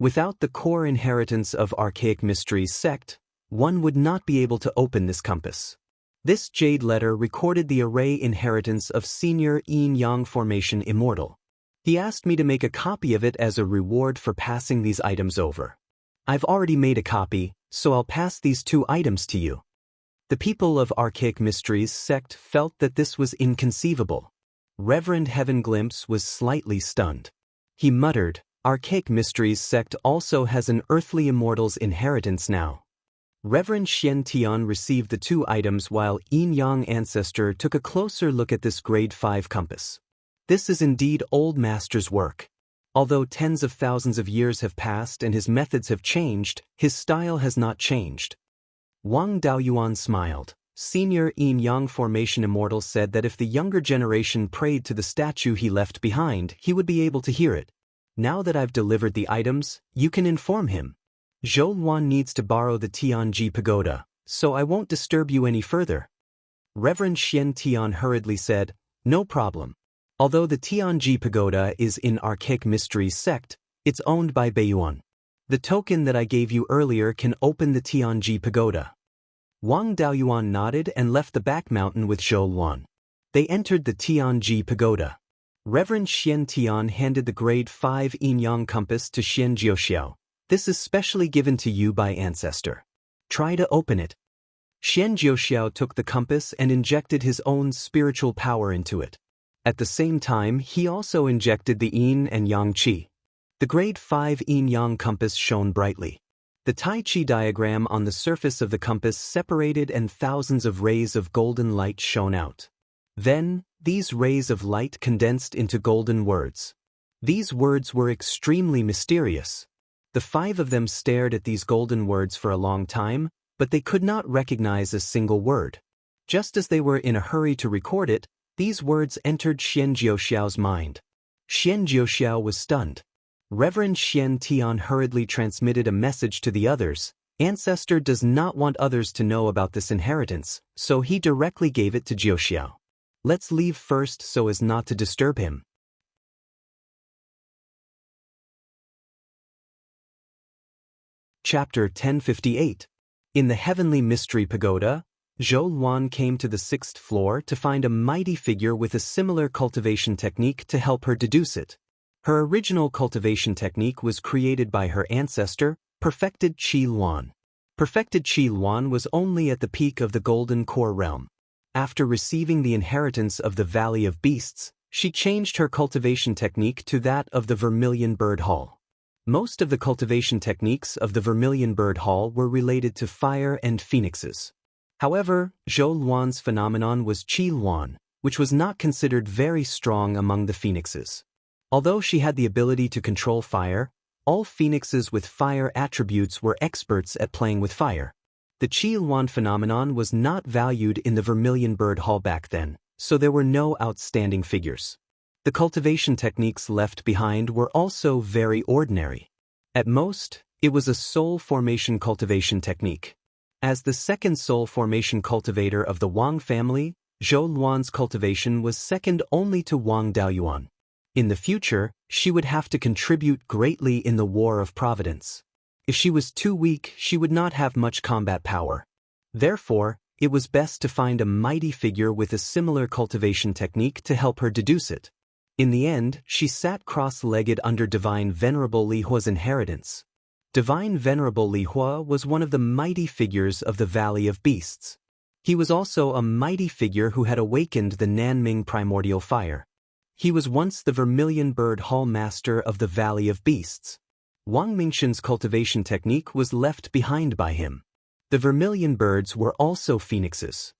Without the core inheritance of Archaic Mysteries sect, one would not be able to open this compass. This jade letter recorded the array inheritance of senior yin-yang formation Immortal. He asked me to make a copy of it as a reward for passing these items over. I've already made a copy, so I'll pass these 2 items to you. The people of Archaic Mysteries sect felt that this was inconceivable. Reverend Heaven Glimpse was slightly stunned. He muttered, Archaic Mysteries sect also has an earthly immortal's inheritance now. Reverend Xiantian received the 2 items while Yin-Yang Ancestor took a closer look at this grade 5 compass. This is indeed Old Master's work. Although tens of thousands of years have passed and his methods have changed, his style has not changed. Wang Daoyuan smiled. Senior Yin-Yang Formation Immortal said that if the younger generation prayed to the statue he left behind, he would be able to hear it. Now that I've delivered the items, you can inform him. Zhou Luan needs to borrow the Tianji Pagoda, so I won't disturb you any further. Reverend Xiantian hurriedly said, No problem. Although the Tianji Pagoda is in Archaic Mysteries sect, it's owned by Beiyuan. The token that I gave you earlier can open the Tianji Pagoda. Wang Daoyuan nodded and left the back mountain with Zhou Luan. They entered the Tianji Pagoda. Reverend Xiantian handed the grade 5 yin-yang compass to Xianxiao. This is specially given to you by Ancestor. Try to open it. Xianxia took the compass and injected his own spiritual power into it. At the same time, he also injected the yin and yang qi. The grade 5 yin-yang compass shone brightly. The Tai Chi diagram on the surface of the compass separated and thousands of rays of golden light shone out. Then, these rays of light condensed into golden words. These words were extremely mysterious. The 5 of them stared at these golden words for a long time, but they could not recognize a single word. Just as they were in a hurry to record it, these words entered Xianxio's mind. Xianxio was stunned. Reverend Xian Tian hurriedly transmitted a message to the others. Ancestor does not want others to know about this inheritance, so he directly gave it to Jiuxiao. Let's leave first so as not to disturb him. Chapter 1058. In the Heavenly Mystery Pagoda, Zhou Luan came to the 6th floor to find a mighty figure with a similar cultivation technique to help her deduce it. Her original cultivation technique was created by her ancestor, Perfected Qi Luan. Perfected Qi Luan was only at the peak of the Golden Core realm. After receiving the inheritance of the Valley of Beasts, she changed her cultivation technique to that of the Vermilion Bird Hall. Most of the cultivation techniques of the Vermilion Bird Hall were related to fire and phoenixes. However, Zhou Luan's phenomenon was Qi Luan, which was not considered very strong among the phoenixes. Although she had the ability to control fire, all phoenixes with fire attributes were experts at playing with fire. The Qi Luan phenomenon was not valued in the Vermilion Bird Hall back then, so there were no outstanding figures. The cultivation techniques left behind were also very ordinary. At most, it was a soul formation cultivation technique. As the second soul formation cultivator of the Wang family, Zhou Luan's cultivation was second only to Wang Daoyuan. In the future, she would have to contribute greatly in the War of Providence. If she was too weak, she would not have much combat power. Therefore, it was best to find a mighty figure with a similar cultivation technique to help her deduce it. In the end, she sat cross-legged under Divine Venerable Li Hua's inheritance. Divine Venerable Li Hua was one of the mighty figures of the Valley of Beasts. He was also a mighty figure who had awakened the Nanming primordial fire. He was once the Vermilion Bird Hall Master of the Valley of Beasts. Wang Mingxian's cultivation technique was left behind by him. The Vermilion Birds were also phoenixes.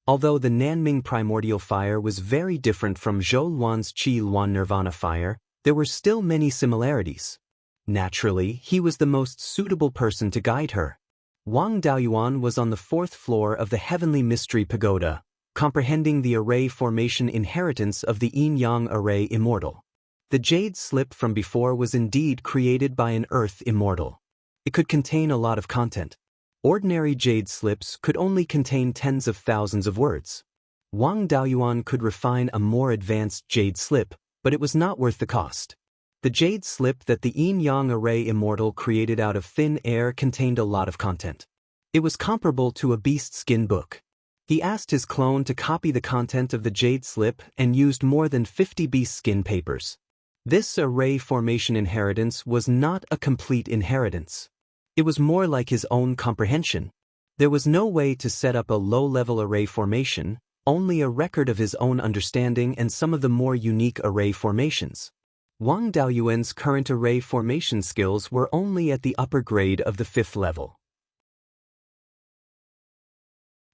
Although the Nanming primordial fire was very different from Zhou Luan's Qi Luan Nirvana fire, there were still many similarities. Naturally, he was the most suitable person to guide her. Wang Daoyuan was on the 4th floor of the Heavenly Mystery Pagoda, comprehending the array formation inheritance of the yin-yang array Immortal. The jade slip from before was indeed created by an earth Immortal. It could contain a lot of content. Ordinary jade slips could only contain tens of thousands of words. Wang Daoyuan could refine a more advanced jade slip, but it was not worth the cost. The jade slip that the yin-yang array Immortal created out of thin air contained a lot of content. It was comparable to a beast skin book. He asked his clone to copy the content of the jade slip and used more than 50 beast skin papers. This array formation inheritance was not a complete inheritance. It was more like his own comprehension. There was no way to set up a low-level array formation, only a record of his own understanding and some of the more unique array formations. Wang Daoyuan's current array formation skills were only at the upper grade of the 5th level.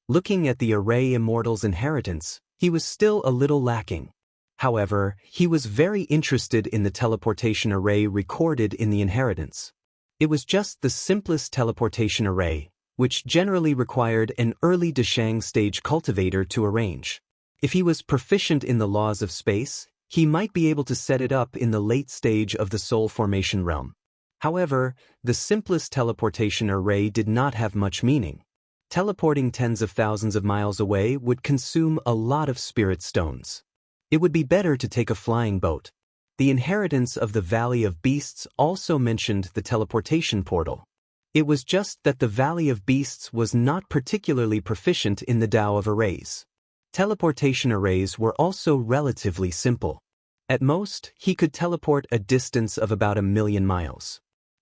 Looking at the array Immortal's inheritance, he was still a little lacking. However, he was very interested in the teleportation array recorded in the inheritance. It was just the simplest teleportation array, which generally required an early Deshang stage cultivator to arrange. If he was proficient in the laws of space, he might be able to set it up in the late stage of the soul formation realm. However, the simplest teleportation array did not have much meaning. Teleporting tens of thousands of miles away would consume a lot of spirit stones. It would be better to take a flying boat. The inheritance of the Valley of Beasts also mentioned the teleportation portal. It was just that the Valley of Beasts was not particularly proficient in the Tao of arrays. Teleportation arrays were also relatively simple. At most, he could teleport a distance of about 1,000,000 miles.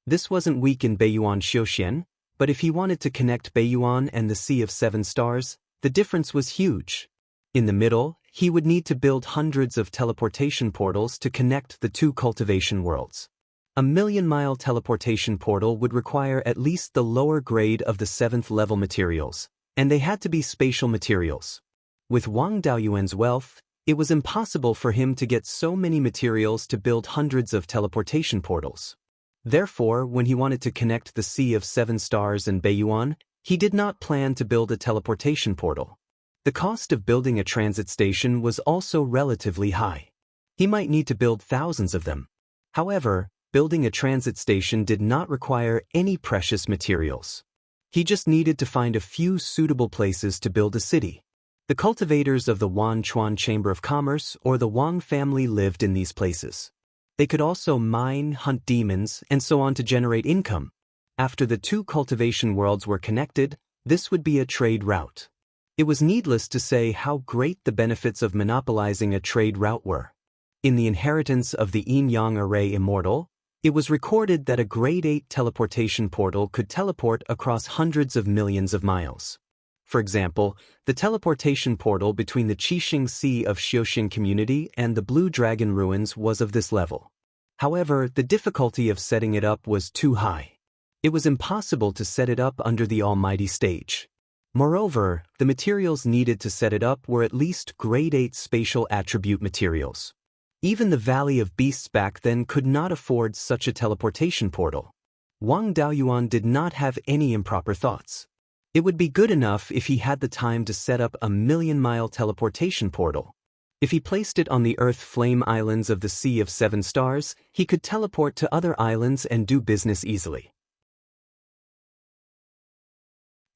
This wasn't weak in Beiyuan Xiuxian, but if he wanted to connect Beiyuan and the Sea of Seven Stars, the difference was huge. In the middle, he would need to build hundreds of teleportation portals to connect the two cultivation worlds. A million-mile teleportation portal would require at least the lower grade of the 7th level materials, and they had to be spatial materials. With Wang Daoyuan's wealth, it was impossible for him to get so many materials to build hundreds of teleportation portals. Therefore, when he wanted to connect the Sea of Seven Stars and Beiyuan, he did not plan to build a teleportation portal. The cost of building a transit station was also relatively high. He might need to build thousands of them. However, building a transit station did not require any precious materials. He just needed to find a few suitable places to build a city. The cultivators of the Wanchuan Chamber of Commerce or the Wang family lived in these places. They could also mine, hunt demons, and so on to generate income. After the two cultivation worlds were connected, this would be a trade route. It was needless to say how great the benefits of monopolizing a trade route were. In the inheritance of the yin-yang array Immortal, it was recorded that a grade 8 teleportation portal could teleport across hundreds of millions of miles. For example, the teleportation portal between the Qixing Sea of Xiuxian community and the Blue Dragon ruins was of this level. However, the difficulty of setting it up was too high. It was impossible to set it up under the Almighty stage. Moreover, the materials needed to set it up were at least grade 8 spatial attribute materials. Even the Valley of Beasts back then could not afford such a teleportation portal. Wang Daoyuan did not have any improper thoughts. It would be good enough if he had the time to set up a million-mile teleportation portal. If he placed it on the Earth Flame Islands of the Sea of Seven Stars, he could teleport to other islands and do business easily.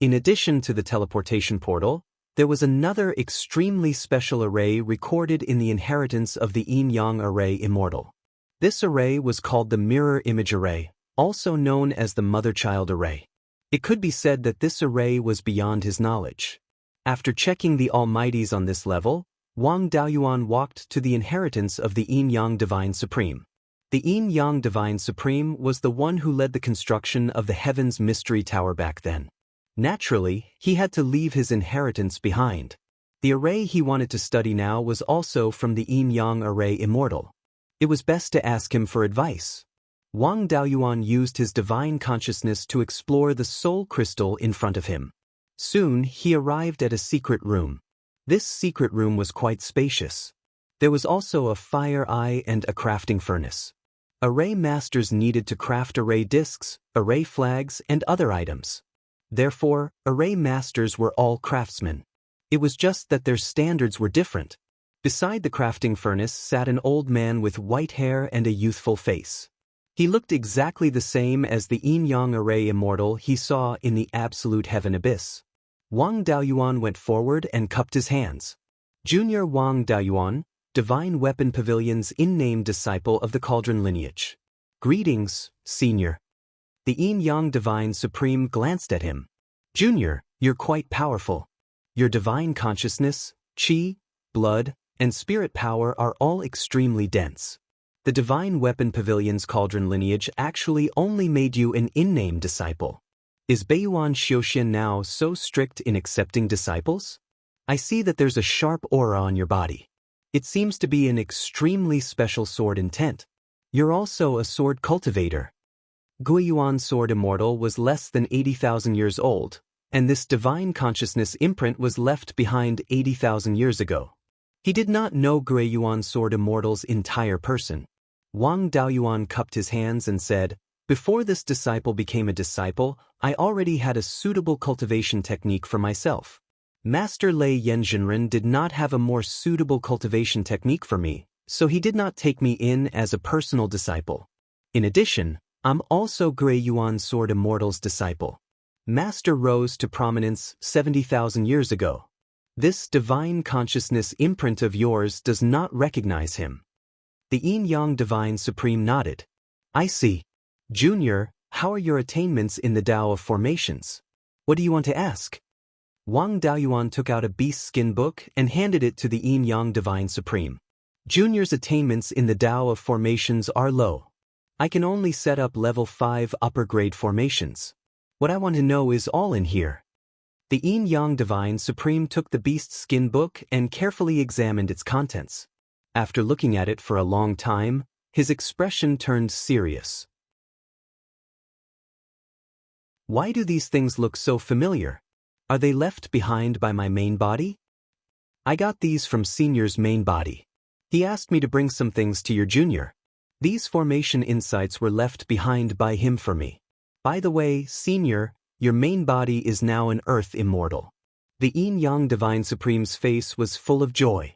In addition to the teleportation portal, there was another extremely special array recorded in the inheritance of the yin-yang array Immortal. This array was called the mirror image array, also known as the mother-child array. It could be said that this array was beyond his knowledge. After checking the Almighties on this level, Wang Daoyuan walked to the inheritance of the yin-yang Divine Supreme. The yin-yang Divine Supreme was the one who led the construction of the Heaven's Mystery Tower back then. Naturally, he had to leave his inheritance behind. The array he wanted to study now was also from the yin-yang array Immortal. It was best to ask him for advice. Wang Daoyuan used his divine consciousness to explore the soul crystal in front of him. Soon, he arrived at a secret room. This secret room was quite spacious. There was also a fire eye and a crafting furnace. Array masters needed to craft array discs, array flags, and other items. Therefore, array masters were all craftsmen. It was just that their standards were different. Beside the crafting furnace sat an old man with white hair and a youthful face. He looked exactly the same as the yin-yang array Immortal he saw in the absolute heaven abyss. Wang Daoyuan went forward and cupped his hands. Junior Wang Daoyuan, Divine Weapon Pavilion's in-name disciple of the Cauldron lineage. Greetings, Senior. The yin-yang Divine Supreme glanced at him. Junior, you're quite powerful. Your divine consciousness, qi, blood, and spirit power are all extremely dense. The Divine Weapon Pavilion's Cauldron lineage actually only made you an in-name disciple. Is Beiyuan Xiuxian now so strict in accepting disciples? I see that there's a sharp aura on your body. It seems to be an extremely special sword intent. You're also a sword cultivator. Guiyuan's sword Immortal was less than 80,000 years old, and this divine consciousness imprint was left behind 80,000 years ago. He did not know Guiyuan's sword Immortal's entire person. Wang Daoyuan cupped his hands and said, "Before this disciple became a disciple, I already had a suitable cultivation technique for myself. Master Lei Yanzhenren did not have a more suitable cultivation technique for me, so he did not take me in as a personal disciple. In addition, I'm also Guiyuan's sword Immortal's disciple. Master rose to prominence 70,000 years ago. This divine consciousness imprint of yours does not recognize him." The yin-yang Divine Supreme nodded. "I see. Junior, how are your attainments in the Tao of Formations? What do you want to ask?" Wang Daoyuan took out a beast skin book and handed it to the yin-yang Divine Supreme. "Junior's attainments in the Tao of Formations are low. I can only set up level 5 upper grade formations. What I want to know is all in here. The Yin-Yang Divine Supreme took the beast's skin book and carefully examined its contents. After looking at it for a long time, his expression turned serious. Why do these things look so familiar? Are they left behind by my main body? I got these from Senior's main body. He asked me to bring some things to your junior. These formation insights were left behind by him for me. By the way, Senior, your main body is now an Earth Immortal. The Yin-Yang Divine Supreme's face was full of joy.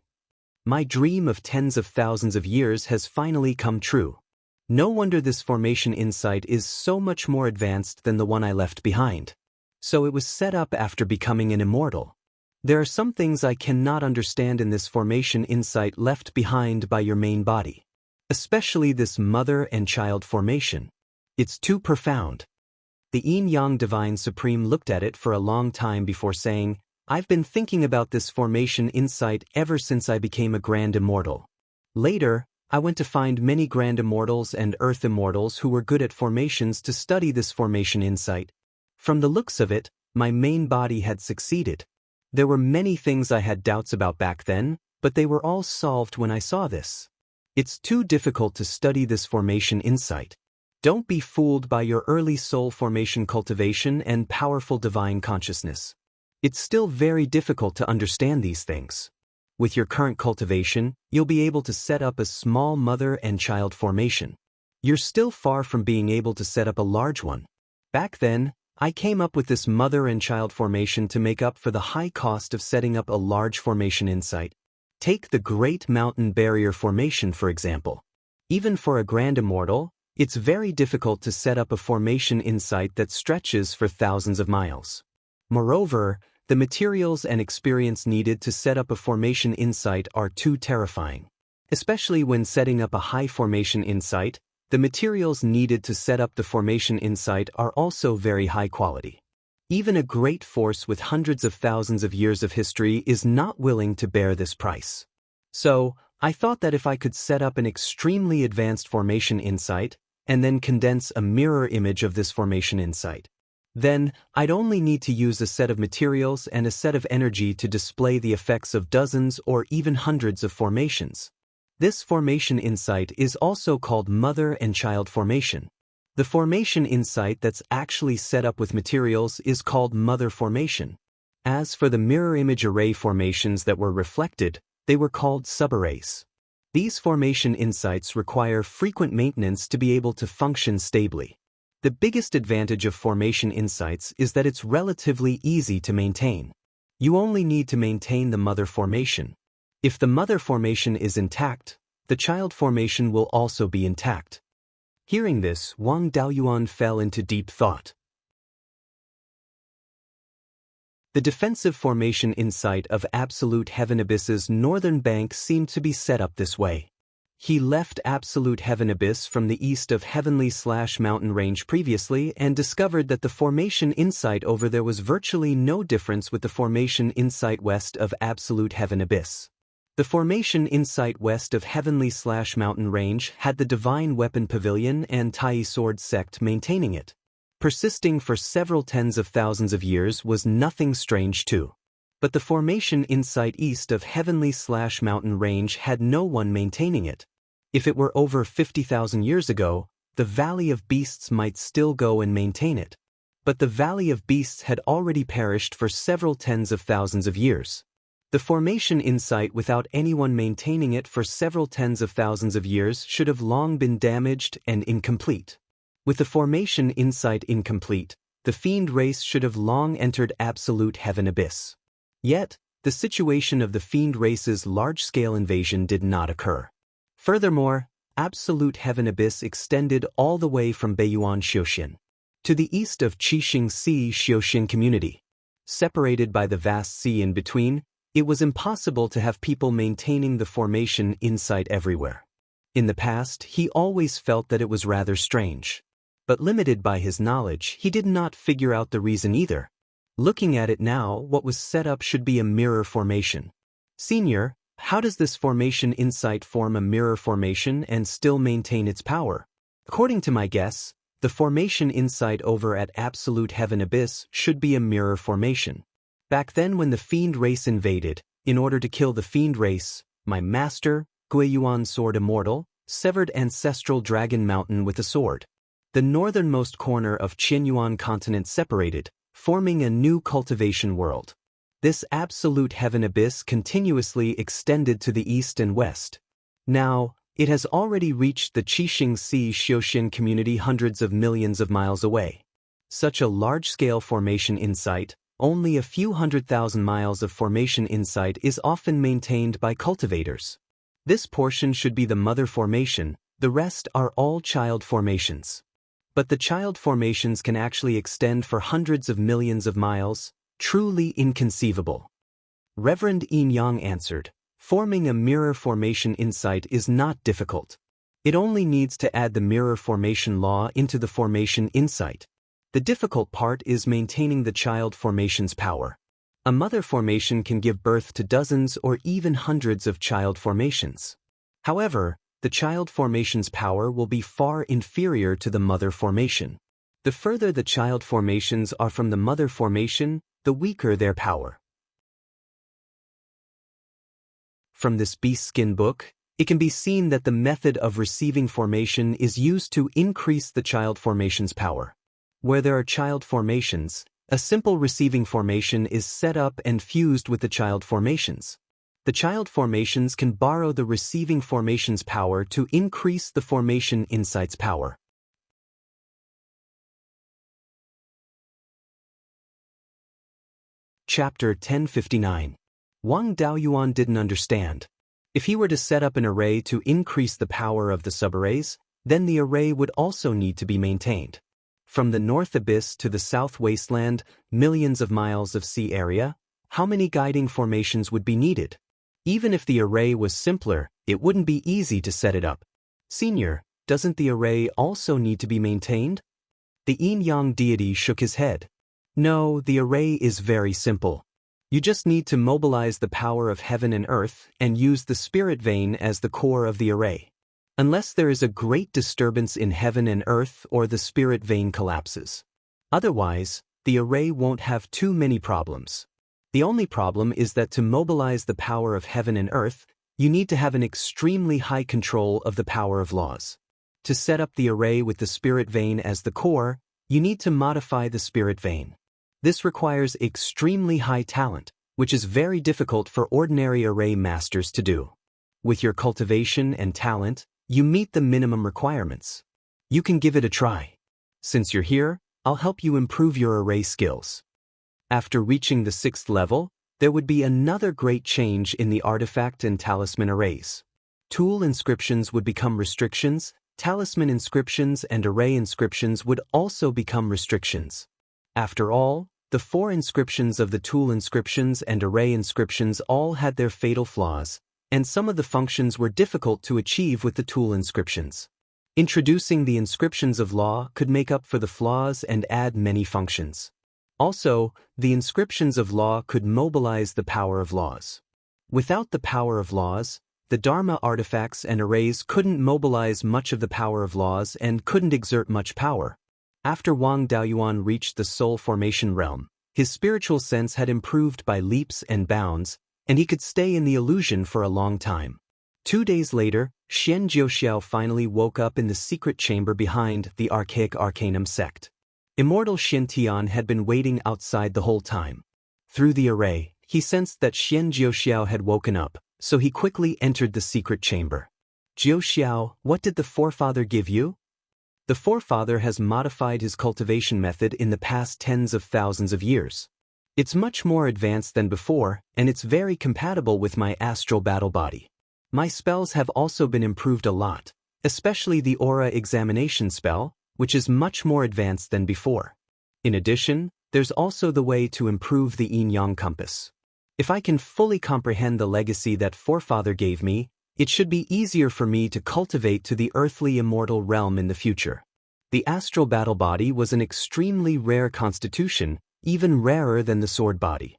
My dream of tens of thousands of years has finally come true. No wonder this formation insight is so much more advanced than the one I left behind. So it was set up after becoming an immortal. There are some things I cannot understand in this formation insight left behind by your main body. Especially this mother and child formation. It's too profound. The Yin-Yang Divine Supreme looked at it for a long time before saying, I've been thinking about this formation insight ever since I became a Grand Immortal. Later, I went to find many Grand Immortals and Earth Immortals who were good at formations to study this formation insight. From the looks of it, my main body had succeeded. There were many things I had doubts about back then, but they were all solved when I saw this. It's too difficult to study this formation insight. Don't be fooled by your early soul formation cultivation and powerful divine consciousness. It's still very difficult to understand these things. With your current cultivation, you'll be able to set up a small mother and child formation. You're still far from being able to set up a large one. Back then, I came up with this mother and child formation to make up for the high cost of setting up a large formation insight. Take the Great Mountain Barrier Formation, for example. Even for a Grand Immortal, it's very difficult to set up a formation insight that stretches for thousands of miles. Moreover, the materials and experience needed to set up a formation insight are too terrifying. Especially when setting up a high formation insight, the materials needed to set up the formation insight are also very high quality. Even a great force with hundreds of thousands of years of history is not willing to bear this price. So, I thought that if I could set up an extremely advanced formation insight, and then condense a mirror image of this formation insight, then I'd only need to use a set of materials and a set of energy to display the effects of dozens or even hundreds of formations. This formation insight is also called mother and child formation. The formation insight that's actually set up with materials is called mother formation. As for the mirror image array formations that were reflected, they were called subarrays. These formation insights require frequent maintenance to be able to function stably. The biggest advantage of formation insights is that it's relatively easy to maintain. You only need to maintain the mother formation. If the mother formation is intact, the child formation will also be intact. Hearing this, Wang Daoyuan fell into deep thought. The defensive formation insight of Absolute Heaven Abyss's northern bank seemed to be set up this way. He left Absolute Heaven Abyss from the east of Heavenly/Mountain Range previously and discovered that the formation insight over there was virtually no difference with the formation insight west of Absolute Heaven Abyss. The formation insight west of Heavenly/Mountain Range had the Divine Weapon Pavilion and Tai Sword Sect maintaining it. Persisting for several tens of thousands of years was nothing strange too. But the formation insight east of Heavenly/Mountain Range had no one maintaining it. If it were over 50,000 years ago, the Valley of Beasts might still go and maintain it. But the Valley of Beasts had already perished for several tens of thousands of years. The formation insight without anyone maintaining it for several tens of thousands of years should have long been damaged and incomplete. With the formation insight incomplete, the fiend race should have long entered Absolute Heaven Abyss. Yet, the situation of the fiend race's large-scale invasion did not occur. Furthermore, Absolute Heaven Abyss extended all the way from Beiyuan Xiaoxin to the east of Qixing Sea Xiaoxin community. Separated by the vast sea in between, it was impossible to have people maintaining the formation insight everywhere. In the past, he always felt that it was rather strange. But limited by his knowledge, he did not figure out the reason either. Looking at it now, what was set up should be a mirror formation. Senior, how does this formation insight form a mirror formation and still maintain its power? According to my guess, the formation insight over at Absolute Heaven Abyss should be a mirror formation. Back then when the fiend race invaded, in order to kill the fiend race, my master, Beiyuan sword Immortal, severed ancestral dragon mountain with a sword. The northernmost corner of Qianyuan continent separated, forming a new cultivation world. This absolute heaven abyss continuously extended to the east and west. Now, it has already reached the Qixing Sea Xiuxian community hundreds of millions of miles away. Such a large-scale formation insight, only a few 100,000 miles of formation insight is often maintained by cultivators. This portion should be the mother formation, the rest are all child formations. But the child formations can actually extend for hundreds of millions of miles, truly inconceivable. Reverend Yin Yang answered, forming a mirror formation insight is not difficult. It only needs to add the mirror formation law into the formation insight. The difficult part is maintaining the child formation's power. A mother formation can give birth to dozens or even hundreds of child formations. However, the child formation's power will be far inferior to the mother formation. The further the child formations are from the mother formation, the weaker their power. From this beast skin book, it can be seen that the method of receiving formation is used to increase the child formation's power. Where there are child formations, a simple receiving formation is set up and fused with the child formations. The child formations can borrow the receiving formation's power to increase the formation insight's power. Chapter 1059. Wang Daoyuan didn't understand. If he were to set up an array to increase the power of the subarrays, then the array would also need to be maintained. From the North Abyss to the South Wasteland, millions of miles of sea area, how many guiding formations would be needed? Even if the array was simpler, it wouldn't be easy to set it up. Senior, doesn't the array also need to be maintained? The yin-yang deity shook his head. No, the array is very simple. You just need to mobilize the power of heaven and earth and use the spirit vein as the core of the array. Unless there is a great disturbance in heaven and earth or the spirit vein collapses. Otherwise, the array won't have too many problems. The only problem is that to mobilize the power of heaven and earth, you need to have an extremely high control of the power of laws. To set up the array with the spirit vein as the core, you need to modify the spirit vein. This requires extremely high talent, which is very difficult for ordinary array masters to do. With your cultivation and talent, you meet the minimum requirements. You can give it a try. Since you're here, I'll help you improve your array skills. After reaching the 6th level, there would be another great change in the artifact and talisman arrays. Tool inscriptions would become restrictions, talisman inscriptions and array inscriptions would also become restrictions. After all, the 4 inscriptions of the tool inscriptions and array inscriptions all had their fatal flaws, and some of the functions were difficult to achieve with the tool inscriptions. Introducing the inscriptions of law could make up for the flaws and add many functions. Also, the inscriptions of law could mobilize the power of laws. Without the power of laws, the Dharma artifacts and arrays couldn't mobilize much of the power of laws and couldn't exert much power. After Wang Daoyuan reached the soul formation realm, his spiritual sense had improved by leaps and bounds, and he could stay in the illusion for a long time. 2 days later, Xianxia finally woke up in the secret chamber behind the archaic Arcanum sect. Immortal Xiantian had been waiting outside the whole time. Through the array, he sensed that Xianxiao had woken up, so he quickly entered the secret chamber. Jiuxiao, what did the forefather give you? The forefather has modified his cultivation method in the past tens of thousands of years. It's much more advanced than before, and it's very compatible with my astral battle body. My spells have also been improved a lot, especially the aura examination spell, which is much more advanced than before. In addition, there's also the way to improve the yin-yang compass. If I can fully comprehend the legacy that forefather gave me, it should be easier for me to cultivate to the earthly immortal realm in the future. The astral battle body was an extremely rare constitution, even rarer than the sword body.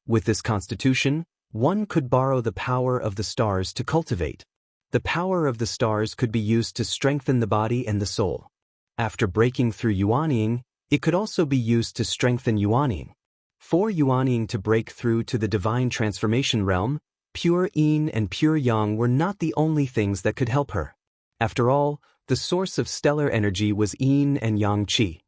With this constitution, one could borrow the power of the stars to cultivate. The power of the stars could be used to strengthen the body and the soul. After breaking through Yuanying, it could also be used to strengthen Yuanying. For Yuanying to break through to the divine transformation realm, pure yin and pure yang were not the only things that could help her. After all, the source of stellar energy was yin and yang qi.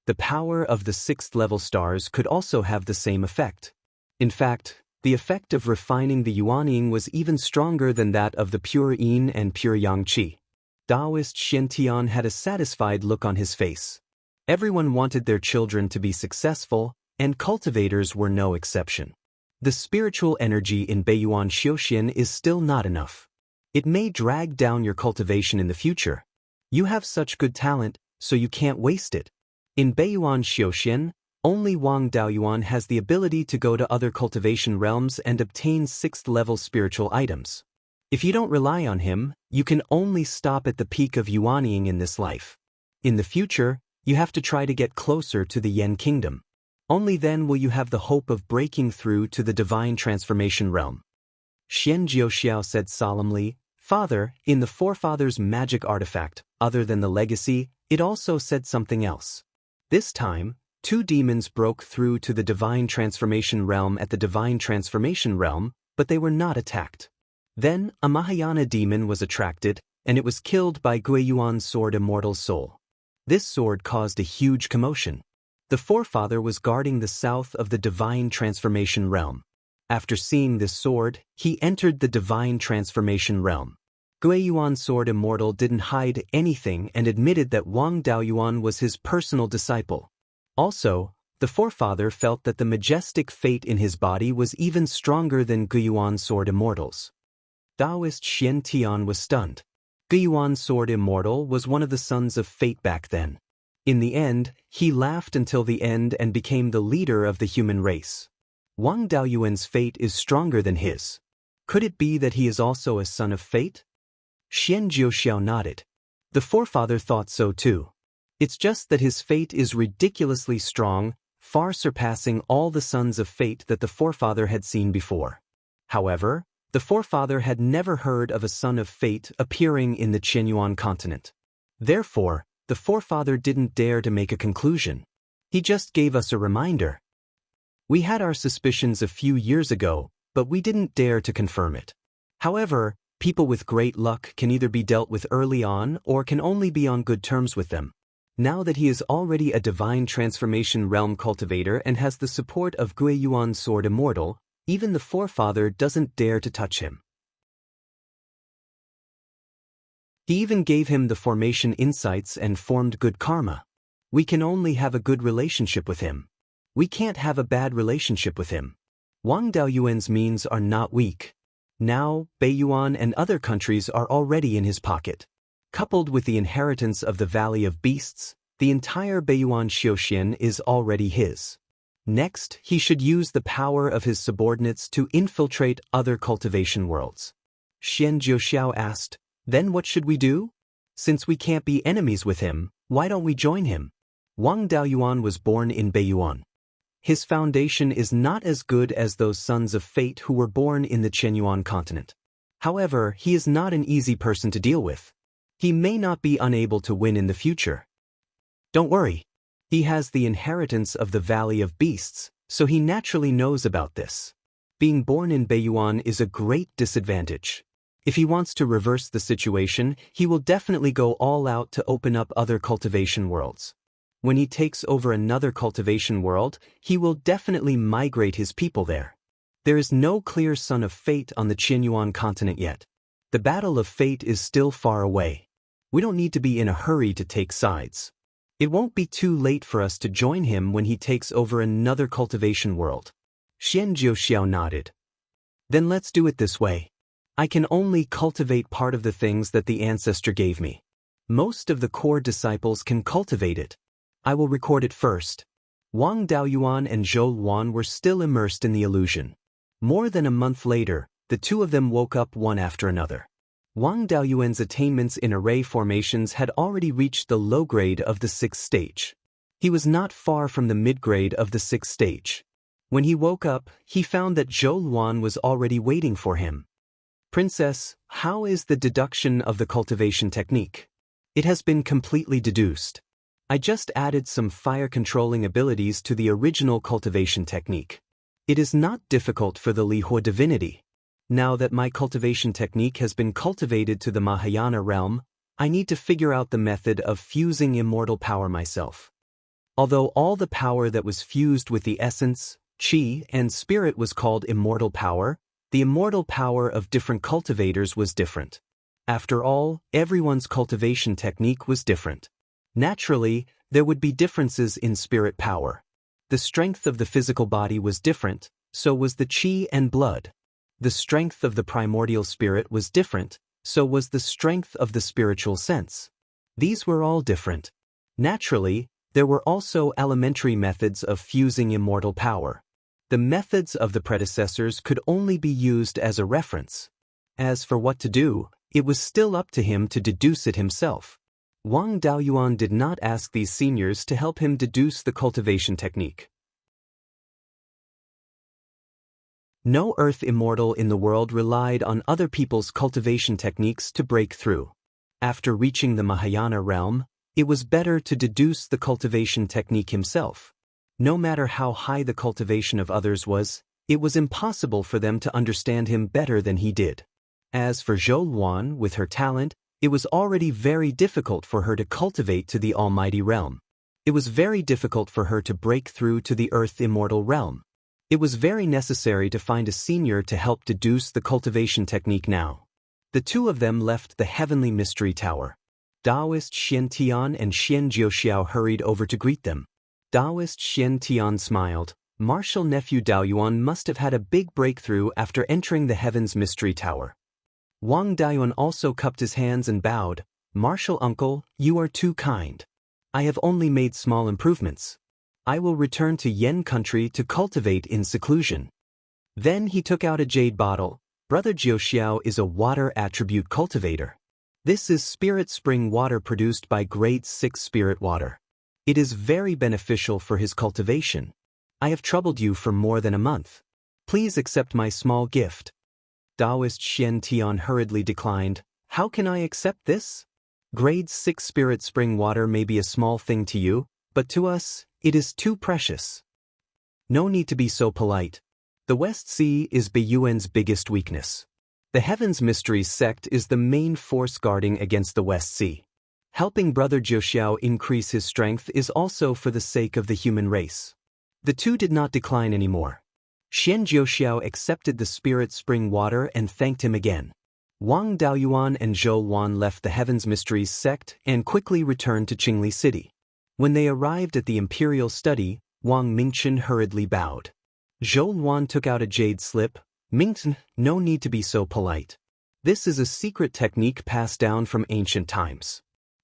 The power of the sixth-level stars could also have the same effect. In fact, the effect of refining the Yuanying was even stronger than that of the pure yin and pure yang qi. Daoist Xiantian had a satisfied look on his face. Everyone wanted their children to be successful, and cultivators were no exception. The spiritual energy in Beiyuan Xiuxian is still not enough. It may drag down your cultivation in the future. You have such good talent, so you can't waste it. In Beiyuan Xiuxian, only Wang Daoyuan has the ability to go to other cultivation realms and obtain sixth-level spiritual items. If you don't rely on him, you can only stop at the peak of Yuanying in this life. In the future, you have to try to get closer to the Yen Kingdom. Only then will you have the hope of breaking through to the divine transformation realm. Xian Jiuxiao said solemnly, "Father, in the forefathers' magic artifact, other than the legacy, it also said something else. This time, 2 demons broke through to the divine transformation realm at the divine transformation realm, but they were not attacked. Then, a Mahayana demon was attracted, and it was killed by Guiyuan's sword Immortal's soul. This sword caused a huge commotion. The forefather was guarding the south of the divine transformation realm. After seeing this sword, he entered the divine transformation realm. Guiyuan's sword Immortal didn't hide anything and admitted that Wang Daoyuan was his personal disciple. Also, the forefather felt that the majestic fate in his body was even stronger than Guiyuan's sword Immortal's. Daoist Xian Tian was stunned. Guiyuan's sword Immortal was one of the sons of fate back then. In the end, he laughed until the end and became the leader of the human race. Wang Daoyuan's fate is stronger than his. Could it be that he is also a son of fate? Xian Jiuxiao nodded. The forefather thought so too. It's just that his fate is ridiculously strong, far surpassing all the sons of fate that the forefather had seen before. However, the forefather had never heard of a son of fate appearing in the Qianyuan continent. Therefore, the forefather didn't dare to make a conclusion. He just gave us a reminder. We had our suspicions a few years ago, but we didn't dare to confirm it. However, people with great luck can either be dealt with early on or can only be on good terms with them. Now that he is already a divine transformation realm cultivator and has the support of Guiyuan's sword Immortal, even the forefather doesn't dare to touch him. He even gave him the formation insights and formed good karma. We can only have a good relationship with him. We can't have a bad relationship with him. Wang Daoyuan's means are not weak. Now, Beiyuan and other countries are already in his pocket. Coupled with the inheritance of the Valley of Beasts, the entire Beiyuan Xiuxian is already his. Next, he should use the power of his subordinates to infiltrate other cultivation worlds. Xian Jiuxiao asked, "Then what should we do? Since we can't be enemies with him, why don't we join him?" Wang Daoyuan was born in Beiyuan. His foundation is not as good as those sons of fate who were born in the Qianyuan continent. However, he is not an easy person to deal with. He may not be unable to win in the future. Don't worry. He has the inheritance of the Valley of Beasts, so he naturally knows about this. Being born in Beiyuan is a great disadvantage. If he wants to reverse the situation, he will definitely go all out to open up other cultivation worlds. When he takes over another cultivation world, he will definitely migrate his people there. There is no clear son of fate on the Qianyuan continent yet. The battle of fate is still far away. We don't need to be in a hurry to take sides. It won't be too late for us to join him when he takes over another cultivation world. Xian Jiuxiao nodded. Then let's do it this way. I can only cultivate part of the things that the ancestor gave me. Most of the core disciples can cultivate it. I will record it first. Wang Daoyuan and Zhou Luan were still immersed in the illusion. More than a month later, the two of them woke up one after another. Wang Daoyuan's attainments in array formations had already reached the low grade of the 6th stage. He was not far from the mid-grade of the 6th stage. When he woke up, he found that Zhou Luan was already waiting for him. Princess, how is the deduction of the cultivation technique? It has been completely deduced. I just added some fire controlling abilities to the original cultivation technique. It is not difficult for the Lihua divinity. Now that my cultivation technique has been cultivated to the Mahayana realm, I need to figure out the method of fusing immortal power myself. Although all the power that was fused with the essence, qi, and spirit was called immortal power, the immortal power of different cultivators was different. After all, everyone's cultivation technique was different. Naturally, there would be differences in spirit power. The strength of the physical body was different, so was the qi and blood. The strength of the primordial spirit was different, so was the strength of the spiritual sense. These were all different. Naturally, there were also elementary methods of fusing immortal power. The methods of the predecessors could only be used as a reference. As for what to do, it was still up to him to deduce it himself. Wang Daoyuan did not ask these seniors to help him deduce the cultivation technique. No earth immortal in the world relied on other people's cultivation techniques to break through. After reaching the Mahayana realm, it was better to deduce the cultivation technique himself. No matter how high the cultivation of others was, it was impossible for them to understand him better than he did. As for Zhou Luan, with her talent, it was already very difficult for her to cultivate to the almighty realm. It was very difficult for her to break through to the earth immortal realm. It was very necessary to find a senior to help deduce the cultivation technique now. The two of them left the heavenly mystery tower. Daoist Xian Tian and Xian Jiuxiao hurried over to greet them. Daoist Xian Tian smiled. Martial nephew Daoyuan must have had a big breakthrough after entering the heaven's mystery tower. Wang Daoyuan also cupped his hands and bowed. Martial uncle, you are too kind. I have only made small improvements. I will return to Yen country to cultivate in seclusion. Then he took out a jade bottle. Brother Jiuxiao is a water attribute cultivator. This is spirit spring water produced by grade 6 spirit water. It is very beneficial for his cultivation. I have troubled you for more than a month. Please accept my small gift. Daoist Xian Tian hurriedly declined. How can I accept this? Grade 6 spirit spring water may be a small thing to you, but to us, it is too precious. No need to be so polite. The West Sea is Beiyuan's biggest weakness. The Heavens Mysteries sect is the main force guarding against the West Sea. Helping Brother Jiuxiao increase his strength is also for the sake of the human race. The two did not decline anymore. Xian Jiuxiao accepted the spirit spring water and thanked him again. Wang Daoyuan and Zhou Luan left the Heavens Mysteries sect and quickly returned to Qingli City. When they arrived at the imperial study, Wang Mingchen hurriedly bowed. Zhou Luan took out a jade slip. Mingchen, no need to be so polite. This is a secret technique passed down from ancient times.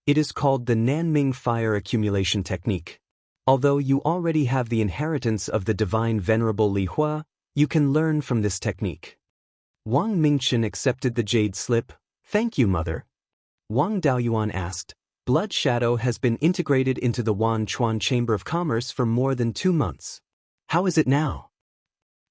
It is called the Nanming Fire Accumulation Technique. Although you already have the inheritance of the divine venerable Li Hua, you can learn from this technique. Wang Mingchen accepted the jade slip. Thank you, mother. Wang Daoyuan asked. Blood Shadow has been integrated into the Wan Chuan Chamber of Commerce for more than 2 months. How is it now?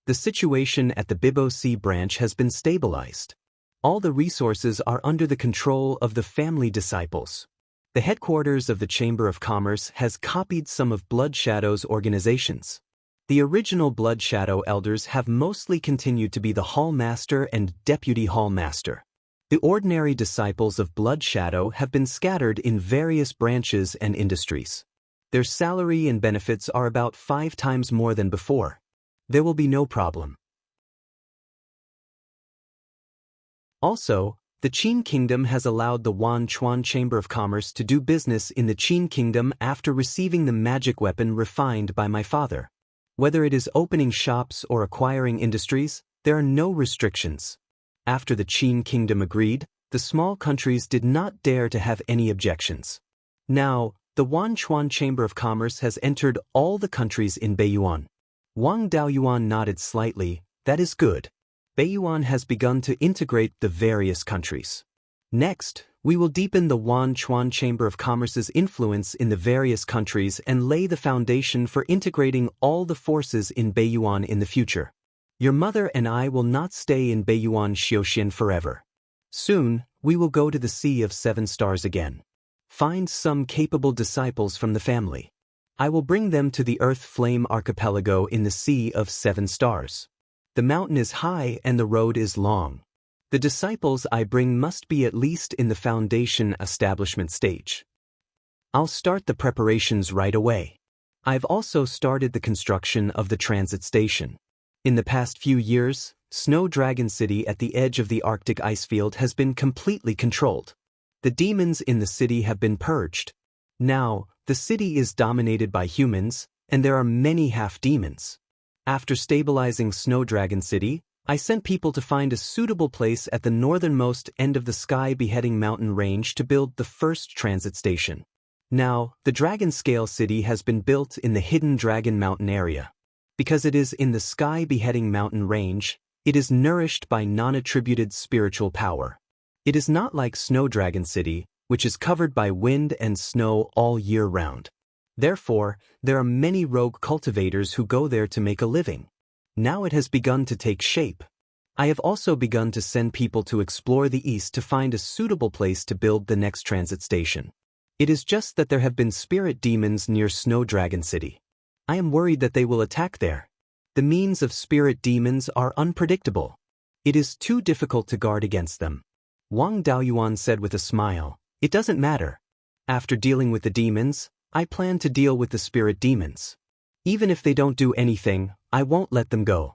The situation at the Bibo Sea branch has been stabilized. All the resources are under the control of the family disciples. The headquarters of the Chamber of Commerce has copied some of Blood Shadow's organizations. The original Blood Shadow elders have mostly continued to be the Hall Master and Deputy Hall Master. The ordinary disciples of Blood Shadow have been scattered in various branches and industries. Their salary and benefits are about 5 times more than before. There will be no problem. Also, the Qin Kingdom has allowed the Wan Chuan Chamber of Commerce to do business in the Qin Kingdom after receiving the magic weapon refined by my father. Whether it is opening shops or acquiring industries, there are no restrictions. After the Qin Kingdom agreed, the small countries did not dare to have any objections. Now, the Wan Chuan Chamber of Commerce has entered all the countries in Beiyuan. Wang Daoyuan nodded slightly. That is good. Beiyuan has begun to integrate the various countries. Next, we will deepen the Wan Chuan Chamber of Commerce's influence in the various countries and lay the foundation for integrating all the forces in Beiyuan in the future. Your mother and I will not stay in Beiyuan Xiaoxian forever. Soon, we will go to the Sea of Seven Stars again. Find some capable disciples from the family. I will bring them to the Earth Flame Archipelago in the Sea of Seven Stars. The mountain is high and the road is long. The disciples I bring must be at least in the foundation establishment stage. I'll start the preparations right away. I've also started the construction of the transit station. In the past few years, Snow Dragon City at the edge of the Arctic ice field has been completely controlled. The demons in the city have been purged. Now, the city is dominated by humans, and there are many half-demons. After stabilizing Snow Dragon City, I sent people to find a suitable place at the northernmost end of the Sky Beheading Mountain range to build the first transit station. Now, the Dragon Scale City has been built in the Hidden Dragon Mountain area. Because it is in the Sky Beheading Mountain range, it is nourished by non-attributed spiritual power. It is not like Snow Dragon City, which is covered by wind and snow all year round. Therefore, there are many rogue cultivators who go there to make a living. Now it has begun to take shape. I have also begun to send people to explore the east to find a suitable place to build the next transit station. It is just that there have been spirit demons near Snow Dragon City. I am worried that they will attack there. The means of spirit demons are unpredictable. It is too difficult to guard against them. Wang Daoyuan said with a smile, "It doesn't matter. After dealing with the demons, I plan to deal with the spirit demons. Even if they don't do anything, I won't let them go."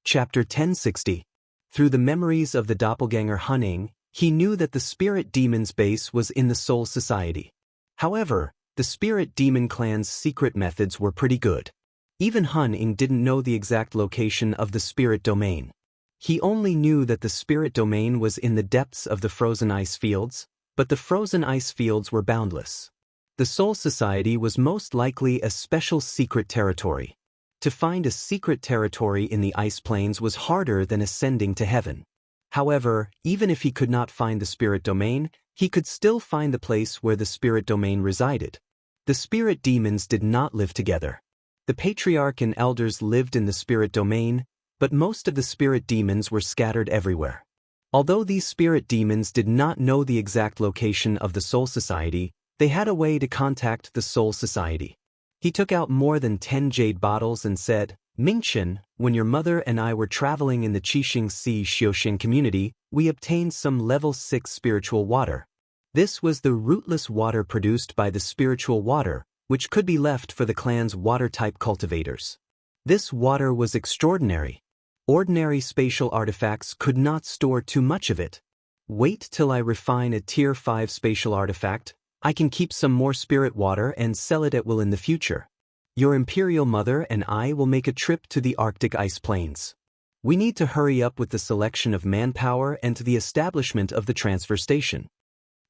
Chapter 1060. Through the memories of the doppelganger Hunning, he knew that the spirit demon's base was in the Soul Society. However, the spirit demon clan's secret methods were pretty good. Even Hunning didn't know the exact location of the spirit domain. He only knew that the spirit domain was in the depths of the frozen ice fields, but the frozen ice fields were boundless. The Soul Society was most likely a special secret territory. To find a secret territory in the ice plains was harder than ascending to heaven. However, even if he could not find the spirit domain, he could still find the place where the spirit domain resided. The spirit demons did not live together. The patriarch and elders lived in the spirit domain, but most of the spirit demons were scattered everywhere. Although these spirit demons did not know the exact location of the Soul Society, they had a way to contact the Soul Society. He took out more than 10 jade bottles and said, "Mingchen, when your mother and I were traveling in the Qixing Sea Xiaoxian community, we obtained some level 6 spiritual water. This was the rootless water produced by the spiritual water, which could be left for the clan's water-type cultivators. This water was extraordinary. Ordinary spatial artifacts could not store too much of it. Wait till I refine a Tier 5 spatial artifact. I can keep some more spirit water and sell it at will in the future. Your Imperial Mother and I will make a trip to the Arctic ice plains. We need to hurry up with the selection of manpower and to the establishment of the transfer station."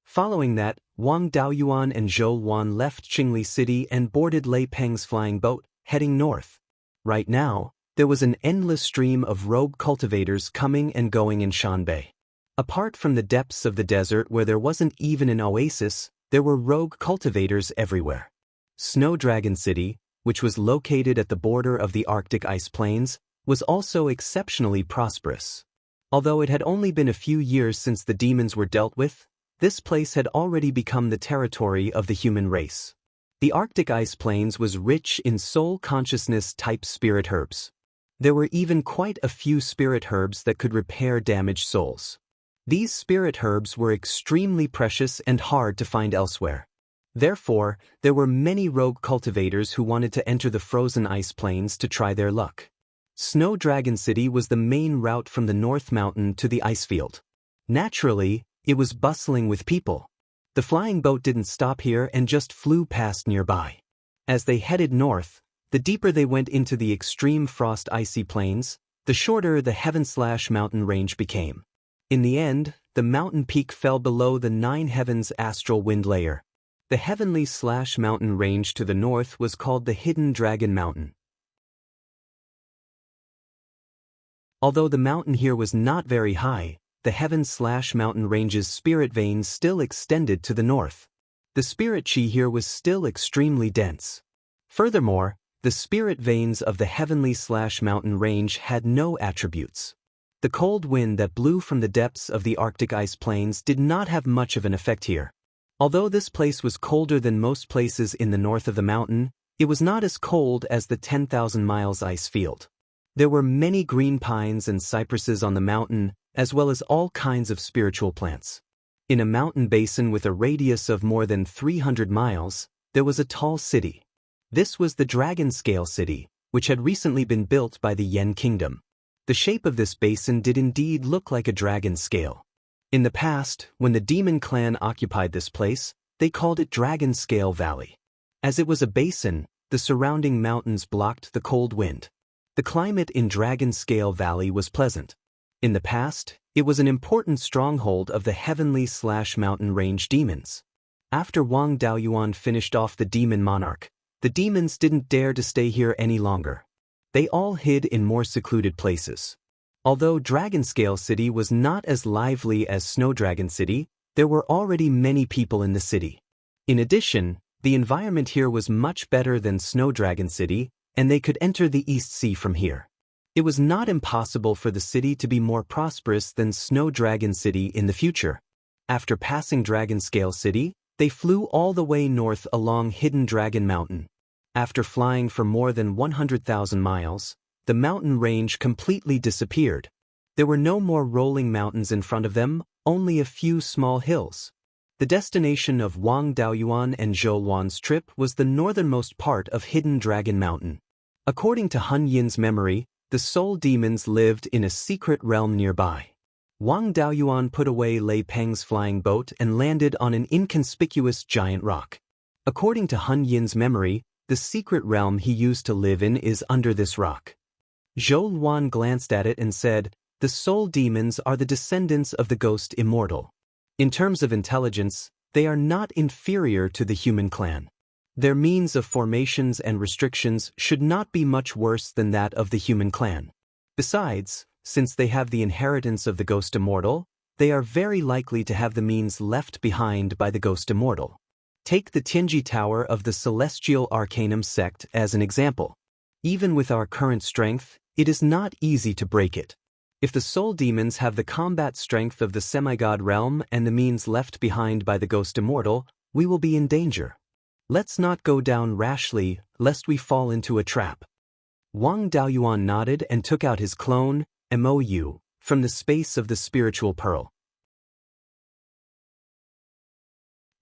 Following that, Wang Daoyuan and Zhou Luan left Qingli City and boarded Lei Peng's flying boat, heading north. Right now, there was an endless stream of rogue cultivators coming and going in Shanbei. Apart from the depths of the desert where there wasn't even an oasis, there were rogue cultivators everywhere. Snow Dragon City, which was located at the border of the Arctic ice plains, was also exceptionally prosperous. Although it had only been a few years since the demons were dealt with, this place had already become the territory of the human race. The Arctic ice plains was rich in soul consciousness-type spirit herbs. There were even quite a few spirit herbs that could repair damaged souls. These spirit herbs were extremely precious and hard to find elsewhere. Therefore, there were many rogue cultivators who wanted to enter the frozen ice plains to try their luck. Snow Dragon City was the main route from the North Mountain to the ice field. Naturally, it was bustling with people. The flying boat didn't stop here and just flew past nearby. As they headed north, the deeper they went into the extreme frost icy plains, the shorter the Heaven/Mountain range became. In the end, the mountain peak fell below the 9 heavens astral wind layer. The Heavenly/Mountain range to the north was called the Hidden Dragon Mountain. Although the mountain here was not very high, the Heaven/Mountain range's spirit veins still extended to the north. The spirit qi here was still extremely dense. Furthermore, the spirit veins of the heavenly/mountain range had no attributes. The cold wind that blew from the depths of the Arctic ice plains did not have much of an effect here. Although this place was colder than most places in the north of the mountain, it was not as cold as the 10,000 miles ice field. There were many green pines and cypresses on the mountain, as well as all kinds of spiritual plants. In a mountain basin with a radius of more than 300 miles, there was a tall city. This was the Dragon Scale City, which had recently been built by the Yen Kingdom. The shape of this basin did indeed look like a dragon scale. In the past, when the demon clan occupied this place, they called it Dragon Scale Valley. As it was a basin, the surrounding mountains blocked the cold wind. The climate in Dragon Scale Valley was pleasant. In the past, it was an important stronghold of the heavenly/mountain range demons. After Wang Daoyuan finished off the demon monarch, the demons didn't dare to stay here any longer. They all hid in more secluded places. Although Dragonscale City was not as lively as Snowdragon City, there were already many people in the city. In addition, the environment here was much better than Snowdragon City, and they could enter the East Sea from here. It was not impossible for the city to be more prosperous than Snowdragon City in the future. After passing Dragonscale City, they flew all the way north along Hidden Dragon Mountain. After flying for more than 100,000 miles, the mountain range completely disappeared. There were no more rolling mountains in front of them, only a few small hills. The destination of Wang Daoyuan and Zhou Luan's trip was the northernmost part of Hidden Dragon Mountain. According to Hun Yin's memory, the soul demons lived in a secret realm nearby. Wang Daoyuan put away Lei Peng's flying boat and landed on an inconspicuous giant rock. According to Hun Yin's memory, the secret realm he used to live in is under this rock. Zhou Luan glanced at it and said, "The soul demons are the descendants of the ghost Immortal. In terms of intelligence, they are not inferior to the human clan. Their means of formations and restrictions should not be much worse than that of the human clan. Besides, since they have the inheritance of the ghost Immortal, they are very likely to have the means left behind by the ghost Immortal. Take the Tianji Tower of the Celestial Arcanum sect as an example. Even with our current strength, it is not easy to break it. If the soul demons have the combat strength of the semigod realm and the means left behind by the ghost Immortal, we will be in danger. Let's not go down rashly, lest we fall into a trap." Wang Daoyuan nodded and took out his clone, MOU, from the space of the spiritual pearl.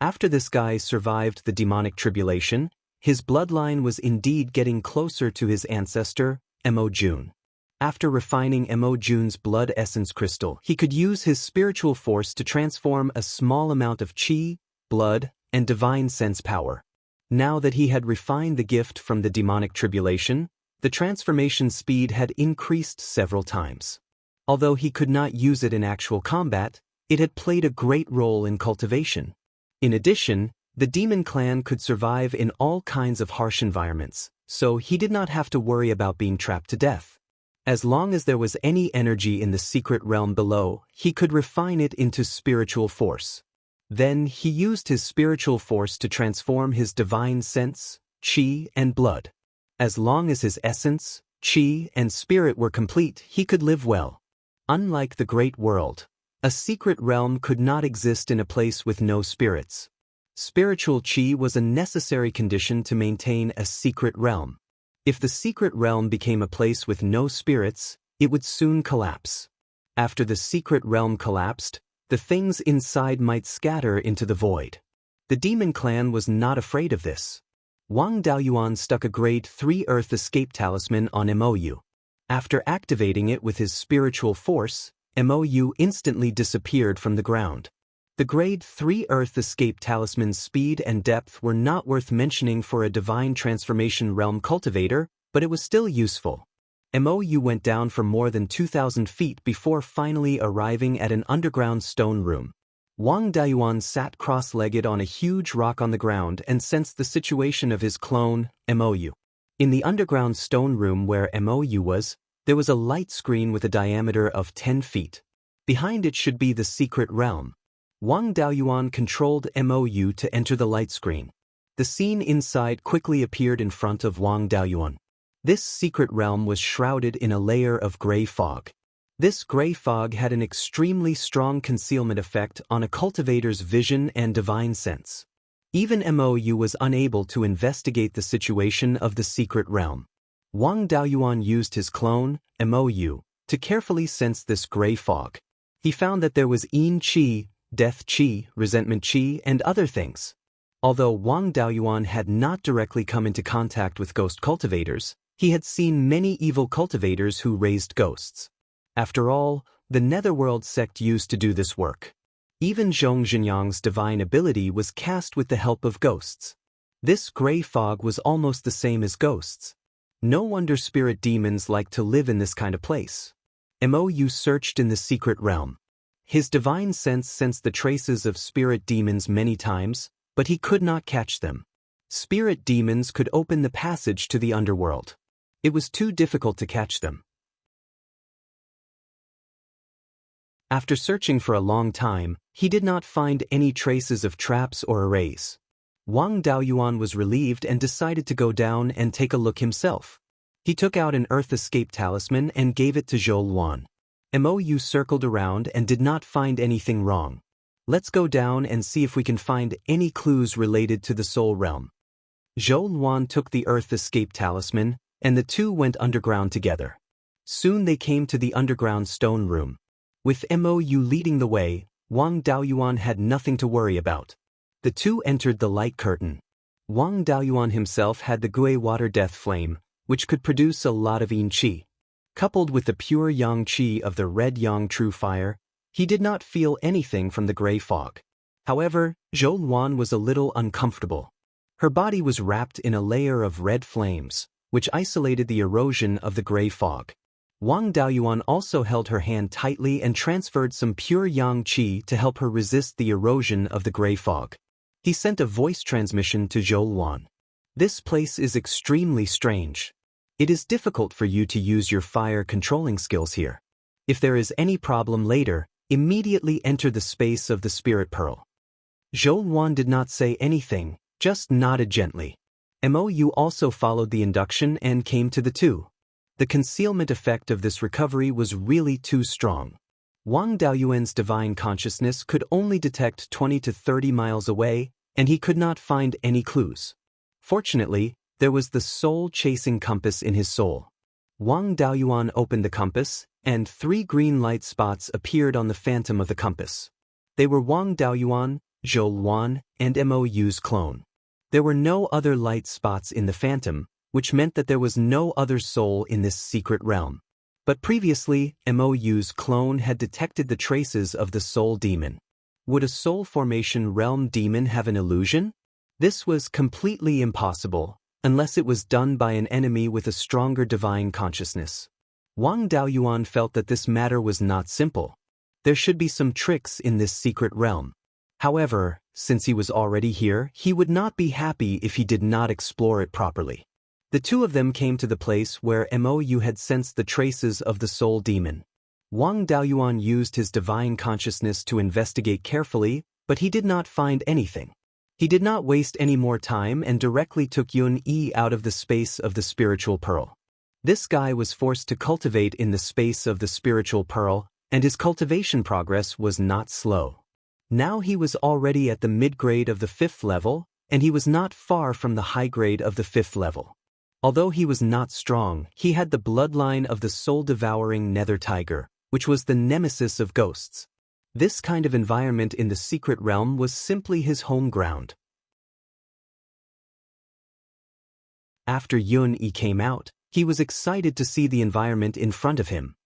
After this guy survived the demonic tribulation, his bloodline was indeed getting closer to his ancestor, Mo Jun. After refining Mo Jun's blood essence crystal, he could use his spiritual force to transform a small amount of qi, blood, and divine sense power. Now that he had refined the gift from the demonic tribulation, the transformation speed had increased several times. Although he could not use it in actual combat, it had played a great role in cultivation. In addition, the demon clan could survive in all kinds of harsh environments, so he did not have to worry about being trapped to death. As long as there was any energy in the secret realm below, he could refine it into spiritual force. Then he used his spiritual force to transform his divine sense, qi, and blood. As long as his essence, qi, and spirit were complete, he could live well. Unlike the great world, a secret realm could not exist in a place with no spirits. Spiritual qi was a necessary condition to maintain a secret realm. If the secret realm became a place with no spirits, it would soon collapse. After the secret realm collapsed, the things inside might scatter into the void. The demon clan was not afraid of this. Wang Daoyuan stuck a grade 3 Earth Escape Talisman on MOU. After activating it with his spiritual force, MOU instantly disappeared from the ground. The grade 3 Earth Escape Talisman's speed and depth were not worth mentioning for a divine transformation realm cultivator, but it was still useful. MOU went down for more than 2,000 feet before finally arriving at an underground stone room. Wang Daoyuan sat cross-legged on a huge rock on the ground and sensed the situation of his clone, MOU. In the underground stone room where MOU was, there was a light screen with a diameter of 10 feet. Behind it should be the secret realm. Wang Daoyuan controlled MOU to enter the light screen. The scene inside quickly appeared in front of Wang Daoyuan. This secret realm was shrouded in a layer of gray fog. This gray fog had an extremely strong concealment effect on a cultivator's vision and divine sense. Even MOU was unable to investigate the situation of the secret realm. Wang Daoyuan used his clone, MOU, to carefully sense this gray fog. He found that there was Yin Qi, Death Qi, Resentment Qi, and other things. Although Wang Daoyuan had not directly come into contact with ghost cultivators, he had seen many evil cultivators who raised ghosts. After all, the Netherworld sect used to do this work. Even Zhong Zhenyang's divine ability was cast with the help of ghosts. This gray fog was almost the same as ghosts. No wonder spirit demons like to live in this kind of place. MOU searched in the secret realm. His divine sense sensed the traces of spirit demons many times, but he could not catch them. Spirit demons could open the passage to the underworld. It was too difficult to catch them. After searching for a long time, he did not find any traces of traps or arrays. Wang Daoyuan was relieved and decided to go down and take a look himself. He took out an Earth Escape talisman and gave it to Zhou Luan. MOU circled around and did not find anything wrong. Let's go down and see if we can find any clues related to the Soul Realm. Zhou Luan took the Earth Escape talisman, and the two went underground together. Soon they came to the underground stone room. With MOU leading the way, Wang Daoyuan had nothing to worry about. The two entered the light curtain. Wang Daoyuan himself had the Gui Water Death Flame, which could produce a lot of Yin Qi. Coupled with the pure Yang Qi of the red Yang True Fire, he did not feel anything from the gray fog. However, Zhou Luan was a little uncomfortable. Her body was wrapped in a layer of red flames, which isolated the erosion of the gray fog. Wang Daoyuan also held her hand tightly and transferred some pure Yang Qi to help her resist the erosion of the gray fog. He sent a voice transmission to Zhou Luan. This place is extremely strange. It is difficult for you to use your fire controlling skills here. If there is any problem later, immediately enter the space of the Spirit Pearl. Zhou Luan did not say anything, just nodded gently. MOU also followed the induction and came to the two. The concealment effect of this recovery was really too strong. Wang Daoyuan's divine consciousness could only detect 20 to 30 miles away, and he could not find any clues. Fortunately, there was the soul-chasing compass in his soul. Wang Daoyuan opened the compass, and 3 green light spots appeared on the phantom of the compass. They were Wang Daoyuan, Zhou Luan, and MOU's clone. There were no other light spots in the phantom, which meant that there was no other soul in this secret realm. But previously, MOU's clone had detected the traces of the soul demon. Would a soul formation realm demon have an illusion? This was completely impossible, unless it was done by an enemy with a stronger divine consciousness. Wang Daoyuan felt that this matter was not simple. There should be some tricks in this secret realm. However, since he was already here, he would not be happy if he did not explore it properly. The two of them came to the place where MOU had sensed the traces of the soul demon. Wang Daoyuan used his divine consciousness to investigate carefully, but he did not find anything. He did not waste any more time and directly took Yun Yi out of the space of the spiritual pearl. This guy was forced to cultivate in the space of the spiritual pearl, and his cultivation progress was not slow. Now he was already at the mid-grade of the 5th level, and he was not far from the high grade of the 5th level. Although he was not strong, he had the bloodline of the soul-devouring nether tiger, which was the nemesis of ghosts. This kind of environment in the secret realm was simply his home ground. After Yun Yi came out, he was excited to see the environment in front of him.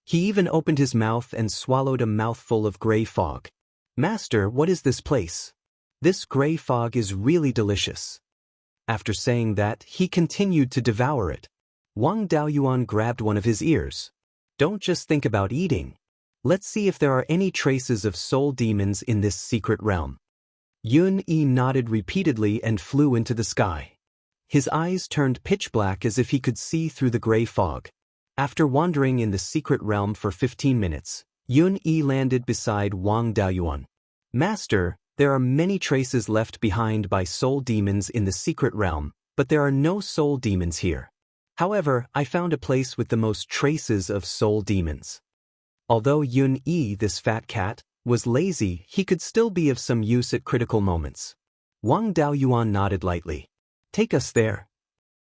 He even opened his mouth and swallowed a mouthful of gray fog. "Master, what is this place? This gray fog is really delicious." After saying that, he continued to devour it. Wang Daoyuan grabbed one of his ears. "Don't just think about eating. Let's see if there are any traces of soul demons in this secret realm." Yun Yi nodded repeatedly and flew into the sky. His eyes turned pitch black as if he could see through the gray fog. After wandering in the secret realm for 15 minutes, Yun Yi landed beside Wang Daoyuan. Master, there are many traces left behind by soul demons in the secret realm, but there are no soul demons here. However, I found a place with the most traces of soul demons. Although Yun-Yi, this fat cat, was lazy, he could still be of some use at critical moments. Wang Daoyuan nodded lightly. Take us there.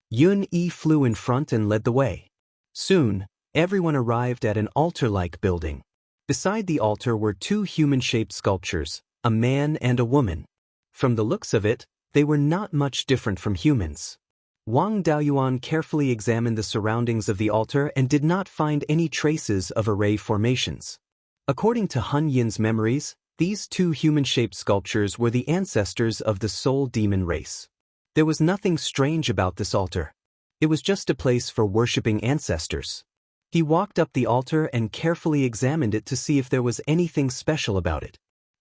Yun-Yi flew in front and led the way. Soon, everyone arrived at an altar-like building. Beside the altar were two human-shaped sculptures, a man and a woman. From the looks of it, they were not much different from humans. Wang Daoyuan carefully examined the surroundings of the altar and did not find any traces of array formations. According to Han Yin's memories, these two human-shaped sculptures were the ancestors of the soul demon race. There was nothing strange about this altar. It was just a place for worshipping ancestors. He walked up the altar and carefully examined it to see if there was anything special about it.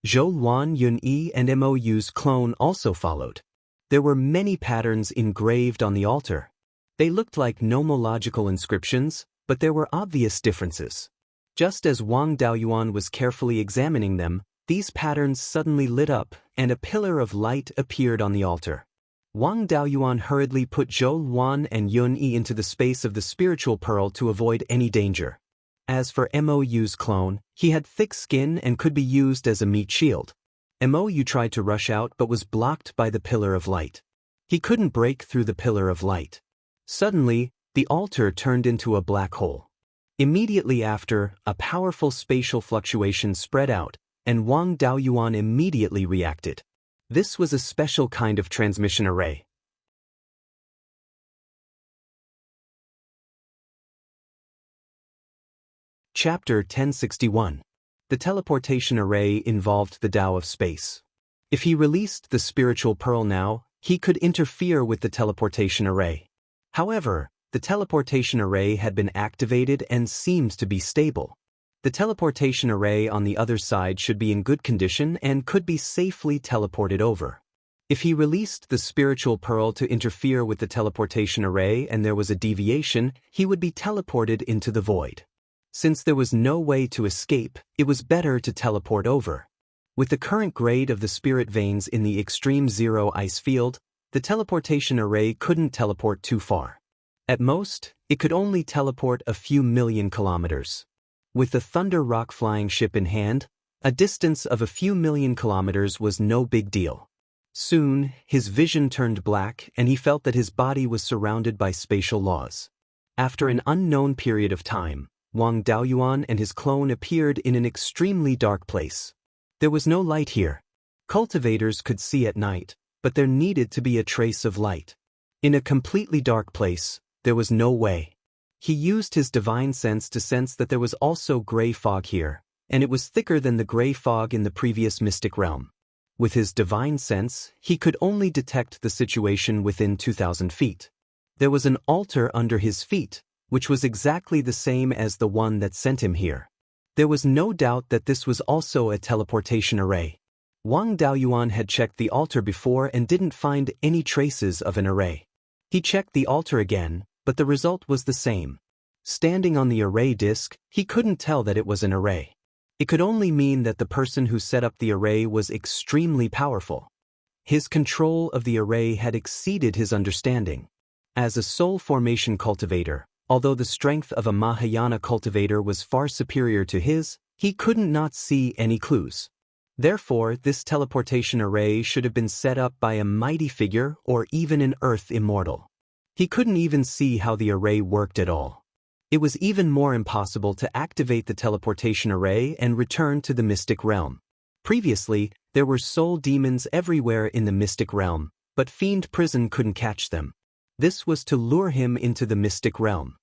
Zhou Luan, Yun-Yi, and Mou's clone also followed. There were many patterns engraved on the altar. They looked like nomological inscriptions, but there were obvious differences. Just as Wang Daoyuan was carefully examining them, these patterns suddenly lit up, and a pillar of light appeared on the altar. Wang Daoyuan hurriedly put Zhou Luan and Yun-Yi into the space of the spiritual pearl to avoid any danger. As for Mou's clone, he had thick skin and could be used as a meat shield. Mou tried to rush out but was blocked by the pillar of light. He couldn't break through the pillar of light. Suddenly, the altar turned into a black hole. Immediately after, a powerful spatial fluctuation spread out, and Wang Daoyuan immediately reacted. This was a special kind of transmission array. Chapter 1061. The teleportation array involved the Tao of space. If he released the spiritual pearl now, he could interfere with the teleportation array. However, the teleportation array had been activated and seemed to be stable. The teleportation array on the other side should be in good condition and could be safely teleported over. If he released the spiritual pearl to interfere with the teleportation array and there was a deviation, he would be teleported into the void. Since there was no way to escape, it was better to teleport over. With the current grade of the spirit veins in the extreme zero ice field, the teleportation array couldn't teleport too far. At most, it could only teleport a few million kilometers. With the Thunder Rock flying ship in hand, a distance of a few million kilometers was no big deal. Soon, his vision turned black and he felt that his body was surrounded by spatial laws. After an unknown period of time, Wang Daoyuan and his clone appeared in an extremely dark place. There was no light here. Cultivators could see at night, but there needed to be a trace of light. In a completely dark place, there was no way. He used his divine sense to sense that there was also gray fog here, and it was thicker than the gray fog in the previous mystic realm. With his divine sense, he could only detect the situation within 2,000 feet. There was an altar under his feet, which was exactly the same as the one that sent him here. There was no doubt that this was also a teleportation array. Wang Daoyuan had checked the altar before and didn't find any traces of an array. He checked the altar again, but the result was the same. Standing on the array disk, he couldn't tell that it was an array. It could only mean that the person who set up the array was extremely powerful. His control of the array had exceeded his understanding. As a soul formation cultivator, although the strength of a Mahayana cultivator was far superior to his, he couldn't not see any clues. Therefore, this teleportation array should have been set up by a mighty figure or even an earth immortal. He couldn't even see how the array worked at all. It was even more impossible to activate the teleportation array and return to the mystic realm. Previously, there were soul demons everywhere in the mystic realm, but Fiend Prison couldn't catch them. This was to lure him into the mystic realm.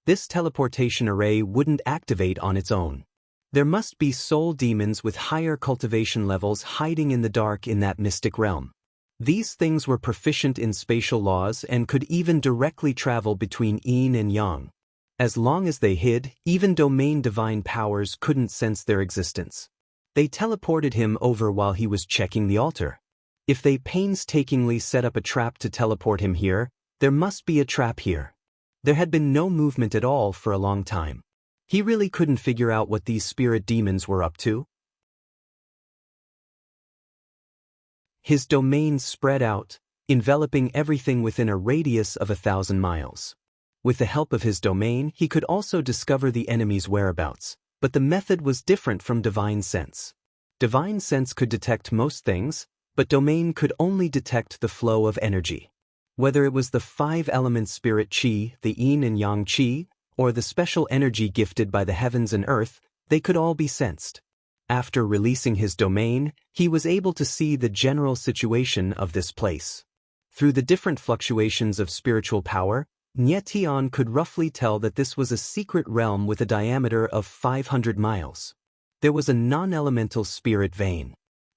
This teleportation array wouldn't activate on its own. There must be soul demons with higher cultivation levels hiding in the dark in that mystic realm. These things were proficient in spatial laws and could even directly travel between yin and yang. As long as they hid, even domain divine powers couldn't sense their existence. They teleported him over while he was checking the altar. If they painstakingly set up a trap to teleport him here, there must be a trap here. There had been no movement at all for a long time. He really couldn't figure out what these spirit demons were up to. His domain spread out, enveloping everything within a radius of 1,000 miles. With the help of his domain, he could also discover the enemy's whereabouts, but the method was different from divine sense. Divine sense could detect most things, but domain could only detect the flow of energy. Whether it was the 5-element spirit qi, the yin and yang qi, or the special energy gifted by the heavens and earth, they could all be sensed. After releasing his domain, he was able to see the general situation of this place. Through the different fluctuations of spiritual power, Nietian could roughly tell that this was a secret realm with a diameter of 500 miles. There was a non-elemental spirit vein.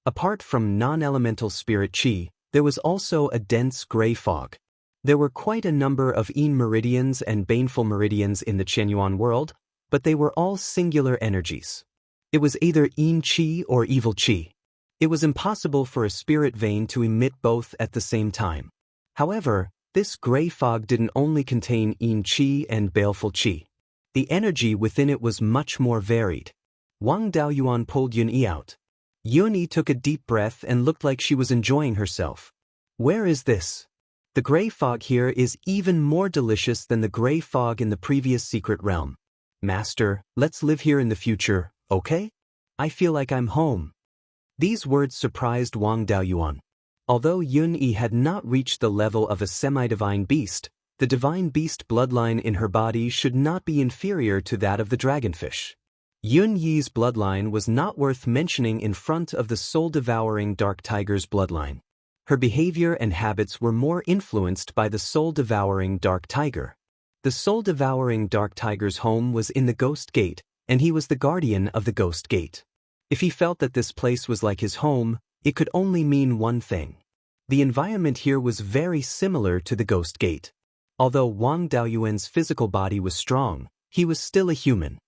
Apart from non-elemental spirit qi, there was also a dense gray fog. There were quite a number of yin meridians and baneful meridians in the Qianyuan world, but they were all singular energies. It was either yin qi or evil qi. It was impossible for a spirit vein to emit both at the same time. However, this gray fog didn't only contain yin qi and baleful qi. The energy within it was much more varied. Wang Daoyuan pulled Yun-Yi out. Yun-Yi took a deep breath and looked like she was enjoying herself. Where is this? The gray fog here is even more delicious than the gray fog in the previous secret realm. Master, let's live here in the future, okay? I feel like I'm home. These words surprised Wang Daoyuan. Although Yun-Yi had not reached the level of a semi-divine beast, the divine beast bloodline in her body should not be inferior to that of the dragonfish. Yun-Yi's bloodline was not worth mentioning in front of the soul-devouring dark tiger's bloodline. Her behavior and habits were more influenced by the soul-devouring dark tiger. The soul-devouring dark tiger's home was in the Ghost Gate, and he was the guardian of the Ghost Gate. If he felt that this place was like his home, it could only mean one thing. The environment here was very similar to the Ghost Gate. Although Wang Daoyuan's physical body was strong, he was still a human.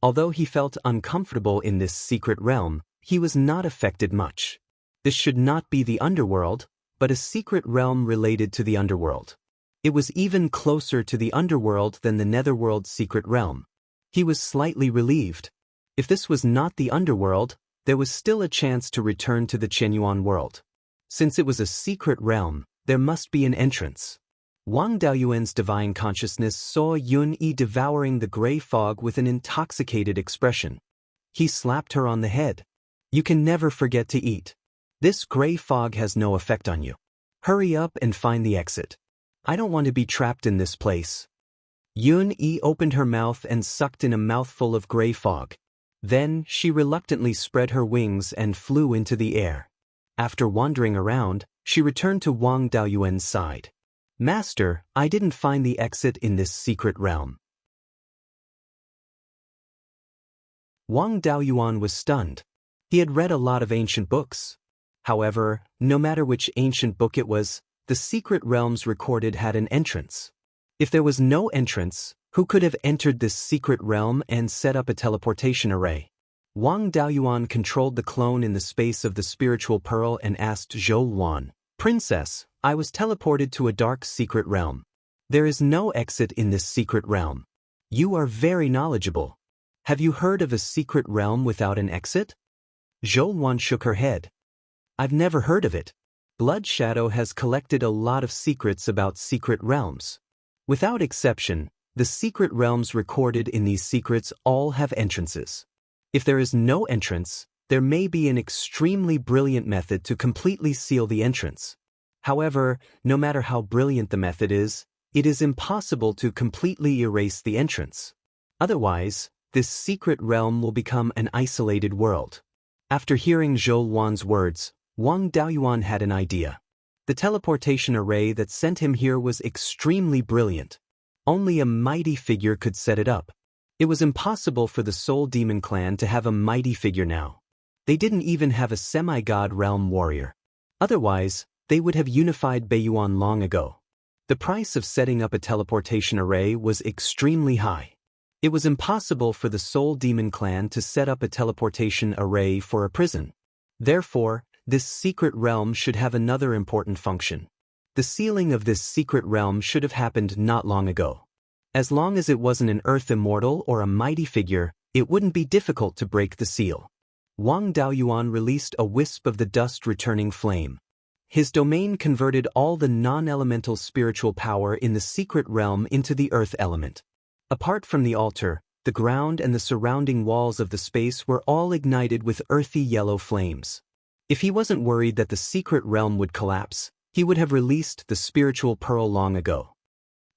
Although he felt uncomfortable in this secret realm, he was not affected much. This should not be the underworld, but a secret realm related to the underworld. It was even closer to the underworld than the netherworld secret realm. He was slightly relieved. If this was not the underworld, there was still a chance to return to the Qianyuan world. Since it was a secret realm, there must be an entrance. Wang Daoyuan's divine consciousness saw Yun-Yi devouring the gray fog with an intoxicated expression. He slapped her on the head. You can never forget to eat. This gray fog has no effect on you. Hurry up and find the exit. I don't want to be trapped in this place. Yun-Yi opened her mouth and sucked in a mouthful of gray fog. Then she reluctantly spread her wings and flew into the air. After wandering around, she returned to Wang Daoyuan's side. Master, I didn't find the exit in this secret realm. Wang Daoyuan was stunned. He had read a lot of ancient books. However, no matter which ancient book it was, the secret realms recorded had an entrance. If there was no entrance, who could have entered this secret realm and set up a teleportation array? Wang Daoyuan controlled the clone in the space of the spiritual pearl and asked Zhou Luan, Princess, I was teleported to a dark secret realm. There is no exit in this secret realm. You are very knowledgeable. Have you heard of a secret realm without an exit? Zhou Luan shook her head. I've never heard of it. Blood Shadow has collected a lot of secrets about secret realms. Without exception, the secret realms recorded in these secrets all have entrances. If there is no entrance, there may be an extremely brilliant method to completely seal the entrance. However, no matter how brilliant the method is, it is impossible to completely erase the entrance. Otherwise, this secret realm will become an isolated world. After hearing Zhou Luan's words, Wang Daoyuan had an idea. The teleportation array that sent him here was extremely brilliant. Only a mighty figure could set it up. It was impossible for the Soul Demon clan to have a mighty figure now. They didn't even have a semi-god realm warrior. Otherwise, they would have unified Beiyuan long ago. The price of setting up a teleportation array was extremely high. It was impossible for the Soul Demon clan to set up a teleportation array for a prison. Therefore, this secret realm should have another important function. The sealing of this secret realm should have happened not long ago. As long as it wasn't an earth immortal or a mighty figure, it wouldn't be difficult to break the seal. Wang Daoyuan released a wisp of the dust-returning flame. His domain converted all the non-elemental spiritual power in the secret realm into the earth element. Apart from the altar, the ground and the surrounding walls of the space were all ignited with earthy yellow flames. If he wasn't worried that the secret realm would collapse, he would have released the spiritual pearl long ago.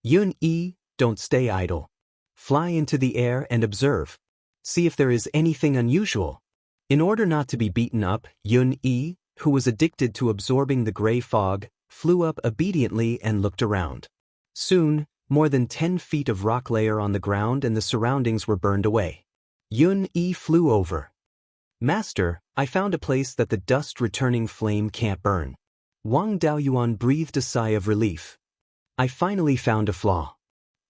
Yun-Yi, don't stay idle. Fly into the air and observe. See if there is anything unusual. In order not to be beaten up, Yun-Yi, who was addicted to absorbing the gray fog, flew up obediently and looked around. Soon, more than 10 feet of rock layer on the ground and the surroundings were burned away. Yun-Yi flew over. Master, I found a place that the dust-returning flame can't burn. Wang Daoyuan breathed a sigh of relief. I finally found a flaw.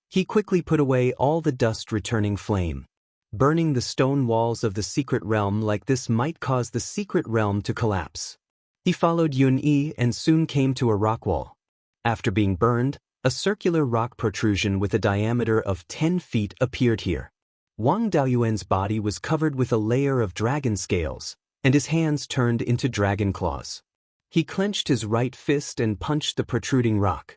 He quickly put away all the dust-returning flame. Burning the stone walls of the secret realm like this might cause the secret realm to collapse. He followed Yun-Yi and soon came to a rock wall. After being burned, a circular rock protrusion with a diameter of 10 feet appeared here. Wang Daoyuan's body was covered with a layer of dragon scales, and his hands turned into dragon claws. He clenched his right fist and punched the protruding rock.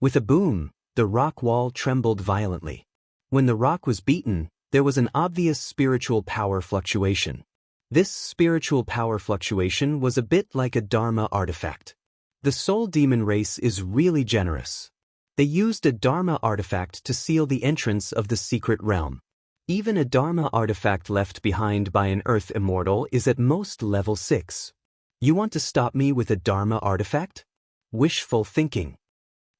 With a boom, the rock wall trembled violently. When the rock was beaten, there was an obvious spiritual power fluctuation. This spiritual power fluctuation was a bit like a Dharma artifact. The soul demon race is really generous. They used a Dharma artifact to seal the entrance of the secret realm. Even a Dharma artifact left behind by an Earth immortal is at most level 6. You want to stop me with a Dharma artifact? Wishful thinking.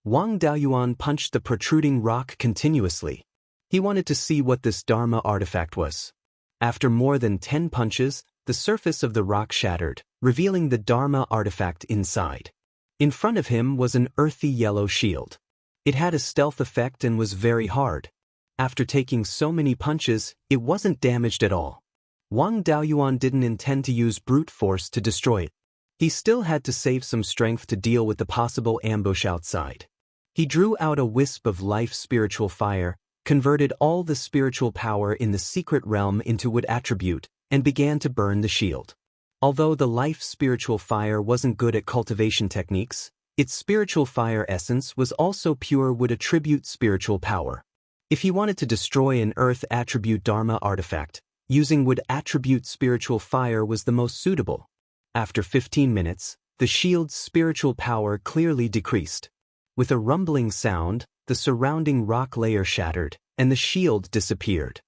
Wang Daoyuan punched the protruding rock continuously. He wanted to see what this Dharma artifact was. After more than 10 punches, the surface of the rock shattered, revealing the Dharma artifact inside. In front of him was an earthy yellow shield. It had a stealth effect and was very hard. After taking so many punches, it wasn't damaged at all. Wang Daoyuan didn't intend to use brute force to destroy it. He still had to save some strength to deal with the possible ambush outside. He drew out a wisp of life spiritual fire, converted all the spiritual power in the secret realm into wood attribute, and began to burn the shield. Although the life spiritual fire wasn't good at cultivation techniques, its spiritual fire essence was also pure wood attribute spiritual power. If he wanted to destroy an earth attribute Dharma artifact, using wood attribute spiritual fire was the most suitable. After 15 minutes, the shield's spiritual power clearly decreased. With a rumbling sound, the surrounding rock layer shattered, and the shield disappeared.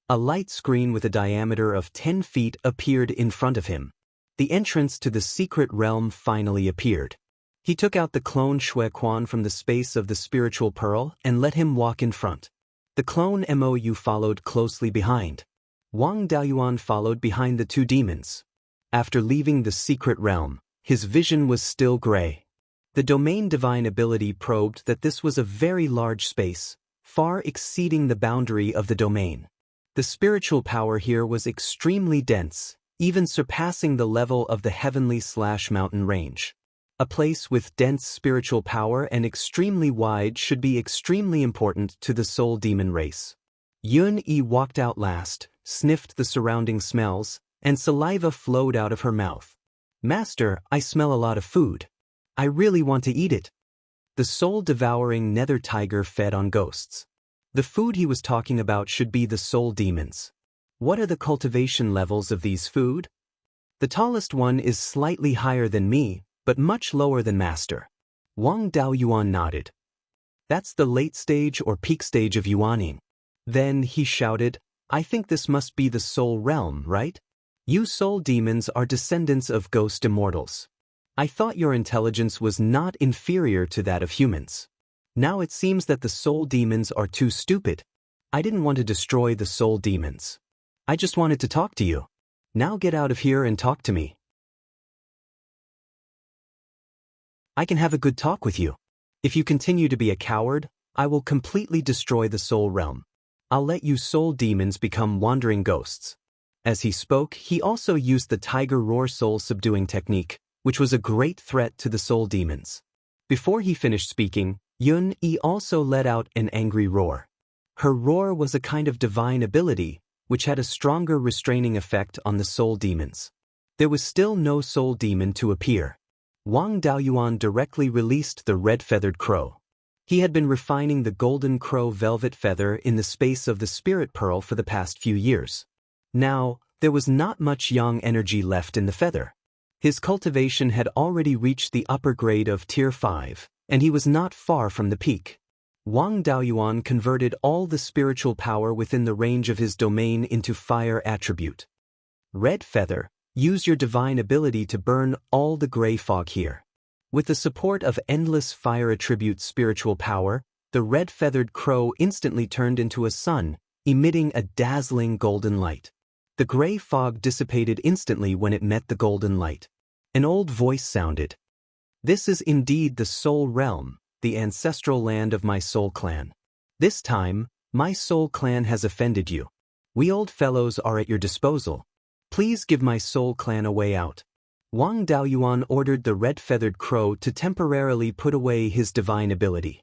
A light screen with a diameter of 10 feet appeared in front of him. The entrance to the secret realm finally appeared. He took out the clone Shui Quan from the space of the spiritual pearl and let him walk in front. The clone Mou followed closely behind. Wang Daoyuan followed behind the two demons. After leaving the secret realm, his vision was still gray. The domain divine ability probed that this was a very large space, far exceeding the boundary of the domain. The spiritual power here was extremely dense, even surpassing the level of the heavenly/mountain range. A place with dense spiritual power and extremely wide should be extremely important to the soul demon race. Yun-Yi walked out last, sniffed the surrounding smells, and saliva flowed out of her mouth. Master, I smell a lot of food. I really want to eat it. The soul-devouring nether tiger fed on ghosts. The food he was talking about should be the soul demons. What are the cultivation levels of these food? The tallest one is slightly higher than me, but much lower than Master. Wang Daoyuan nodded. That's the late stage or peak stage of yuaning. Then he shouted, I think this must be the soul realm, right? You soul demons are descendants of ghost immortals. I thought your intelligence was not inferior to that of humans. Now it seems that the soul demons are too stupid. I didn't want to destroy the soul demons. I just wanted to talk to you. Now get out of here and talk to me. I can have a good talk with you. If you continue to be a coward, I will completely destroy the soul realm. I'll let you soul demons become wandering ghosts. As he spoke, he also used the tiger roar soul subduing technique, which was a great threat to the soul demons. Before he finished speaking, Yun-Yi also let out an angry roar. Her roar was a kind of divine ability, which had a stronger restraining effect on the soul demons. There was still no soul demon to appear. Wang Daoyuan directly released the red-feathered crow. He had been refining the golden crow velvet feather in the space of the spirit pearl for the past few years. Now, there was not much yang energy left in the feather. His cultivation had already reached the upper grade of Tier 5, and he was not far from the peak. Wang Daoyuan converted all the spiritual power within the range of his domain into fire attribute. Red feather, use your divine ability to burn all the gray fog here. With the support of endless fire attribute spiritual power, the red-feathered crow instantly turned into a sun, emitting a dazzling golden light. The gray fog dissipated instantly when it met the golden light. An old voice sounded. "This is indeed the soul realm, the ancestral land of my soul clan. This time, my soul clan has offended you. We old fellows are at your disposal. Please give my soul clan a way out." Wang Daoyuan ordered the red-feathered crow to temporarily put away his divine ability.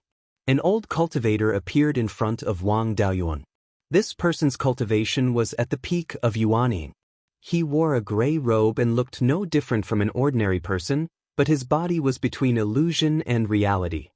An old cultivator appeared in front of Wang Daoyuan. This person's cultivation was at the peak of yuaning. He wore a gray robe and looked no different from an ordinary person, but his body was between illusion and reality.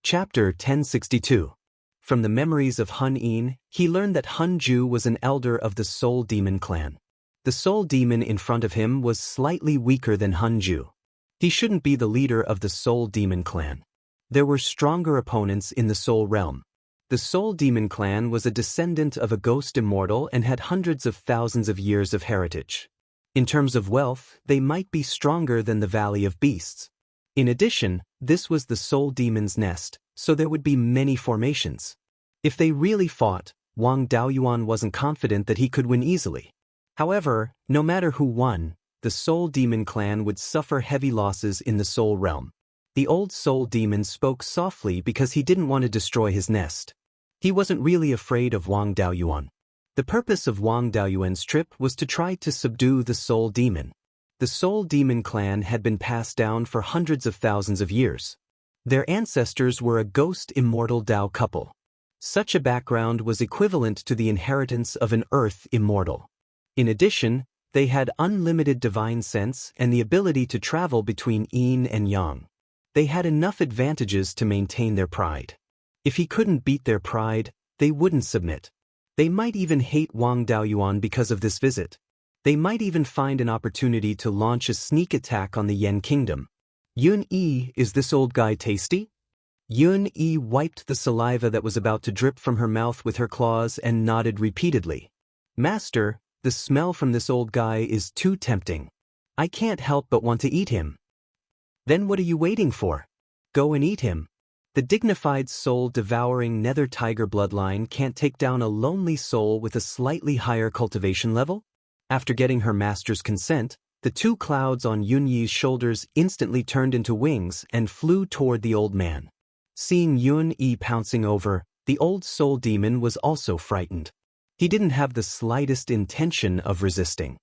Chapter 1062. From the memories of Hun Yin, he learned that Hun Ju was an elder of the Soul Demon clan. The Soul Demon in front of him was slightly weaker than Hun Ju. He shouldn't be the leader of the Soul Demon clan. There were stronger opponents in the Soul realm. The Soul Demon clan was a descendant of a ghost immortal and had hundreds of thousands of years of heritage. In terms of wealth, they might be stronger than the Valley of Beasts. In addition, this was the Soul Demon's nest, so there would be many formations. If they really fought, Wang Daoyuan wasn't confident that he could win easily. However, no matter who won, the Soul Demon clan would suffer heavy losses in the Soul realm. The old Soul Demon spoke softly because he didn't want to destroy his nest. He wasn't really afraid of Wang Daoyuan. The purpose of Wang Daoyuan's trip was to try to subdue the Soul Demon. The Soul Demon clan had been passed down for hundreds of thousands of years. Their ancestors were a ghost immortal Dao couple. Such a background was equivalent to the inheritance of an earth immortal. In addition, they had unlimited divine sense and the ability to travel between yin and yang. They had enough advantages to maintain their pride. If he couldn't beat their pride, they wouldn't submit. They might even hate Wang Daoyuan because of this visit. They might even find an opportunity to launch a sneak attack on the Yen kingdom. "Yun-Yi, is this old guy tasty?" Yun-Yi wiped the saliva that was about to drip from her mouth with her claws and nodded repeatedly. "Master, the smell from this old guy is too tempting. I can't help but want to eat him." "Then what are you waiting for? Go and eat him." The dignified soul-devouring nether tiger bloodline can't take down a lonely soul with a slightly higher cultivation level? After getting her master's consent, the two clouds on Yun-Yi's shoulders instantly turned into wings and flew toward the old man. Seeing Yun-Yi pouncing over, the old soul demon was also frightened. He didn't have the slightest intention of resisting.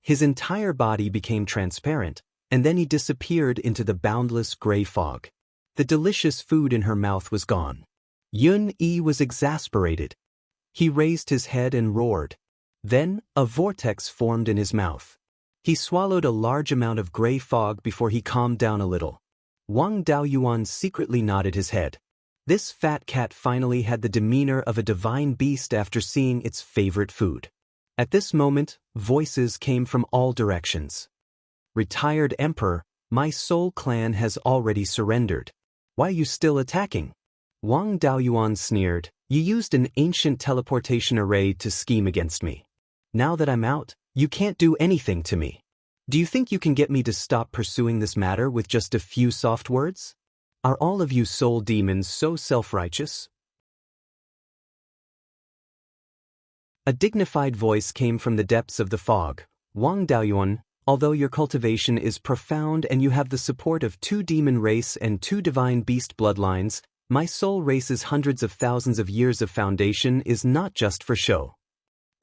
His entire body became transparent, and then he disappeared into the boundless gray fog. The delicious food in her mouth was gone. Yun-Yi was exasperated. He raised his head and roared. Then, a vortex formed in his mouth. He swallowed a large amount of gray fog before he calmed down a little. Wang Daoyuan secretly nodded his head. This fat cat finally had the demeanor of a divine beast after seeing its favorite food. At this moment, voices came from all directions. "Retired Emperor, my soul clan has already surrendered. Why are you still attacking?" Wang Daoyuan sneered. "You used an ancient teleportation array to scheme against me. Now that I'm out, you can't do anything to me. Do you think you can get me to stop pursuing this matter with just a few soft words? Are all of you soul demons so self-righteous?" A dignified voice came from the depths of the fog. "Wang Daoyuan, although your cultivation is profound and you have the support of 2 demon race and 2 divine beast bloodlines, my soul race's hundreds of thousands of years of foundation is not just for show.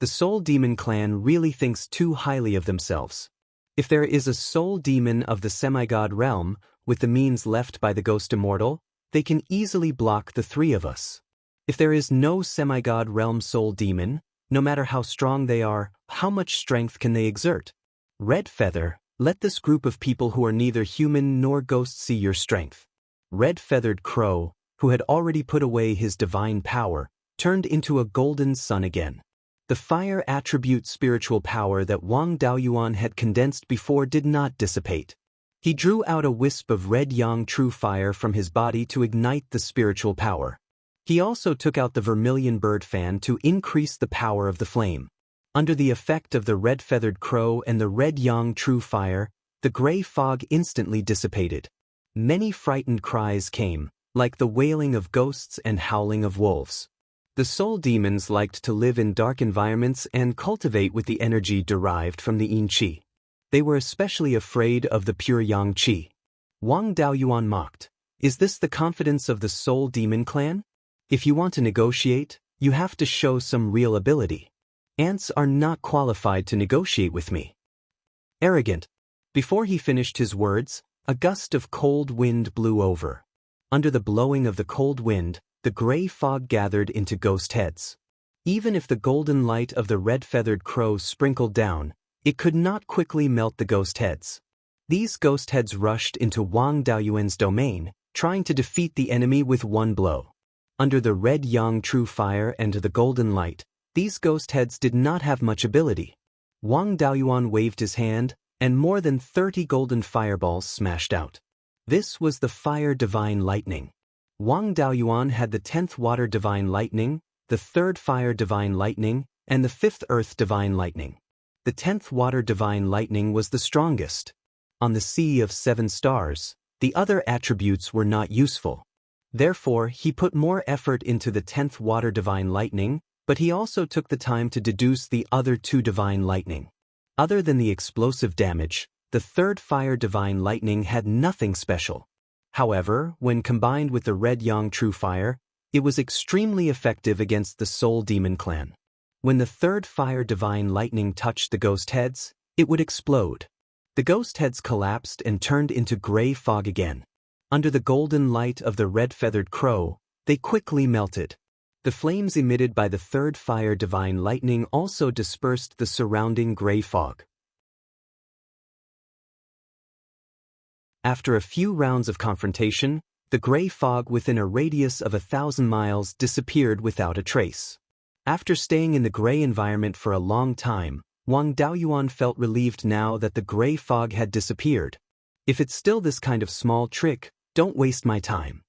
The Soul Demon clan really thinks too highly of themselves. If there is a soul demon of the semi-god realm, with the means left by the ghost immortal, they can easily block the 3 of us. If there is no semi-god realm soul demon, no matter how strong they are, how much strength can they exert? Red Feather, let this group of people who are neither human nor ghost see your strength. Red-feathered crow, who had already put away his divine power, turned into a golden sun again. The fire attribute spiritual power that Wang Daoyuan had condensed before did not dissipate. He drew out a wisp of red yang true fire from his body to ignite the spiritual power. He also took out the vermilion bird fan to increase the power of the flame. Under the effect of the red-feathered crow and the red yang true fire, the gray fog instantly dissipated. Many frightened cries came, like the wailing of ghosts and howling of wolves. The soul demons liked to live in dark environments and cultivate with the energy derived from the yin qi. They were especially afraid of the pure yang qi. Wang Daoyuan mocked. Is this the confidence of the soul demon clan? If you want to negotiate, you have to show some real ability. Ants are not qualified to negotiate with me. Arrogant. Before he finished his words, a gust of cold wind blew over. Under the blowing of the cold wind, the gray fog gathered into ghost heads. Even if the golden light of the red-feathered crow sprinkled down, it could not quickly melt the ghost heads. These ghost heads rushed into Wang Daoyuan's domain, trying to defeat the enemy with one blow. Under the red yang true fire and the golden light, these ghost heads did not have much ability. Wang Daoyuan waved his hand, and more than 30 golden fireballs smashed out. This was the fire divine lightning. Wang Daoyuan had the 10th water divine lightning, the 3rd fire divine lightning, and the 5th earth divine lightning. The 10th water divine lightning was the strongest. On the sea of 7 stars, the other attributes were not useful. Therefore, he put more effort into the 10th water divine lightning, but he also took the time to deduce the other 2 divine lightning. Other than the explosive damage, the 3rd fire divine lightning had nothing special. However, when combined with the red yang true fire, it was extremely effective against the soul demon clan. When the 3rd fire divine lightning touched the ghost heads, it would explode. The ghost heads collapsed and turned into gray fog again. Under the golden light of the red-feathered crow, they quickly melted. The flames emitted by the 3rd fire divine lightning also dispersed the surrounding gray fog. After a few rounds of confrontation, the gray fog within a radius of 1,000 miles disappeared without a trace. After staying in the gray environment for a long time, Wang Daoyuan felt relieved now that the gray fog had disappeared. If it's still this kind of small trick, don't waste my time.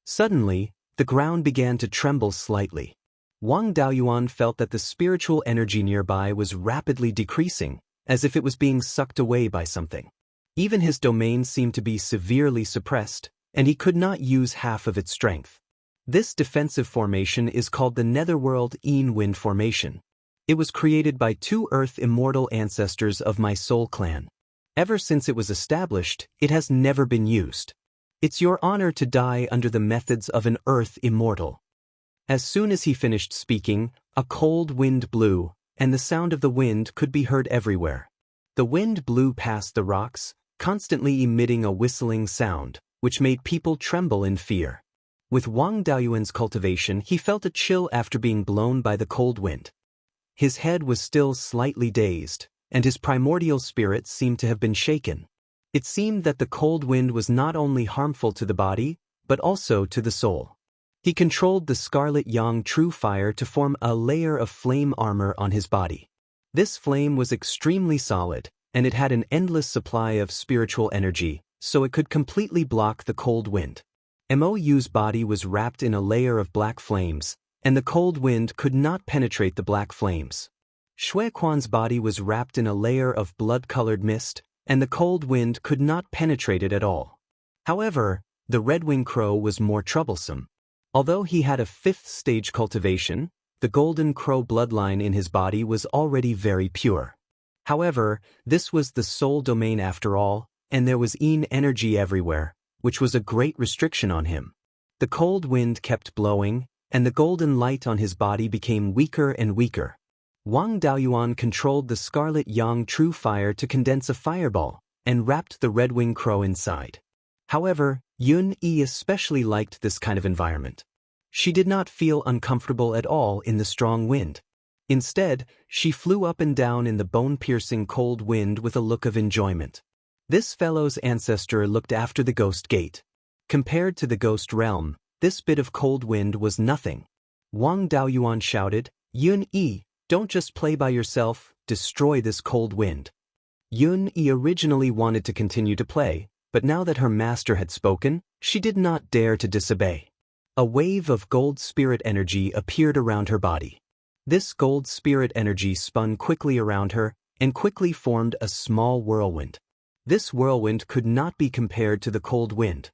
Suddenly, the ground began to tremble slightly. Wang Daoyuan felt that the spiritual energy nearby was rapidly decreasing, as if it was being sucked away by something. Even his domain seemed to be severely suppressed, and he could not use half of its strength. This defensive formation is called the Netherworld Yin Wind Formation. It was created by 2 Earth immortal ancestors of my soul clan. Ever since it was established, it has never been used. It's your honor to die under the methods of an Earth immortal. As soon as he finished speaking, a cold wind blew, and the sound of the wind could be heard everywhere. The wind blew past the rocks, constantly emitting a whistling sound, which made people tremble in fear. With Wang Daoyuan's cultivation, he felt a chill after being blown by the cold wind. His head was still slightly dazed, and his primordial spirit seemed to have been shaken. It seemed that the cold wind was not only harmful to the body, but also to the soul. He controlled the scarlet yang true fire to form a layer of flame armor on his body. This flame was extremely solid, and it had an endless supply of spiritual energy, so it could completely block the cold wind. Mou's body was wrapped in a layer of black flames, and the cold wind could not penetrate the black flames. Xuequan's body was wrapped in a layer of blood-colored mist, and the cold wind could not penetrate it at all. However, the red-winged crow was more troublesome. Although he had a 5th stage cultivation, the golden crow bloodline in his body was already very pure. However, this was the soul domain after all, and there was yin energy everywhere, which was a great restriction on him. The cold wind kept blowing, and the golden light on his body became weaker and weaker. Wang Daoyuan controlled the scarlet yang true fire to condense a fireball, and wrapped the red-winged crow inside. However, Yun Yi especially liked this kind of environment. She did not feel uncomfortable at all in the strong wind. Instead, she flew up and down in the bone-piercing cold wind with a look of enjoyment. This fellow's ancestor looked after the ghost gate. Compared to the ghost realm, this bit of cold wind was nothing. Wang Daoyuan shouted, "Yun Yi, don't just play by yourself, destroy this cold wind." Yun Yi originally wanted to continue to play, but now that her master had spoken, she did not dare to disobey. A wave of gold spirit energy appeared around her body. This gold spirit energy spun quickly around her and quickly formed a small whirlwind. This whirlwind could not be compared to the cold wind.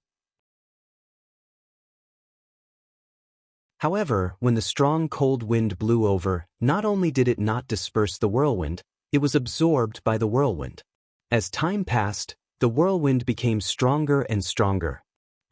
However, when the strong cold wind blew over, not only did it not disperse the whirlwind, it was absorbed by the whirlwind. As time passed, the whirlwind became stronger and stronger.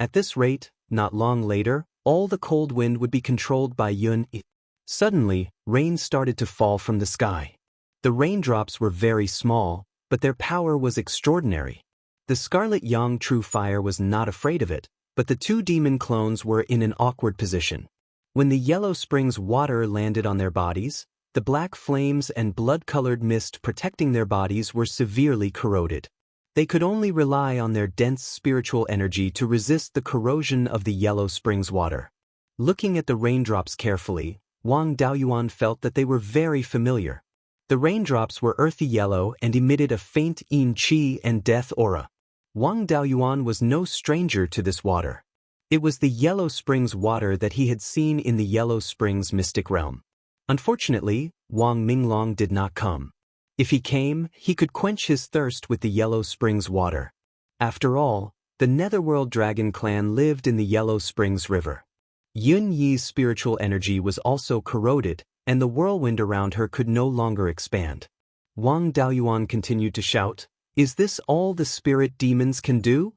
At this rate, not long later, all the cold wind would be controlled by Yun Yi. Suddenly, rain started to fall from the sky. The raindrops were very small, but their power was extraordinary. The Scarlet Yang True Fire was not afraid of it, but the two demon clones were in an awkward position. When the Yellow Springs water landed on their bodies, the black flames and blood-colored mist protecting their bodies were severely corroded. They could only rely on their dense spiritual energy to resist the corrosion of the Yellow Springs water. Looking at the raindrops carefully, Wang Daoyuan felt that they were very familiar. The raindrops were earthy yellow and emitted a faint yin qi and death aura. Wang Daoyuan was no stranger to this water. It was the Yellow Springs water that he had seen in the Yellow Springs mystic realm. Unfortunately, Wang Minglong did not come. If he came, he could quench his thirst with the Yellow Springs water. After all, the Netherworld Dragon clan lived in the Yellow Springs River. Yun Yi's spiritual energy was also corroded, and the whirlwind around her could no longer expand. Wang Daoyuan continued to shout, "Is this all the spirit demons can do?"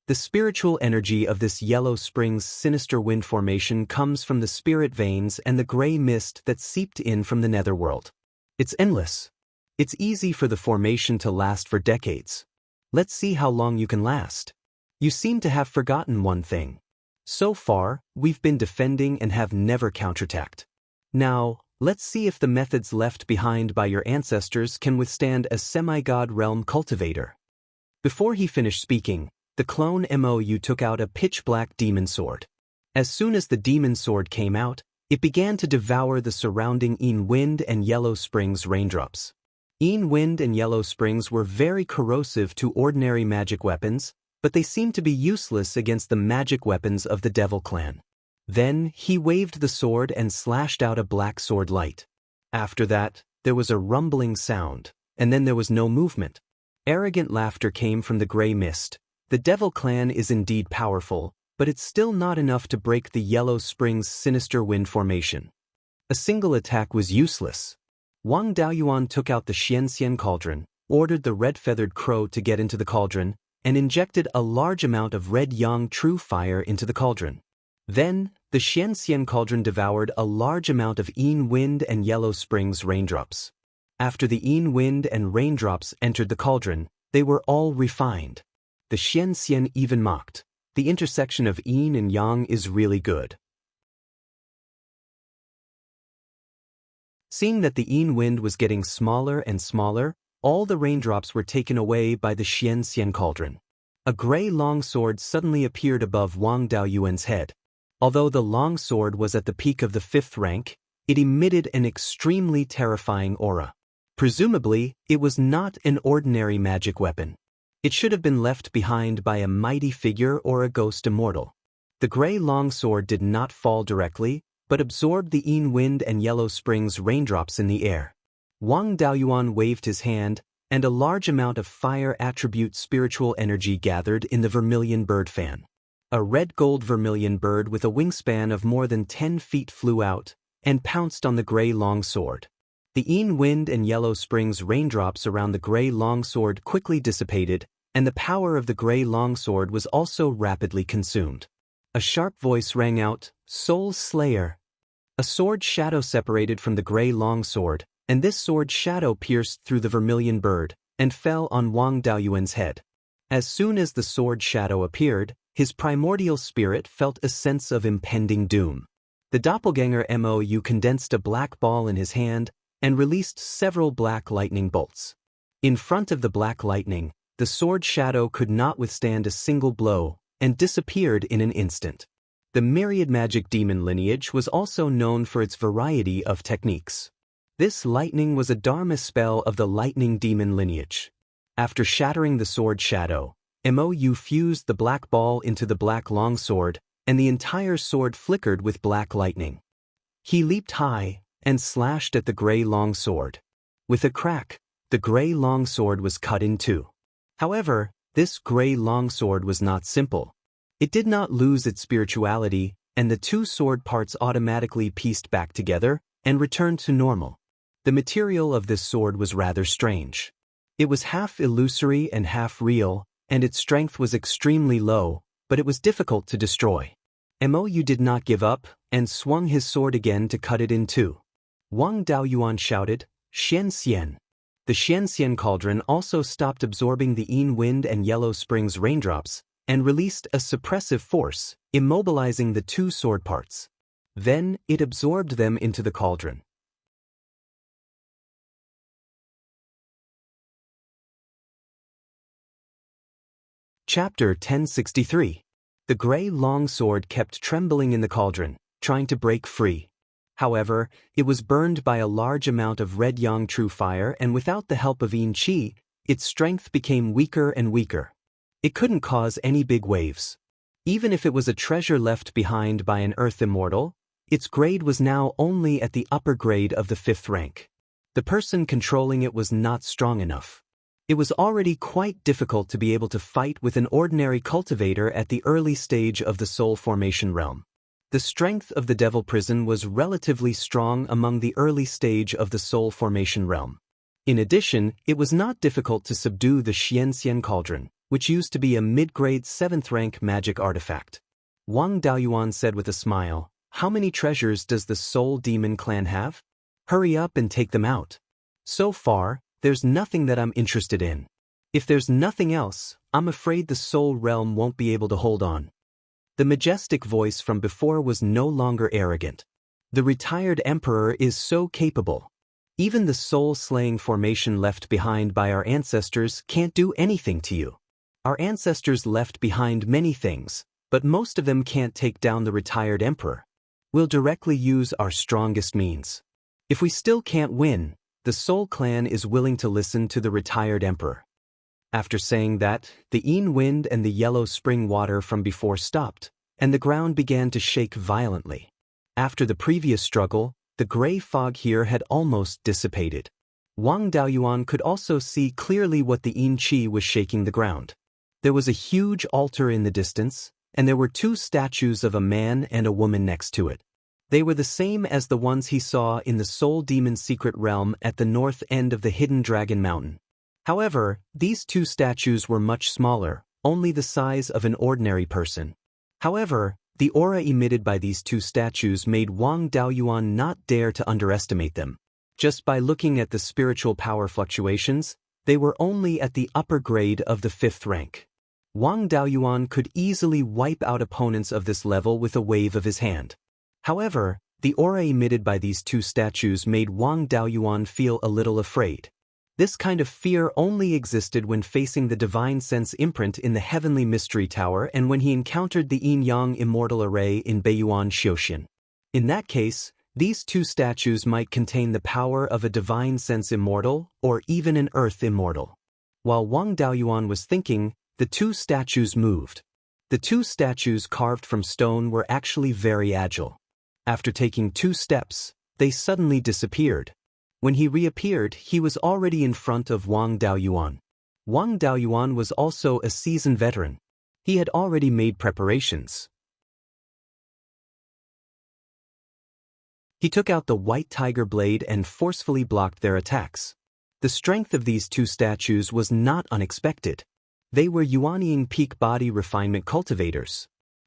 The spiritual energy of this Yellow Springs sinister wind formation comes from the spirit veins and the gray mist that seeped in from the netherworld. It's endless. It's easy for the formation to last for decades. Let's see how long you can last. You seem to have forgotten one thing. So far, we've been defending and have never counterattacked. Now, let's see if the methods left behind by your ancestors can withstand a semi-god realm cultivator. Before he finished speaking, the clone Mou took out a pitch-black demon sword. As soon as the demon sword came out, it began to devour the surrounding Yin Wind and Yellow Springs raindrops. Yin Wind and Yellow Springs were very corrosive to ordinary magic weapons, but they seemed to be useless against the magic weapons of the Devil Clan. Then, he waved the sword and slashed out a black sword light. After that, there was a rumbling sound, and then there was no movement. Arrogant laughter came from the gray mist. The Devil Clan is indeed powerful, but it's still not enough to break the Yellow Springs sinister wind formation. A single attack was useless. Wang Daoyuan took out the Xianxia cauldron, ordered the red-feathered crow to get into the cauldron, and injected a large amount of red yang true fire into the cauldron. Then, the Xianxia cauldron devoured a large amount of Yin Wind and Yellow Springs raindrops. After the Yin Wind and raindrops entered the cauldron, they were all refined. The Xianxia even mocked. The intersection of Yin and Yang is really good. Seeing that the Yin Wind was getting smaller and smaller, all the raindrops were taken away by the Xianxia cauldron. A gray longsword suddenly appeared above Wang Daoyuan's head. Although the longsword was at the peak of the 5th rank, it emitted an extremely terrifying aura. Presumably, it was not an ordinary magic weapon. It should have been left behind by a mighty figure or a ghost immortal. The gray longsword did not fall directly, but absorbed the Yin Wind and Yellow Springs raindrops in the air. Wang Daoyuan waved his hand, and a large amount of fire attribute spiritual energy gathered in the vermilion bird fan. A red-gold vermilion bird with a wingspan of more than 10 feet flew out, and pounced on the gray longsword. The Yin Wind and Yellow Springs raindrops around the gray longsword quickly dissipated, and the power of the gray longsword was also rapidly consumed. A sharp voice rang out, "Soul Slayer!" A sword shadow separated from the gray longsword, and this sword shadow pierced through the vermilion bird, and fell on Wang Daoyuan's head. As soon as the sword shadow appeared, his primordial spirit felt a sense of impending doom. The doppelganger Mou condensed a black ball in his hand and released several black lightning bolts. In front of the black lightning, the sword shadow could not withstand a single blow and disappeared in an instant. The myriad magic demon lineage was also known for its variety of techniques. This lightning was a Dharma spell of the lightning demon lineage. After shattering the sword shadow, Mou fused the black ball into the black longsword, and the entire sword flickered with black lightning. He leaped high and slashed at the gray longsword. With a crack, the gray longsword was cut in two. However, this gray longsword was not simple. It did not lose its spirituality, and the two sword parts automatically pieced back together and returned to normal. The material of this sword was rather strange. It was half illusory and half real, and its strength was extremely low, but it was difficult to destroy. Mou did not give up and swung his sword again to cut it in two. Wang Daoyuan shouted, "Xianxian." The Xianxian cauldron also stopped absorbing the Yin wind and Yellow Spring's raindrops and released a suppressive force, immobilizing the two sword parts. Then it absorbed them into the cauldron. Chapter 1063. The gray long sword kept trembling in the cauldron, trying to break free. However, it was burned by a large amount of red yang true fire, and without the help of yin qi, its strength became weaker and weaker. It couldn't cause any big waves. Even if it was a treasure left behind by an earth immortal, its grade was now only at the upper grade of the 5th rank. The person controlling it was not strong enough. It was already quite difficult to be able to fight with an ordinary cultivator at the early stage of the soul formation realm. The strength of the devil prison was relatively strong among the early stage of the soul formation realm. In addition, it was not difficult to subdue the Xianxian cauldron, which used to be a mid-grade 7th rank magic artifact. Wang Daoyuan said with a smile, "How many treasures does the soul demon clan have? Hurry up and take them out. So far, there's nothing that I'm interested in. If there's nothing else, I'm afraid the soul realm won't be able to hold on." The majestic voice from before was no longer arrogant. The retired emperor is so capable. Even the soul-slaying formation left behind by our ancestors can't do anything to you. Our ancestors left behind many things, but most of them can't take down the retired emperor. We'll directly use our strongest means. If we still can't win, the Soul Clan is willing to listen to the retired emperor. After saying that, the Yin wind and the Yellow Spring water from before stopped, and the ground began to shake violently. After the previous struggle, the gray fog here had almost dissipated. Wang Daoyuan could also see clearly what the Yin Qi was shaking the ground. There was a huge altar in the distance, and there were two statues of a man and a woman next to it. They were the same as the ones he saw in the Soul Demon's secret realm at the north end of the Hidden Dragon Mountain. However, these two statues were much smaller, only the size of an ordinary person. However, the aura emitted by these two statues made Wang Daoyuan not dare to underestimate them. Just by looking at the spiritual power fluctuations, they were only at the upper grade of the 5th rank. Wang Daoyuan could easily wipe out opponents of this level with a wave of his hand. However, the aura emitted by these two statues made Wang Daoyuan feel a little afraid. This kind of fear only existed when facing the divine sense imprint in the Heavenly Mystery Tower and when he encountered the Yin-Yang Immortal Array in Beiyuan Xiuxian. In that case, these two statues might contain the power of a divine sense immortal or even an earth immortal. While Wang Daoyuan was thinking, the two statues moved. The two statues carved from stone were actually very agile. After taking 2 steps, they suddenly disappeared. When he reappeared, he was already in front of Wang Daoyuan. Wang Daoyuan was also a seasoned veteran. He had already made preparations. He took out the white tiger blade and forcefully blocked their attacks. The strength of these two statues was not unexpected. They were Yuanying peak body refinement cultivators.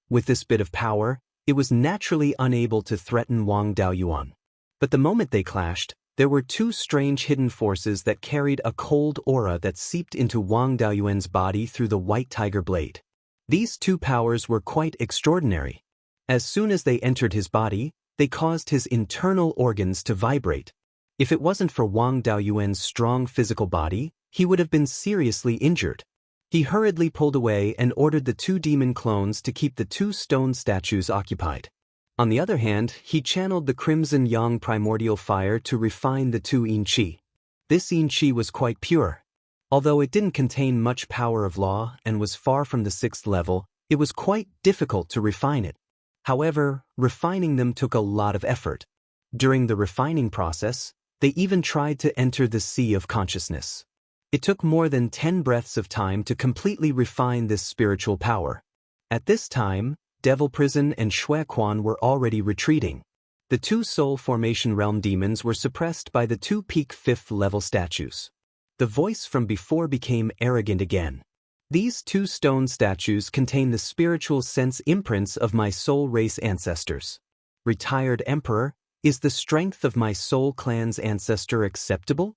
With this bit of power, it was naturally unable to threaten Wang Daoyuan. But the moment they clashed, there were 2 strange hidden forces that carried a cold aura that seeped into Wang Daoyuan's body through the white tiger blade. These 2 powers were quite extraordinary. As soon as they entered his body, They caused his internal organs to vibrate. If it wasn't for Wang Daoyuan's strong physical body, he would have been seriously injured. He hurriedly pulled away and ordered the 2 demon clones to keep the 2 stone statues occupied. On the other hand, he channeled the crimson yang primordial fire to refine the 2 yin qi. This yin qi was quite pure. Although it didn't contain much power of law and was far from the 6th level, it was quite difficult to refine it. However, refining them took a lot of effort. During the refining process, they even tried to enter the sea of consciousness. It took more than 10 breaths of time to completely refine this spiritual power. At this time, Devil Prison and Shui Quan were already retreating. The 2 soul formation realm demons were suppressed by the 2 peak 5th level statues. The voice from before became arrogant again. These 2 stone statues contain the spiritual sense imprints of my soul race ancestors. Retired Emperor, is the strength of my soul clan's ancestor acceptable?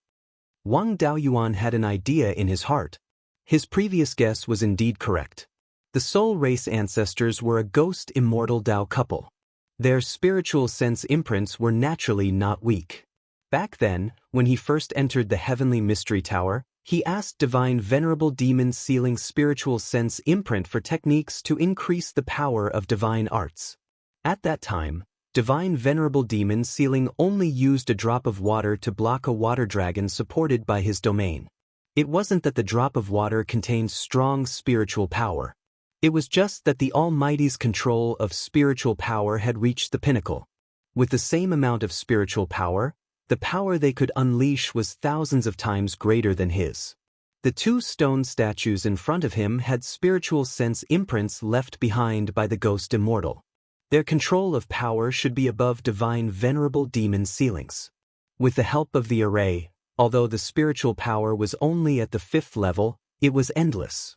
Wang Daoyuan had an idea in his heart. His previous guess was indeed correct. The soul race ancestors were a ghost immortal Dao couple. Their spiritual sense imprints were naturally not weak. Back then, when he first entered the Heavenly Mystery Tower, he asked Divine Venerable Demon Sealing spiritual sense imprint for techniques to increase the power of divine arts. At that time, Divine Venerable Demon Sealing only used a drop of water to block a water dragon supported by his domain. It wasn't that the drop of water contained strong spiritual power. It was just that the Almighty's control of spiritual power had reached the pinnacle. With the same amount of spiritual power, the power they could unleash was thousands of times greater than his. The 2 stone statues in front of him had spiritual sense imprints left behind by the ghost immortal. Their control of power should be above Divine Venerable Demon Sealings. With the help of the array, although the spiritual power was only at the 5th level, it was endless.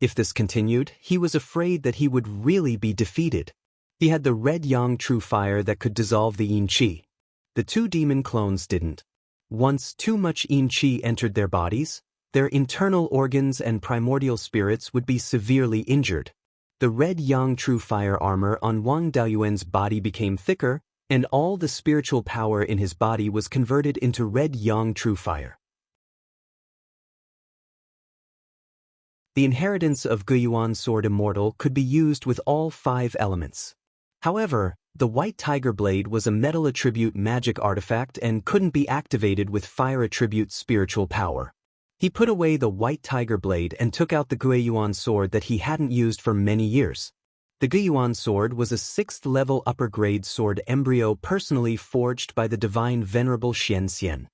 If this continued, he was afraid that he would really be defeated. He had the red yang true fire that could dissolve the yin qi. The 2 demon clones didn't. Once too much yin qi entered their bodies, their internal organs and primordial spirits would be severely injured. The red yang true fire armor on Wang Daoyuan's body became thicker, and all the spiritual power in his body was converted into red yang true fire. The inheritance of Beiyuan sword Immortal could be used with all 5 elements. However, the white tiger blade was a metal attribute magic artifact and couldn't be activated with fire attribute spiritual power. He put away the white tiger blade and took out the Beiyuan sword that he hadn't used for many years. The Beiyuan sword was a 6th level upper grade sword embryo personally forged by the divine venerable Xianxia.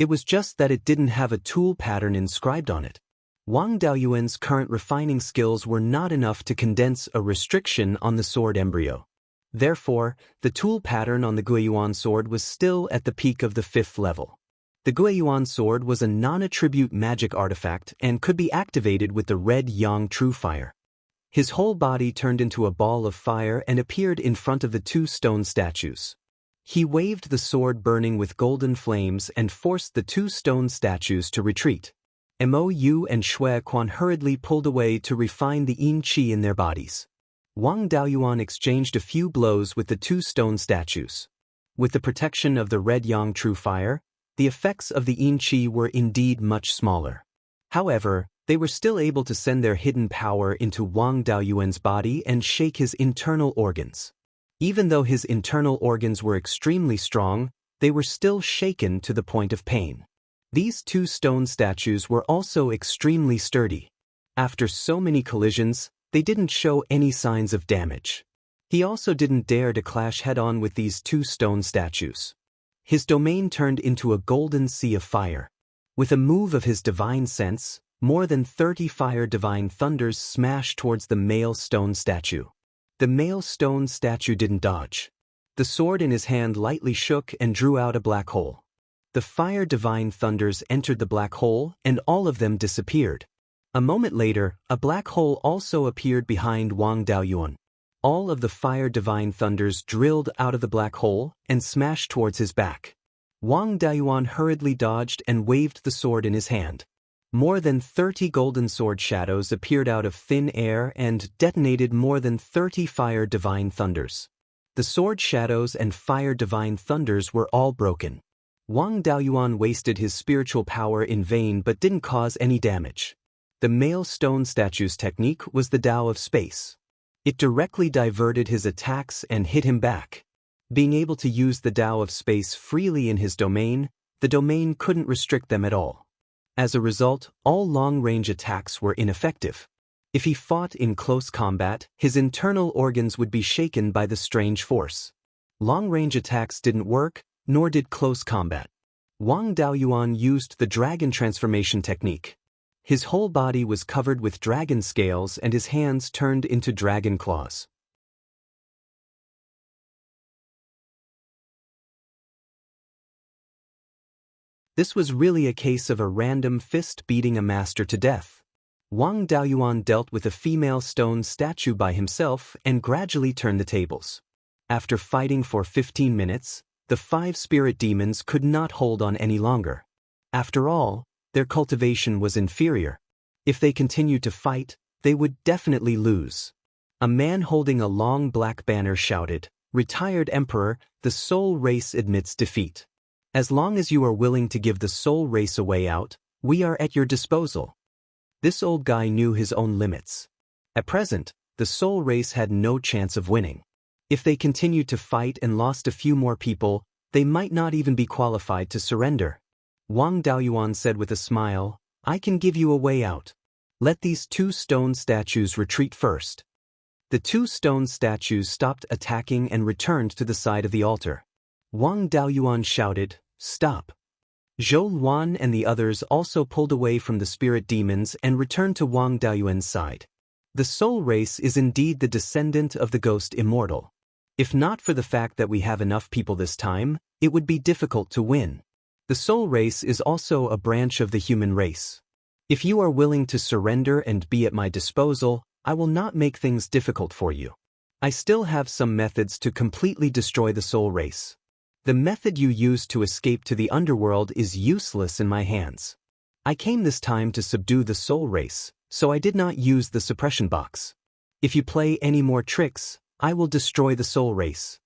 It was just that it didn't have a tool pattern inscribed on it. Wang Daoyuan's current refining skills were not enough to condense a restriction on the sword embryo. Therefore, the tool pattern on the Beiyuan sword was still at the peak of the 5th level. The Beiyuan sword was a non-attribute magic artifact and could be activated with the red yang true fire. His whole body turned into a ball of fire and appeared in front of the 2 stone statues. He waved the sword burning with golden flames and forced the 2 stone statues to retreat. Mou and Shui Quan hurriedly pulled away to refine the yin qi in their bodies. Wang Daoyuan exchanged a few blows with the 2 stone statues. With the protection of the red yang true fire, the effects of the yin qi were indeed much smaller. However, they were still able to send their hidden power into Wang Daoyuan's body and shake his internal organs. Even though his internal organs were extremely strong, they were still shaken to the point of pain. These 2 stone statues were also extremely sturdy. After so many collisions, they didn't show any signs of damage. He also didn't dare to clash head-on with these 2 stone statues. His domain turned into a golden sea of fire. With a move of his divine sense, more than 30 fire divine thunders smashed towards the male stone statue. The male stone statue didn't dodge. The sword in his hand lightly shook and drew out a black hole. The fire divine thunders entered the black hole and all of them disappeared. A moment later, a black hole also appeared behind Wang Daoyuan. All of the fire divine thunders drilled out of the black hole and smashed towards his back. Wang Daoyuan hurriedly dodged and waved the sword in his hand. More than 30 golden sword shadows appeared out of thin air and detonated more than 30 fire divine thunders. The sword shadows and fire divine thunders were all broken. Wang Daoyuan wasted his spiritual power in vain but didn't cause any damage. The male stone statue's technique was the Tao of space. It directly diverted his attacks and hit him back. Being able to use the Tao of space freely in his domain, the domain couldn't restrict them at all. As a result, all long-range attacks were ineffective. If he fought in close combat, his internal organs would be shaken by the strange force. Long-range attacks didn't work, nor did close combat. Wang Daoyuan used the dragon transformation technique. His whole body was covered with dragon scales and his hands turned into dragon claws. This was really a case of a random fist beating a master to death. Wang Daoyuan dealt with a female stone statue by himself and gradually turned the tables. After fighting for 15 minutes, the 5 spirit demons could not hold on any longer. After all, their cultivation was inferior. If they continued to fight, they would definitely lose. A man holding a long black banner shouted, "Retired Emperor, the soul race admits defeat. As long as you are willing to give the soul race a way out, we are at your disposal." This old guy knew his own limits. At present, the soul race had no chance of winning. If they continued to fight and lost a few more people, they might not even be qualified to surrender. Wang Daoyuan said with a smile, "I can give you a way out. Let these 2 stone statues retreat first." The 2 stone statues stopped attacking and returned to the side of the altar. Wang Daoyuan shouted, "Stop." Zhou Luan and the others also pulled away from the spirit demons and returned to Wang Daoyuan's side. The soul race is indeed the descendant of the ghost Immortal. If not for the fact that we have enough people this time, it would be difficult to win. The soul race is also a branch of the human race. If you are willing to surrender and be at my disposal, I will not make things difficult for you. I still have some methods to completely destroy the soul race. The method you used to escape to the underworld is useless in my hands. I came this time to subdue the soul race, so I did not use the suppression box. If you play any more tricks, I will destroy the soul race.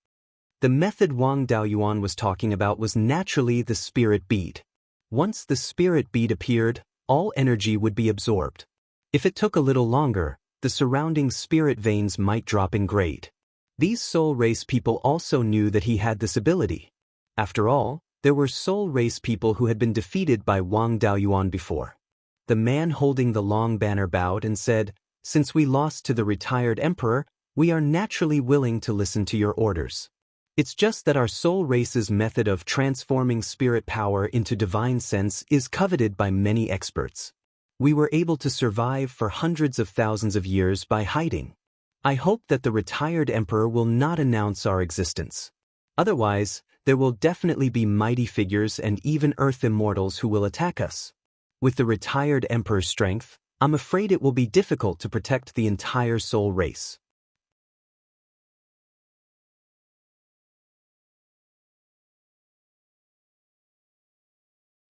The method Wang Daoyuan was talking about was naturally the spirit bead. Once the spirit bead appeared, all energy would be absorbed. If it took a little longer, the surrounding spirit veins might drop in grade. These soul race people also knew that he had this ability. After all, there were soul race people who had been defeated by Wang Daoyuan before. The man holding the long banner bowed and said, "Since we lost to the retired emperor, we are naturally willing to listen to your orders. It's just that our soul race's method of transforming spirit power into divine sense is coveted by many experts. We were able to survive for hundreds of thousands of years by hiding. I hope that the retired emperor will not announce our existence. Otherwise, there will definitely be mighty figures and even earth immortals who will attack us. With the retired emperor's strength, I'm afraid it will be difficult to protect the entire soul race."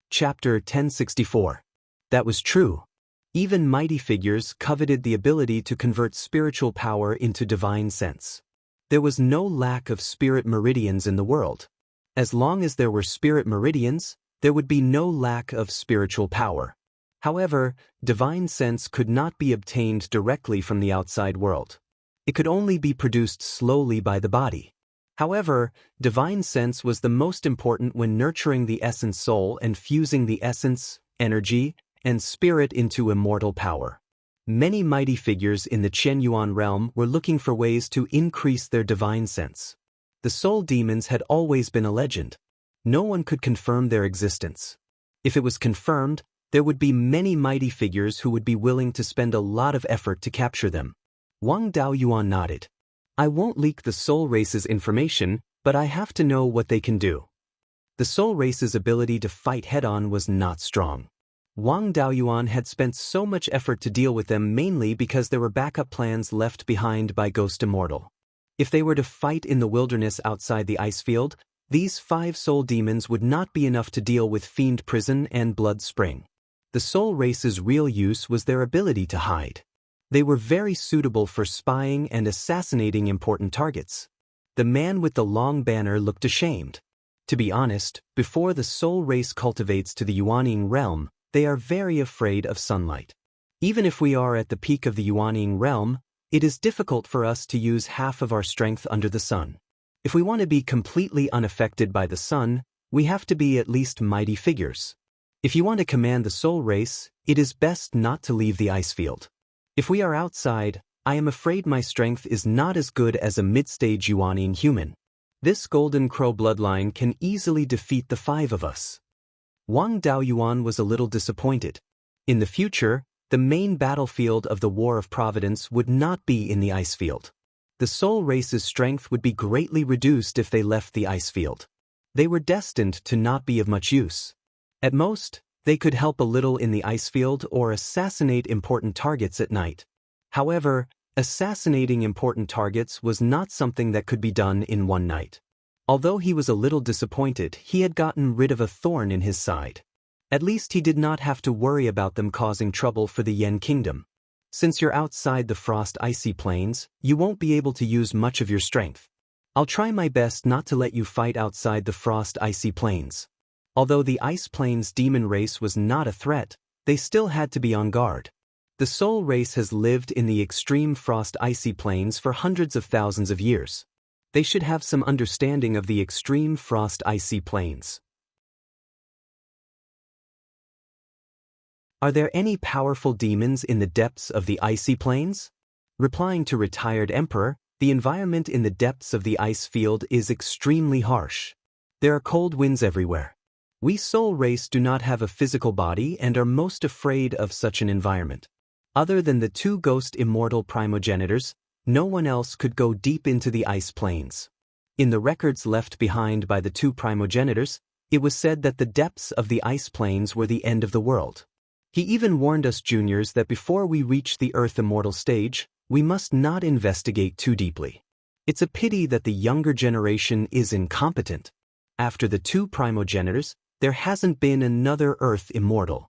Chapter 1064. That was true. Even mighty figures coveted the ability to convert spiritual power into divine sense. There was no lack of spirit meridians in the world. As long as there were spirit meridians, there would be no lack of spiritual power. However, divine sense could not be obtained directly from the outside world. It could only be produced slowly by the body. However, divine sense was the most important when nurturing the essence soul and fusing the essence, energy, and spirit into immortal power. Many mighty figures in the Qianyuan realm were looking for ways to increase their divine sense. The soul demons had always been a legend. No one could confirm their existence. If it was confirmed, there would be many mighty figures who would be willing to spend a lot of effort to capture them. Wang Daoyuan nodded. "I won't leak the soul race's information, but I have to know what they can do." The soul race's ability to fight head-on was not strong. Wang Daoyuan had spent so much effort to deal with them mainly because there were backup plans left behind by Ghost Immortal. If they were to fight in the wilderness outside the ice field, these 5 soul demons would not be enough to deal with Fiend Prison and Blood Spring. The soul race's real use was their ability to hide. They were very suitable for spying and assassinating important targets. The man with the long banner looked ashamed. To be honest, before the soul race cultivates to the Yuanying realm, they are very afraid of sunlight. Even if we are at the peak of the Yuanying realm, it is difficult for us to use half of our strength under the sun. If we want to be completely unaffected by the sun, we have to be at least mighty figures. If you want to command the soul race, it is best not to leave the ice field. If we are outside, I am afraid my strength is not as good as a mid-stage Yuanying human. This golden crow bloodline can easily defeat the 5 of us. Wang Daoyuan was a little disappointed. In the future, the main battlefield of the War of Providence would not be in the ice field. The soul race's strength would be greatly reduced if they left the ice field. They were destined to not be of much use. At most, they could help a little in the ice field or assassinate important targets at night. However, assassinating important targets was not something that could be done in one night. Although he was a little disappointed, he had gotten rid of a thorn in his side. At least he did not have to worry about them causing trouble for the Yen Kingdom. Since you're outside the frost icy plains, you won't be able to use much of your strength. I'll try my best not to let you fight outside the frost icy plains. Although the ice plains demon race was not a threat, they still had to be on guard. The soul race has lived in the extreme frost icy plains for hundreds of thousands of years. They should have some understanding of the extreme frost icy plains. Are there any powerful demons in the depths of the icy plains? Replying to retired emperor, the environment in the depths of the ice field is extremely harsh. There are cold winds everywhere. We soul race do not have a physical body and are most afraid of such an environment. Other than the 2 ghost immortal primogenitors, no one else could go deep into the ice plains. In the records left behind by the 2 primogenitors, it was said that the depths of the ice plains were the end of the world. He even warned us juniors that before we reach the Earth immortal stage, we must not investigate too deeply. It's a pity that the younger generation is incompetent. After the 2 primogenitors, there hasn't been another Earth immortal.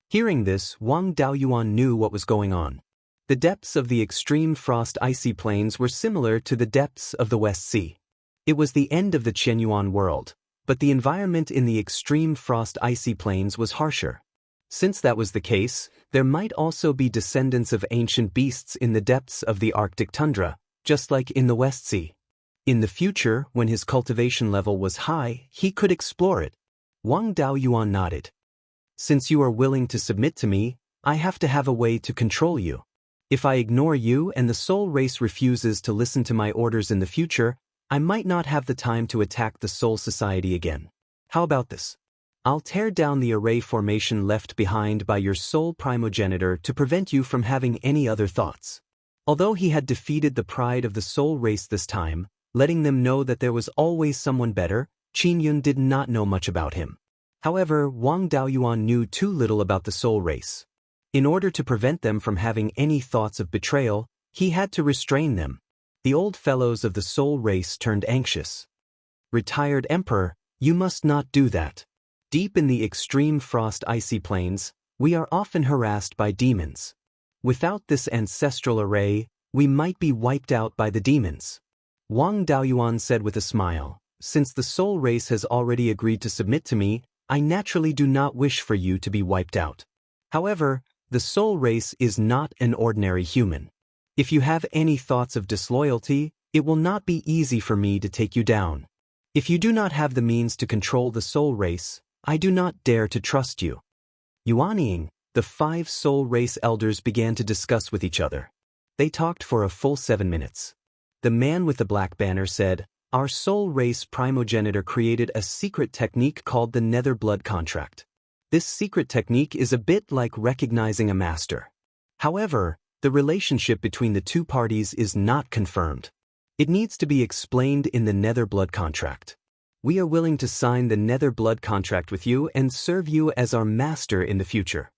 Hearing this, Wang Daoyuan knew what was going on. The depths of the extreme frost icy plains were similar to the depths of the West Sea. It was the end of the Qianyuan world, but the environment in the extreme frost icy plains was harsher. Since that was the case, there might also be descendants of ancient beasts in the depths of the Arctic tundra, just like in the West Sea. In the future, when his cultivation level was high, he could explore it. Wang Daoyuan nodded. Since you are willing to submit to me, I have to have a way to control you. If I ignore you and the soul race refuses to listen to my orders in the future, I might not have the time to attack the soul society again. How about this? I'll tear down the array formation left behind by your soul primogenitor to prevent you from having any other thoughts. Although he had defeated the pride of the soul race this time, letting them know that there was always someone better, Qin did not know much about him. However, Wang Daoyuan knew too little about the soul race. In order to prevent them from having any thoughts of betrayal, he had to restrain them. The old fellows of the soul race turned anxious. Retired Emperor, you must not do that. Deep in the extreme frost icy plains, we are often harassed by demons. Without this ancestral array, we might be wiped out by the demons. Wang Daoyuan said with a smile, since the soul race has already agreed to submit to me, I naturally do not wish for you to be wiped out. However, the soul race is not an ordinary human. If you have any thoughts of disloyalty, it will not be easy for me to take you down. If you do not have the means to control the soul race, I do not dare to trust you. Yuanying, the 5 soul race elders began to discuss with each other. They talked for a full 7 minutes. The man with the black banner said, our soul race primogenitor created a secret technique called the nether blood contract. This secret technique is a bit like recognizing a master. However, the relationship between the 2 parties is not confirmed. It needs to be explained in the nether blood contract. We are willing to sign the nether blood contract with you and serve you as our master in the future.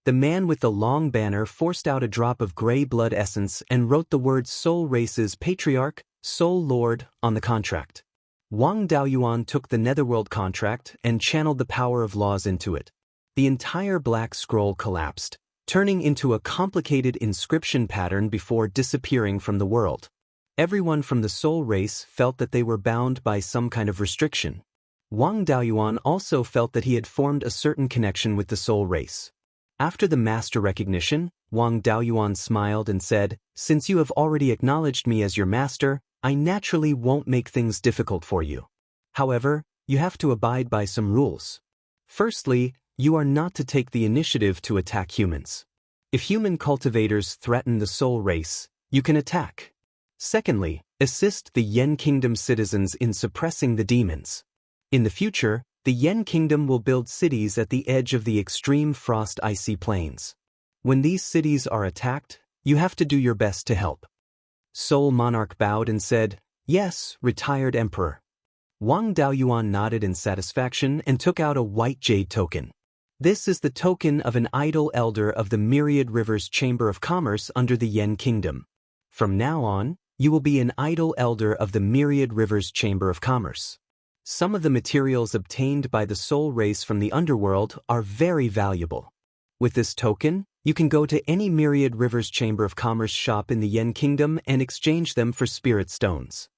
The man with the long banner forced out a drop of gray blood essence and wrote the words Soul Race's Patriarch, Soul Lord, on the contract. Wang Daoyuan took the netherworld contract and channeled the power of laws into it. The entire black scroll collapsed, turning into a complicated inscription pattern before disappearing from the world. Everyone from the soul race felt that they were bound by some kind of restriction. Wang Daoyuan also felt that he had formed a certain connection with the soul race. After the master recognition, Wang Daoyuan smiled and said, "Since you have already acknowledged me as your master, I naturally won't make things difficult for you. However, you have to abide by some rules. Firstly, you are not to take the initiative to attack humans. If human cultivators threaten the soul race, you can attack. Secondly, assist the Yen Kingdom citizens in suppressing the demons. In the future, the Yen Kingdom will build cities at the edge of the extreme frost icy plains. When these cities are attacked, you have to do your best to help." Soul Monarch bowed and said, "Yes, retired Emperor." Wang Daoyuan nodded in satisfaction and took out a white jade token. This is the token of an idle elder of the Myriad Rivers Chamber of Commerce under the Yen Kingdom. From now on, you will be an idle elder of the Myriad Rivers Chamber of Commerce. Some of the materials obtained by the soul race from the underworld are very valuable. With this token, you can go to any Myriad Rivers Chamber of Commerce shop in the Yen Kingdom and exchange them for spirit stones.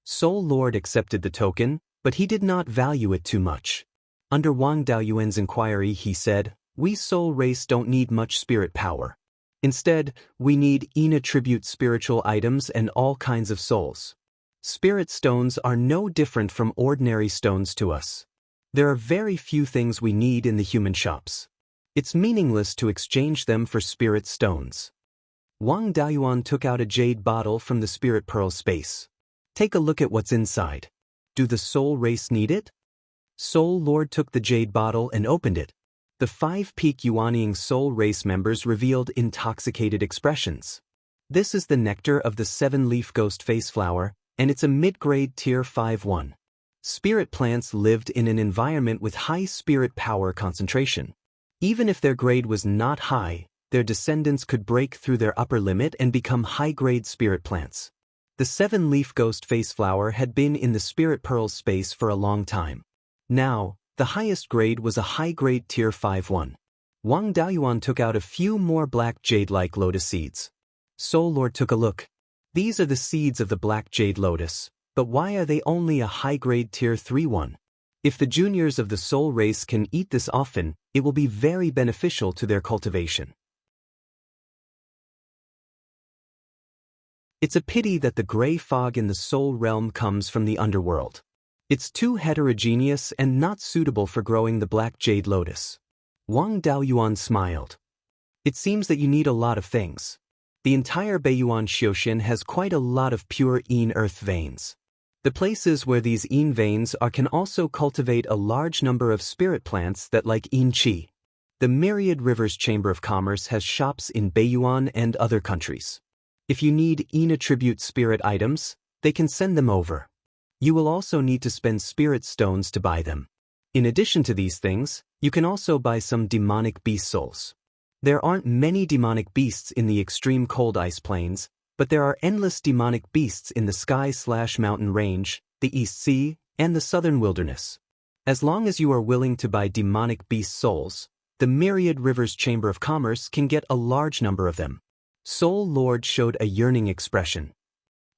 Soul Lord accepted the token, but he did not value it too much. Under Wang Daoyuan's inquiry, he said, "We soul race don't need much spirit power. Instead, we need inattribute spiritual items and all kinds of souls. Spirit stones are no different from ordinary stones to us. There are very few things we need in the human shops. It's meaningless to exchange them for spirit stones." Wang Daoyuan took out a jade bottle from the spirit pearl space. "Take a look at what's inside. Do the soul race need it?" Soul Lord took the jade bottle and opened it. The 5 Peak Yuanying soul race members revealed intoxicated expressions. "This is the nectar of the 7-leaf ghost face flower, and it's a mid-grade tier 5-1. Spirit plants lived in an environment with high spirit power concentration. Even if their grade was not high, their descendants could break through their upper limit and become high-grade spirit plants. The 7-leaf ghost face flower had been in the spirit pearl space for a long time. Now, the highest grade was a high-grade tier 5-1. Wang Daoyuan took out a few more black jade-like lotus seeds. Soul Lord took a look. "These are the seeds of the black jade lotus, but why are they only a high-grade tier 3-1? If the juniors of the soul race can eat this often, it will be very beneficial to their cultivation. It's a pity that the gray fog in the soul realm comes from the underworld. It's too heterogeneous and not suitable for growing the black jade lotus." Wang Daoyuan smiled. "It seems that you need a lot of things. The entire Beiyuan Xiaoxian has quite a lot of pure Yin earth veins. The places where these Yin veins are can also cultivate a large number of spirit plants that like Yin Qi. The Myriad Rivers Chamber of Commerce has shops in Beiyuan and other countries. If you need Yin attribute spirit items, they can send them over. You will also need to spend spirit stones to buy them. In addition to these things, you can also buy some demonic beast souls. There aren't many demonic beasts in the extreme cold ice plains, but there are endless demonic beasts in the sky/mountain range, the East Sea, and the southern wilderness. As long as you are willing to buy demonic beast souls, the Myriad Rivers Chamber of Commerce can get a large number of them." Soul Lord showed a yearning expression.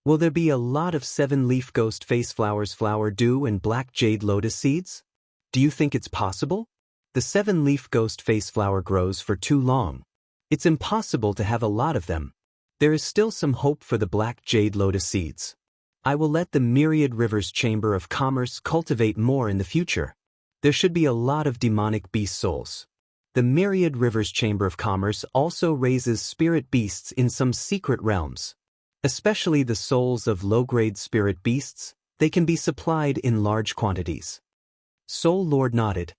"Will there be a lot of 7-leaf ghost face flowers, flower dew, and black jade lotus seeds? Do you think it's possible? The 7-leaf ghost face flower grows for too long. It's impossible to have a lot of them. There is still some hope for the black jade lotus seeds. I will let the Myriad Rivers Chamber of Commerce cultivate more in the future. There should be a lot of demonic beast souls. The Myriad Rivers Chamber of Commerce also raises spirit beasts in some secret realms. Especially the souls of low-grade spirit beasts, they can be supplied in large quantities." Soul Lord nodded.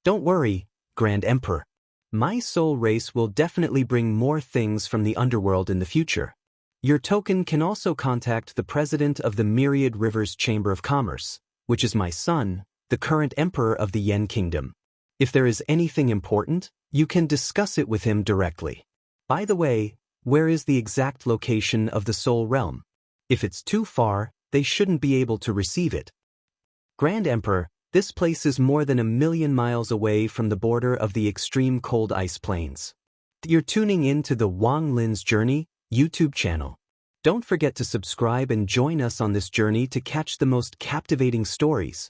"Don't worry, Grand Emperor. My soul race will definitely bring more things from the underworld in the future. Your token can also contact the president of the Myriad Rivers Chamber of Commerce, which is my son, the current emperor of the Yen Kingdom. If there is anything important, you can discuss it with him directly. By the way, where is the exact location of the soul realm? If it's too far, they shouldn't be able to receive it." "Grand Emperor, this place is more than 1,000,000 miles away from the border of the extreme cold ice plains. You're tuning in to the Wang Lin's Journey YouTube channel. Don't forget to subscribe and join us on this journey to catch the most captivating stories.